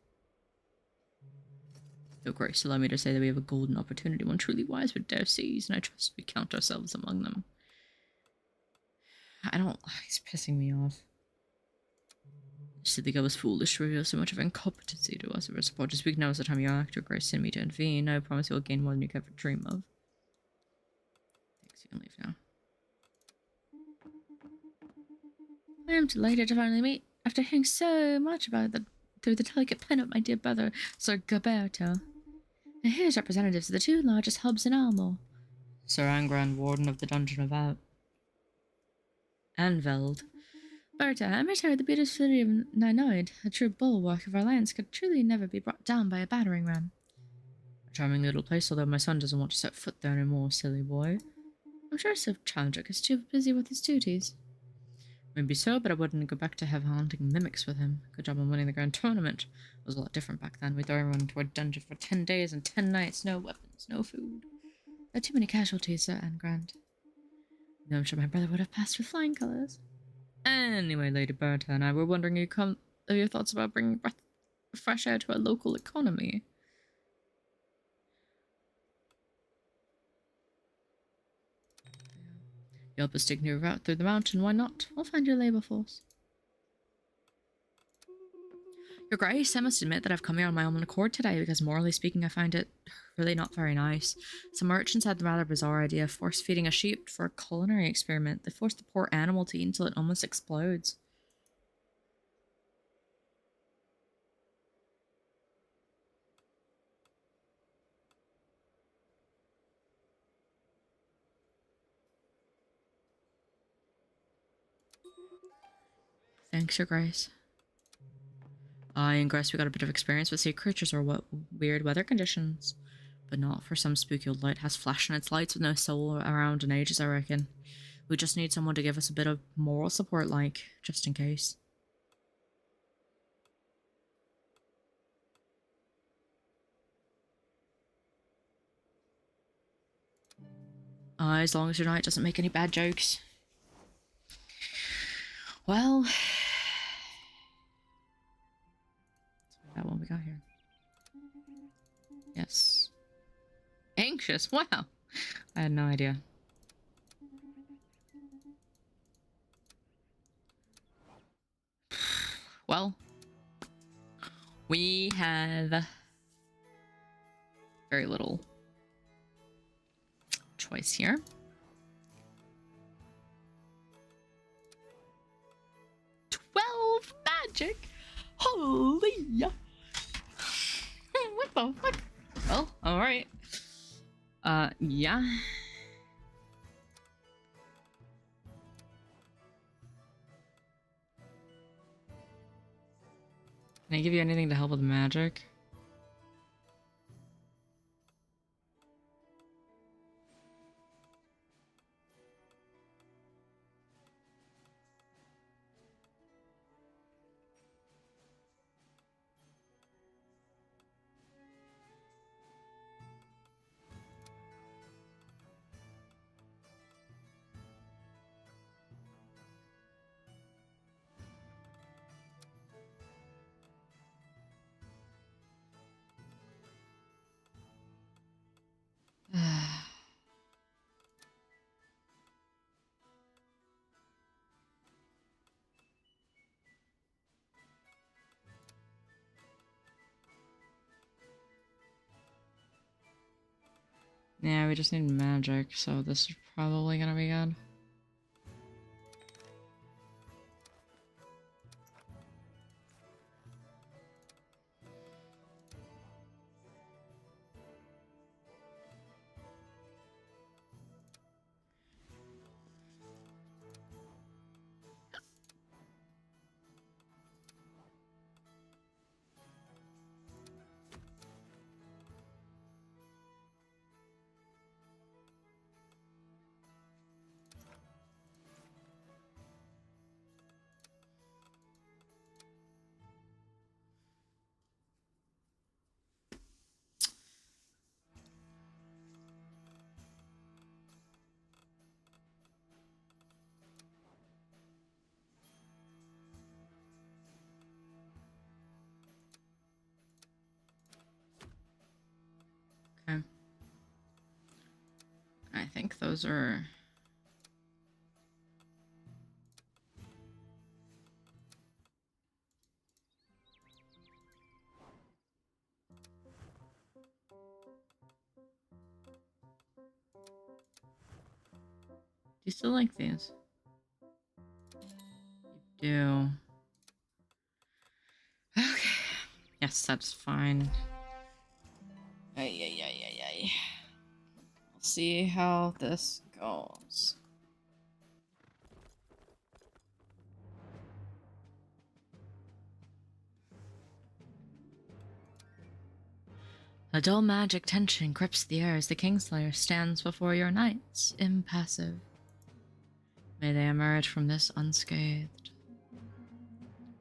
Your Grace, allow me to say that we have a golden opportunity, one truly wise would dare seize, and I trust we count ourselves among them. He's pissing me off. I should think I was foolish to reveal so much of incompetency to us. If our support to speak now is the time you act, Your Grace, send me to intervene. I promise you will gain more than you could ever dream of. Thanks, you can leave now. I am delighted to finally meet, after hearing so much about it through the delicate pen of my dear brother, Sir Gilberto. And here's representatives of the two largest hubs in Almor. Sir Angran, Warden of the Dungeon of Anveld. Berta, I must hear the beautiful city of Ninoid, a true bulwark of our lands, could truly never be brought down by a battering ram. A charming little place, although my son doesn't want to set foot there anymore, silly boy. I'm sure Sir Chandrick is too busy with his duties. Maybe so, but I wouldn't go back to have hunting mimics with him. Good job on winning the grand tournament. It was a lot different back then. We threw everyone into a dungeon for 10 days and 10 nights. No weapons, no food. There are too many casualties, Sir Angrand. No, I'm sure my brother would have passed with flying colours. Anyway, Lady Berta and I were wondering your thoughts about bringing fresh air to our local economy. You help us take new route through the mountain, why not? We'll find your labour force. Your Grace, I must admit that I've come here on my own accord today because morally speaking I find it really not very nice. Some merchants had the rather bizarre idea of force feeding a sheep for a culinary experiment. They forced the poor animal to eat until it almost explodes. Thanks, Your Grace. I and Grace, we got a bit of experience with sea creatures or weird weather conditions. But not for some spooky old lighthouse flashing its lights with no soul around in ages, I reckon. We just need someone to give us a bit of moral support, like, just in case. As long as your knight doesn't make any bad jokes. Well... that one we got here. Yes. Anxious? Wow. I had no idea. Well, we have very little choice here. Magic. Holy. What the fuck? Well, alright. Yeah. Can I give you anything to help with magic? Yeah, we just need magic, so this is probably gonna be good. Okay. I think those are... Do you still like these? You do. Okay. Yes, that's fine. Ay, ay, ay, ay, ay. We'll see how this goes. A dull magic tension grips the air as the Kingslayer stands before your knights, impassive. May they emerge from this unscathed.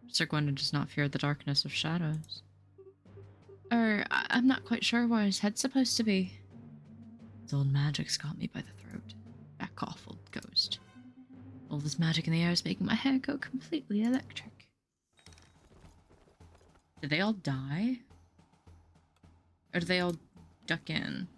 Sir Gwendon does not fear the darkness of shadows. I'm not quite sure where his head's supposed to be. His old magic's got me by the throat. Back off, old ghost. All this magic in the air is making my hair go completely electric. Did they all die? Or did they all duck in?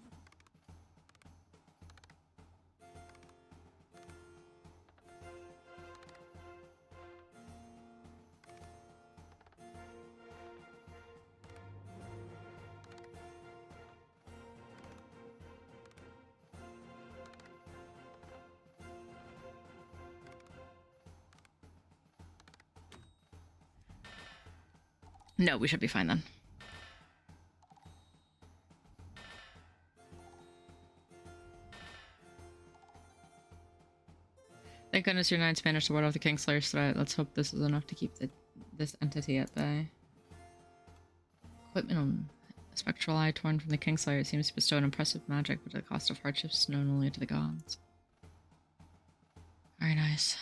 No, we should be fine then. Thank goodness your knights managed to ward off the Kingslayer's threat. Let's hope this is enough to keep this entity at bay. Equipment on a spectral eye torn from the Kingslayer seems to bestow an impressive magic, but at the cost of hardships known only to the gods. Very nice.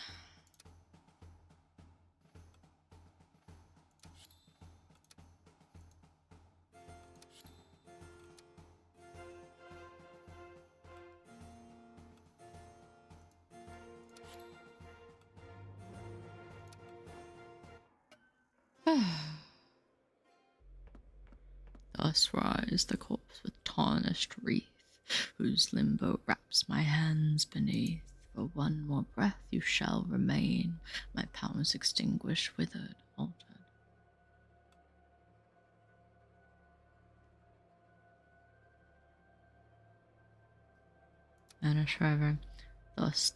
Thus rise the corpse with tarnished wreath, whose limbo wraps my hands beneath. For one more breath you shall remain, my powers extinguished, withered, altered. Vanish forever. Thus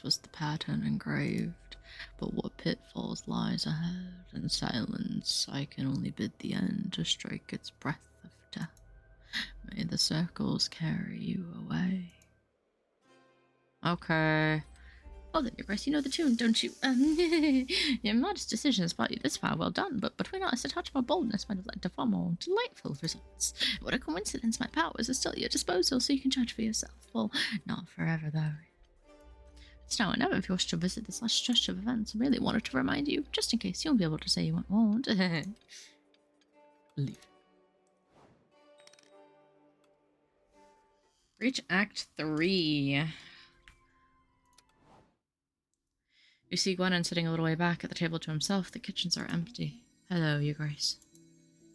was the pattern engraved, but what pitfalls lies ahead? In silence I can only bid the end to strike its breath of death. May the circles carry you away. Okay. Oh, then, Your Grace, you know the tune, don't you? Your modest decision has brought you this far. Well done, but between us, a touch more boldness might have led to far more delightful results. What a coincidence! My powers are still at your disposal, so you can judge for yourself. Well, not forever, though. It's now or never if you wish to visit this last stretch of events. I really wanted to remind you, just in case you won't be able to say you won't. Leave. Reach Act 3. You see Gwenon sitting a little way back at the table to himself. The kitchens are empty. Hello, Your Grace.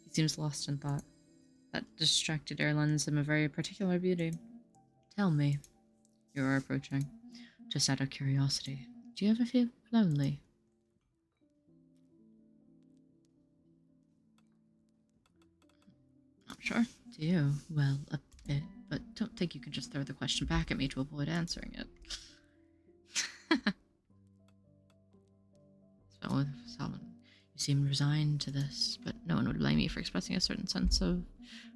He seems lost in thought. That distracted air lends him a very particular beauty. Tell me. You are approaching. Just out of curiosity, do you ever feel lonely? Not sure. Do you? Well, a bit, but don't think you can just throw the question back at me to avoid answering it. So, Solomon, you seem resigned to this, but no one would blame you for expressing a certain sense of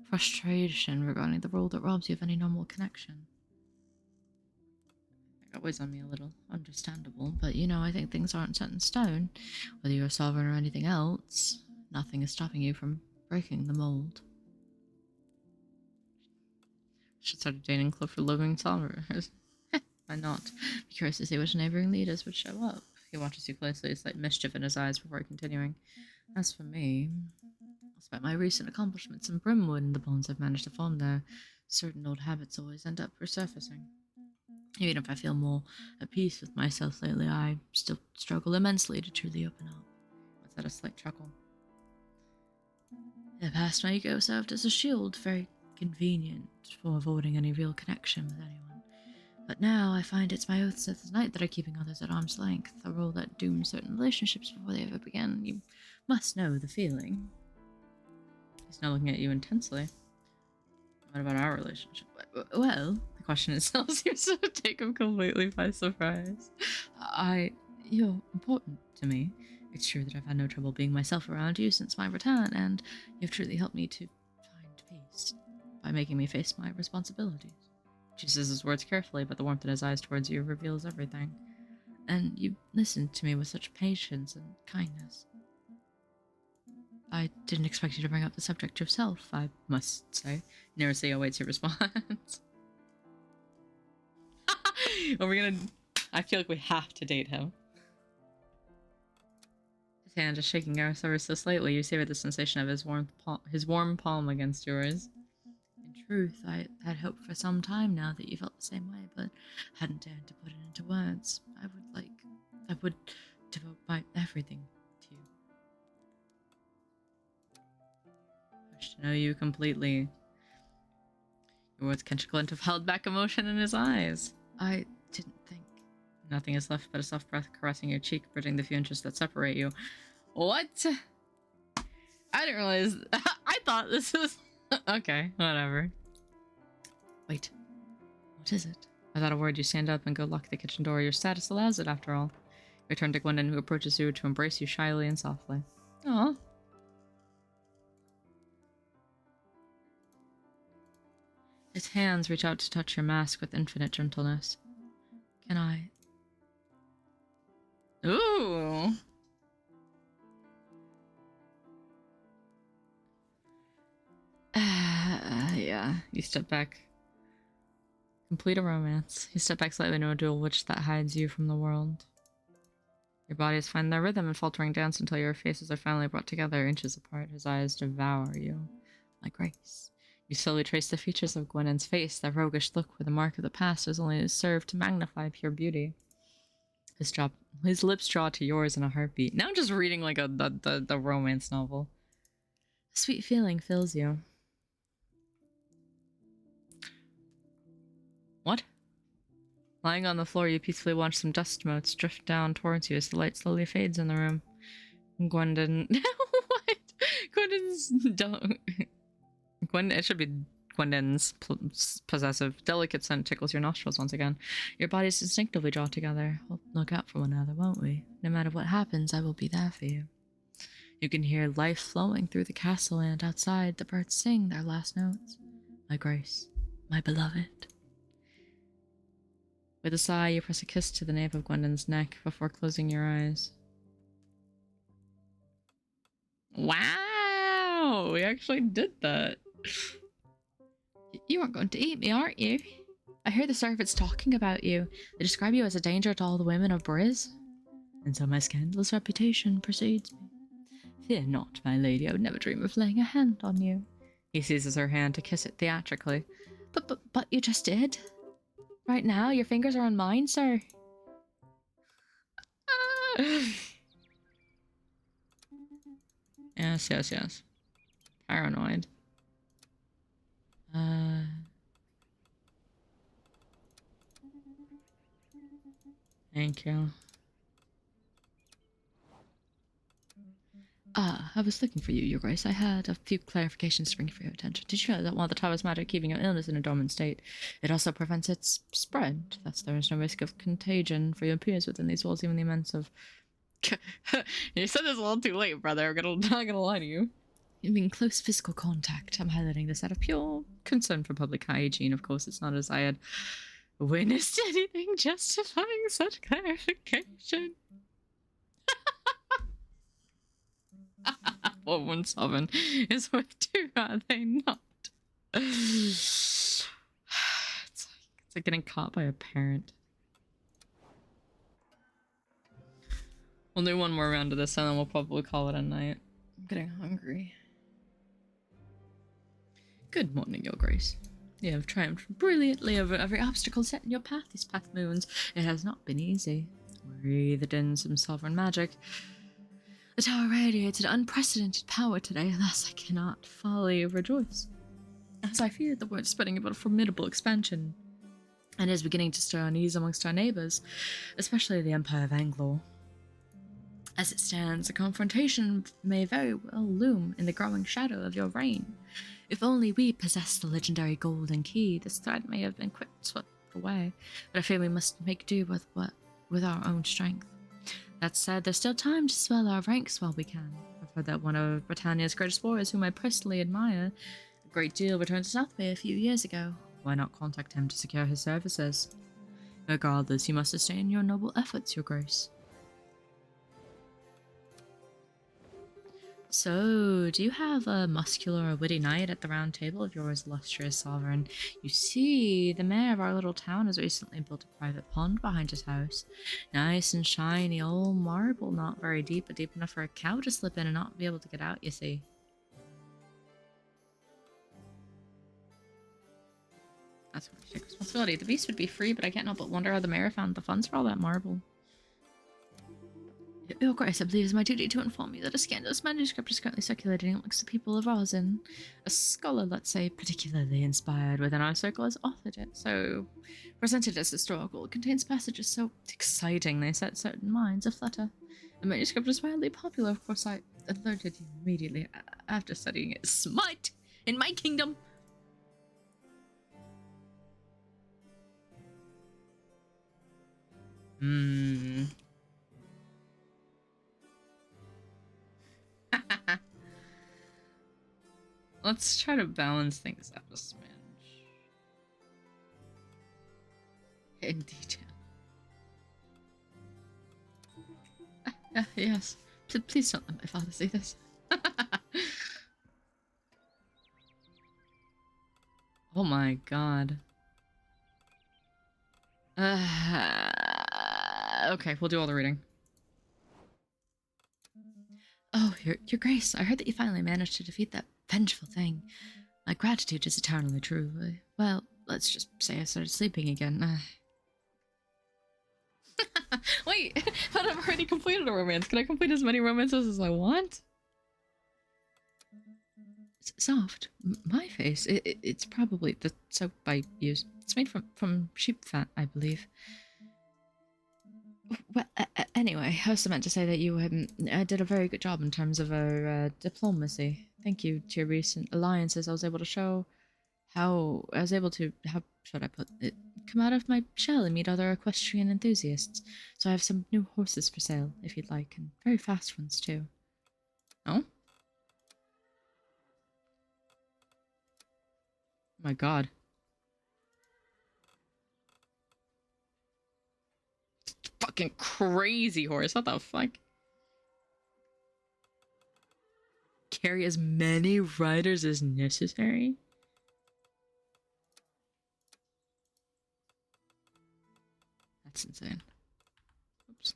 frustration regarding the role that robs you of any normal connection. That weighs on me a little. Understandable, but you know, I think things aren't set in stone. Whether you're a sovereign or anything else, nothing is stopping you from breaking the mold. Should start dating club for living sovereigns. Why not? Be curious to see which neighboring leaders would show up. He watches you closely, a slight mischief in his eyes before continuing. As for me, despite my recent accomplishments in Brimwood and the bonds I've managed to form there, certain old habits always end up resurfacing. Even if I feel more at peace with myself lately, I still struggle immensely to truly open up. Was that a slight chuckle? In the past, my ego served as a shield, very convenient for avoiding any real connection with anyone. But now I find it's my oaths at the night that are keeping others at arm's length, a role that dooms certain relationships before they ever begin. You must know the feeling. He's now looking at you intensely. What about our relationship? Well, the question itself seems to take him completely by surprise. You're important to me. It's true that I've had no trouble being myself around you since my return, and you've truly helped me to find peace by making me face my responsibilities. He chooses his words carefully, but the warmth in his eyes towards you reveals everything. And you listened to me with such patience and kindness. I didn't expect you to bring up the subject yourself, I must say. Nerissa awaits your response. Are we gonna... I feel like we have to date him. His hand just shaking ever so slightly. You savor the sensation of his warm palm against yours. In truth, I had hoped for some time now that you felt the same way, but hadn't dared to put it into words. I would devote my everything to you. I wish to know you completely. Your words catch a glint of held back emotion in his eyes. I didn't think. Nothing is left but a soft breath caressing your cheek, bridging the few inches that separate you. What? I didn't realize. I thought this was. Okay, whatever. Wait. What is it? Without a word, you stand up and go lock the kitchen door. Your status allows it, after all. You turn to Gwenon, who approaches you to embrace you shyly and softly. Aw. His hands reach out to touch your mask with infinite gentleness. Can I... Ooh! Yeah, you step back. Complete a romance. You step back slightly into a dual witch that hides you from the world. Your bodies find their rhythm and faltering dance until your faces are finally brought together, inches apart. His eyes devour you like grace. You slowly trace the features of Gwynon's face, that roguish look where the mark of the past has only served to magnify pure beauty. His lips draw to yours in a heartbeat. Now I'm just reading like the romance novel. A sweet feeling fills you. What? Lying on the floor, you peacefully watch some dust motes drift down towards you as the light slowly fades in the room. Gwendon... What? Gwendon's... Don't... It should be Gwendon's possessive, delicate scent tickles your nostrils once again. Your bodies instinctively draw together. We'll look out for one another, won't we? No matter what happens, I will be there for you. You can hear life flowing through the castle, and outside, the birds sing their last notes. My Grace, my beloved. With a sigh, you press a kiss to the nape of Gwendon's neck before closing your eyes. Wow! We actually did that. You aren't going to eat me, aren't you? I hear the servants talking about you. They describe you as a danger to all the women of Briz. And so my scandalous reputation precedes me. Fear not, my lady, I would never dream of laying a hand on you. He seizes her hand to kiss it theatrically. But you just did. Right now, your fingers are on mine, sir. Yes, yes, yes. Paranoid. Thank you. I was looking for you, Your Grace. I had a few clarifications to bring for your attention. Did you know that while the tower's magic keeping your illness in a dormant state, it also prevents its spread? Thus, there is no risk of contagion for your peers within these walls, even the immense of... You said this a little too late, brother. I'm not gonna lie to you. In close physical contact. I'm highlighting this out of pure concern for public hygiene. Of course, it's not as I had witnessed anything justifying such clarification. 417 is worth 2, are they not? It's like getting caught by a parent. We'll do one more round of this and then we'll probably call it a night. I'm getting hungry. Good morning, Your Grace. You have triumphed brilliantly over every obstacle set in your path these past moons. It has not been easy. Breathed in some sovereign magic. The tower radiated unprecedented power today, thus I cannot fully rejoice. As I feared, the word is spreading about a formidable expansion, and is beginning to stir unease amongst our neighbours, especially the Empire of Anglor. As it stands, a confrontation may very well loom in the growing shadow of your reign. If only we possessed the legendary golden key, this threat may have been quick swept away, but I fear we must make do with our own strength. That said, there's still time to swell our ranks while we can. I've heard that one of Britannia's greatest warriors, whom I personally admire a great deal, returned to Southbay a few years ago. Why not contact him to secure his services? Regardless, you must sustain your noble efforts, Your Grace. So, do you have a muscular or witty knight at the round table of yours, illustrious sovereign? You see, the mayor of our little town has recently built a private pond behind his house. Nice and shiny, old marble, not very deep, but deep enough for a cow to slip in and not be able to get out, you see. That's what I take responsibility. The beast would be free, but I can't help but wonder how the mayor found the funds for all that marble. Your Grace, I believe it is my duty to inform you that a scandalous manuscript is currently circulating amongst the people of Rosin. A scholar, let's say, particularly inspired within our circle, has authored it, so presented as historical. It contains passages so exciting they set certain minds aflutter. The manuscript is wildly popular, of course. I alerted you immediately after studying it. Smite in my kingdom! Let's try to balance things out a smidge. In detail. Yes. Please don't let my father see this. Oh my god. Okay, we'll do all the reading. Oh, your Grace, I heard that you finally managed to defeat that vengeful thing. My gratitude is eternally true. Well, let's just say I started sleeping again. Wait, but I've already completed a romance. Can I complete as many romances as I want? Soft. My face. It's probably the soap I use. It's made from sheep fat, I believe. Well, anyway, I also meant to say that you did a very good job in terms of our diplomacy. Thank you to your recent alliances. I was able to show how should I put it, come out of my shell and meet other equestrian enthusiasts. So I have some new horses for sale, if you'd like, and very fast ones too. Oh? My god. fucking crazy horse. What the fuck? Carry as many riders as necessary? That's insane. Oops.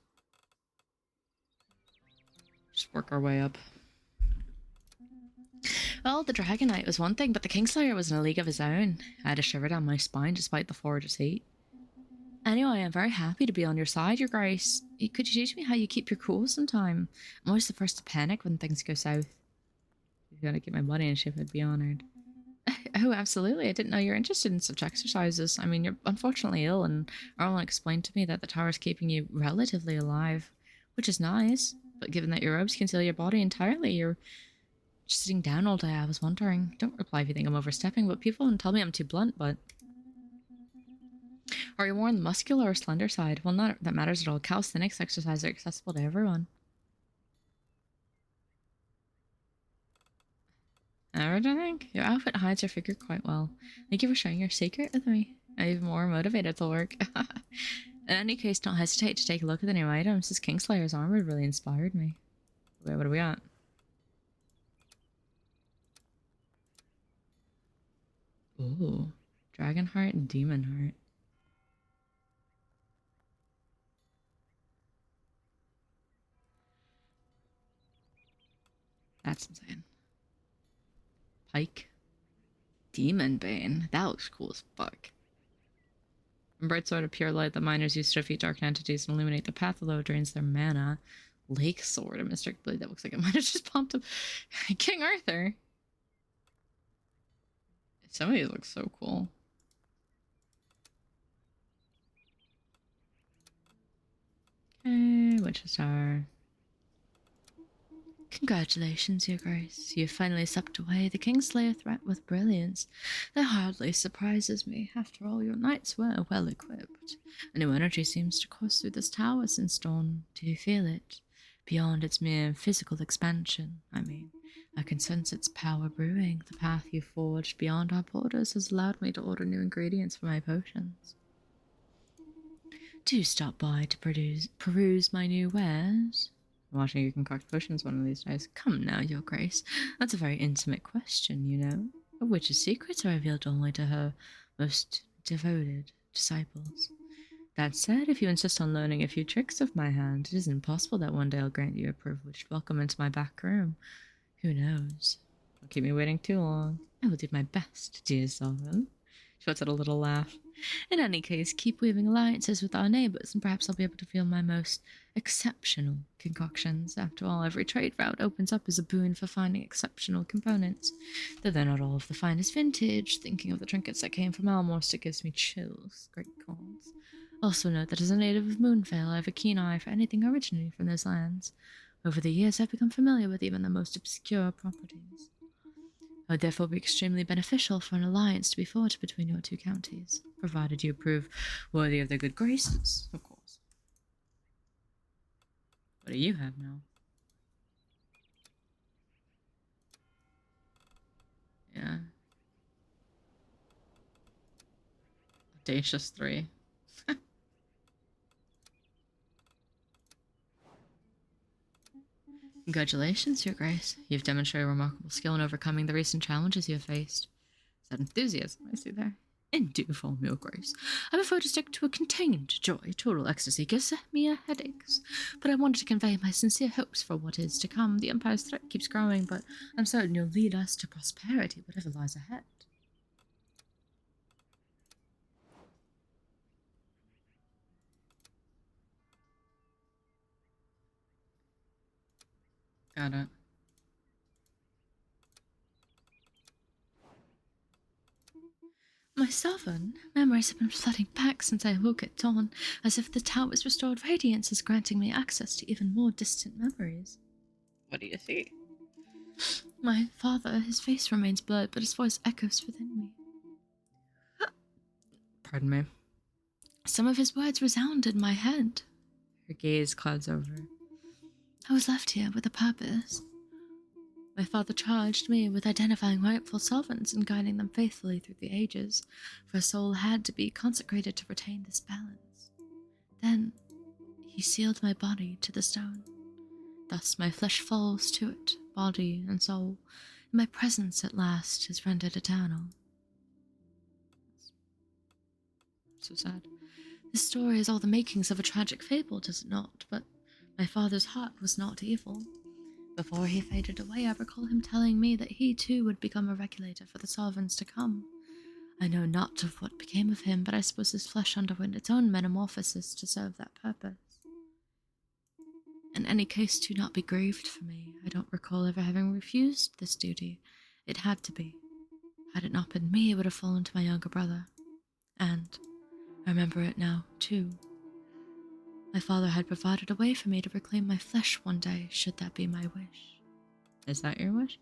Just work our way up. Well, the Dragon Knight was one thing, but the Kingslayer was in a league of his own. I had a shiver down my spine despite the forager's heat. Anyway, I'm very happy to be on your side, Your Grace. Could you teach me how you keep your cool sometime? I'm always the first to panic when things go south. If you gotta get my body in shape, I'd be honored. Oh, absolutely. I didn't know you're interested in such exercises. I mean, you're unfortunately ill, and Arlen explained to me that the tower's keeping you relatively alive, which is nice. But given that your robes conceal your body entirely, you're just sitting down all day. I was wondering. Don't reply if you think I'm overstepping, but people tell me I'm too blunt, but... Are you more on the muscular or slender side? Well, not that matters at all. Calisthenics exercises are accessible to everyone. Alright, I think. Your outfit hides your figure quite well. Thank you for sharing your secret with me. I'm even more motivated to work. In any case, don't hesitate to take a look at the new items. This Kingslayer's armor really inspired me. Wait, what do we got? Ooh. Dragonheart and Demonheart. That's insane. Pike. Demon Bane. That looks cool as fuck. Bright sword of pure light, the miners use to defeat dark entities and illuminate the path, although it drains their mana. Lake sword, a mystic blade that looks like it might have just pumped up. King Arthur. Some of these look so cool. Okay, Witch's Tower. Congratulations, Your Grace. You finally swept away the Kingslayer threat with brilliance. That hardly surprises me. After all, your knights were well equipped. A new energy seems to course through this tower since dawn. Do you feel it? Beyond its mere physical expansion, I mean. I can sense its power brewing. The path you forged beyond our borders has allowed me to order new ingredients for my potions. Do stop by to peruse my new wares. I'm watching you concoct potions one of these days. Come now, Your Grace. That's a very intimate question, you know. A witch's secrets are revealed only to her most devoted disciples. That said, if you insist on learning a few tricks of my hand, it isn't possible that one day I'll grant you a privileged welcome into my back room. Who knows? Don't keep me waiting too long. I will do my best, dear Sovereign. She lets out a little laugh. In any case, keep weaving alliances with our neighbours, and perhaps I'll be able to feel my most exceptional concoctions. After all, every trade route opens up as a boon for finding exceptional components. Though they're not all of the finest vintage. Thinking of the trinkets that came from Almost, it gives me chills. Great calls. Also note that as a native of Moonvale, I have a keen eye for anything originating from those lands. Over the years, I've become familiar with even the most obscure properties. It would therefore be extremely beneficial for an alliance to be forged between your two counties, provided you prove worthy of their good graces, of course. What do you have now? Yeah. Audacious 3. Congratulations, Your Grace. You've demonstrated remarkable skill in overcoming the recent challenges you have faced. Is that enthusiasm I see there? In due form, Your Grace. I prefer to stick to a contained joy. Total ecstasy gives me headaches. But I wanted to convey my sincere hopes for what is to come. The Empire's threat keeps growing, but I'm certain you'll lead us to prosperity, whatever lies ahead. Got it. My sovereign, memories have been flooding back since I awoke at dawn, as if the tower's restored radiance is granting me access to even more distant memories. What do you see? My father, his face remains blurred, but his voice echoes within me. Pardon me. Some of his words resound in my head. Her gaze clouds over. I was left here with a purpose. My father charged me with identifying rightful sovereigns and guiding them faithfully through the ages, for a soul had to be consecrated to retain this balance. Then He sealed my body to the stone. Thus my flesh falls to it, body and soul, and my presence at last is rendered eternal. So sad. This story is all the makings of a tragic fable, does it not? But my father's heart was not evil. Before he faded away, I recall him telling me that he too would become a regulator for the sovereigns to come. I know not of what became of him, but I suppose his flesh underwent its own metamorphosis to serve that purpose. In any case, do not be grieved for me. I don't recall ever having refused this duty. It had to be. Had it not been me, it would have fallen to my younger brother. And I remember it now, too. My father had provided a way for me to reclaim my flesh one day, should that be my wish. Is that your wish?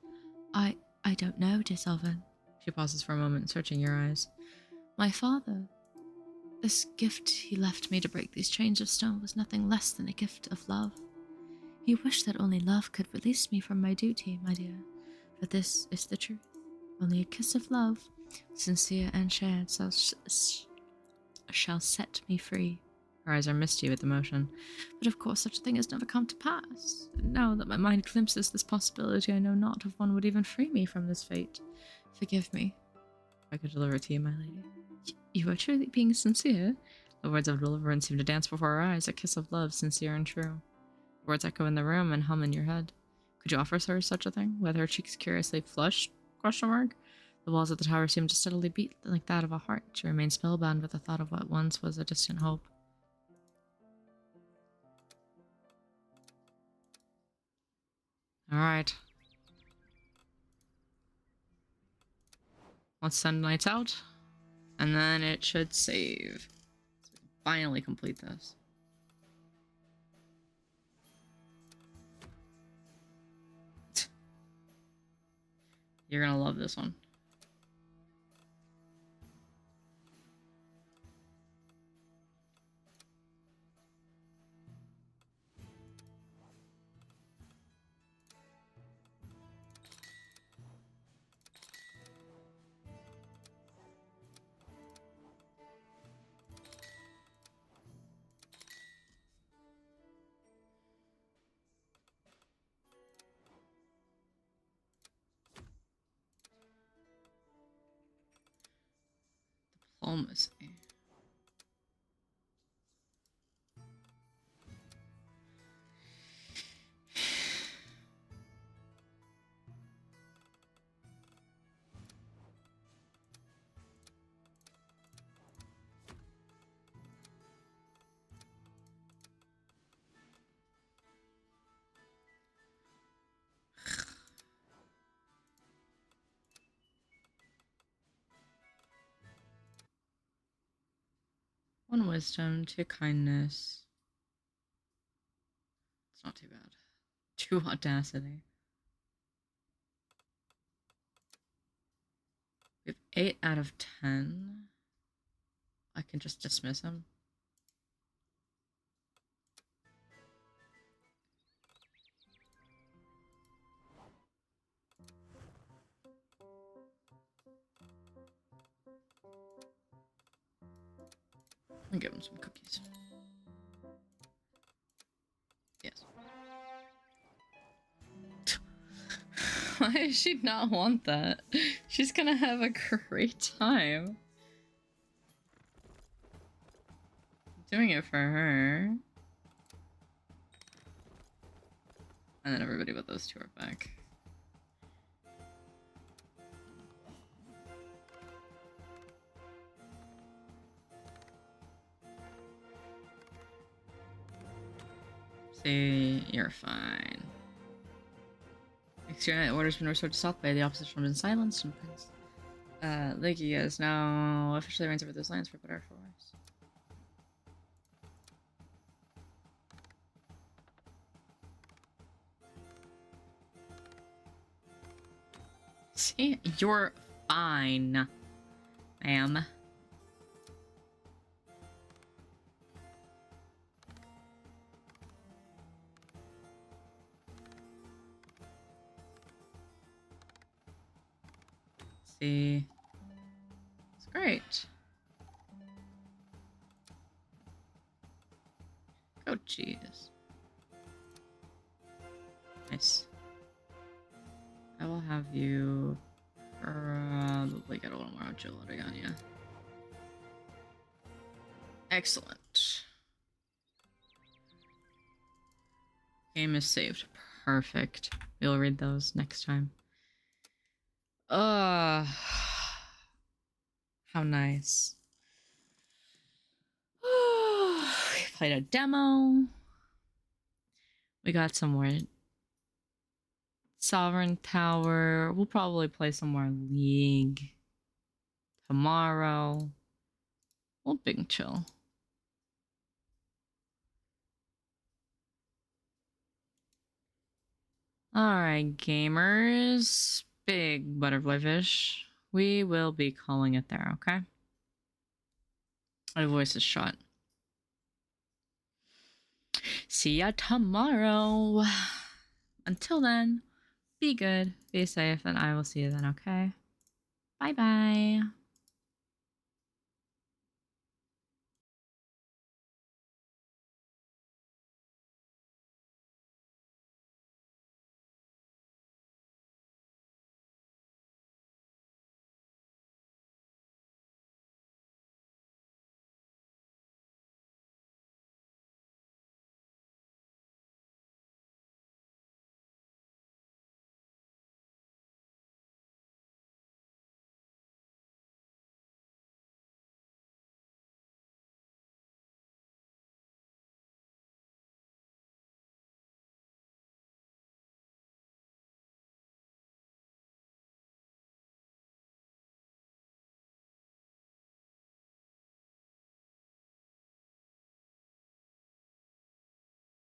I don't know, dear Sylvan. She pauses for a moment, searching your eyes. My father, this gift he left me to break these chains of stone was nothing less than a gift of love. He wished that only love could release me from my duty, my dear, for this is the truth. Only a kiss of love, sincere and shared, shall set me free. Her eyes are misty with emotion. But of course such a thing has never come to pass. And now that my mind glimpses this possibility, I know not if one would even free me from this fate. Forgive me. I could deliver it to you, my lady. You are truly being sincere? The words of deliverance seem to dance before her eyes, a kiss of love, sincere and true. The words echo in the room and hum in your head. Could you offer her such a thing? With her cheeks curiously flushed? ? The walls of the tower seemed to steadily beat like that of a heart. She remained spellbound with the thought of what once was a distant hope. Alright. Let's send lights out. And then it should save. So we can finally complete this. You're gonna love this one. Diplomacy. One wisdom, two kindness. It's not too bad. Two audacity. We have 8 out of 10. I can just dismiss him. I'll give him some cookies. Yes. Why does she not want that? She's gonna have a great time. Doing it for her. And then everybody but those two are back. See, you're fine. Exterior order's been restored to South Bay. The opposition has been silenced, and Prince Lygia is now officially reigns over those lands for better or for worse. See, you're fine, ma'am. See, it's great. Go jeez. Nice. I will have you probably get a little more agility on you. Excellent. Game is saved. Perfect. We'll read those next time. How nice. We played a demo. We got some more Sovereign Tower. We'll probably play some more League tomorrow. We'll big chill. Alright, gamers. Big butterfly fish. We will be calling it there, okay? My voice is shot. See ya tomorrow. Until then, be good, be safe, and I will see you then, okay? Bye-bye.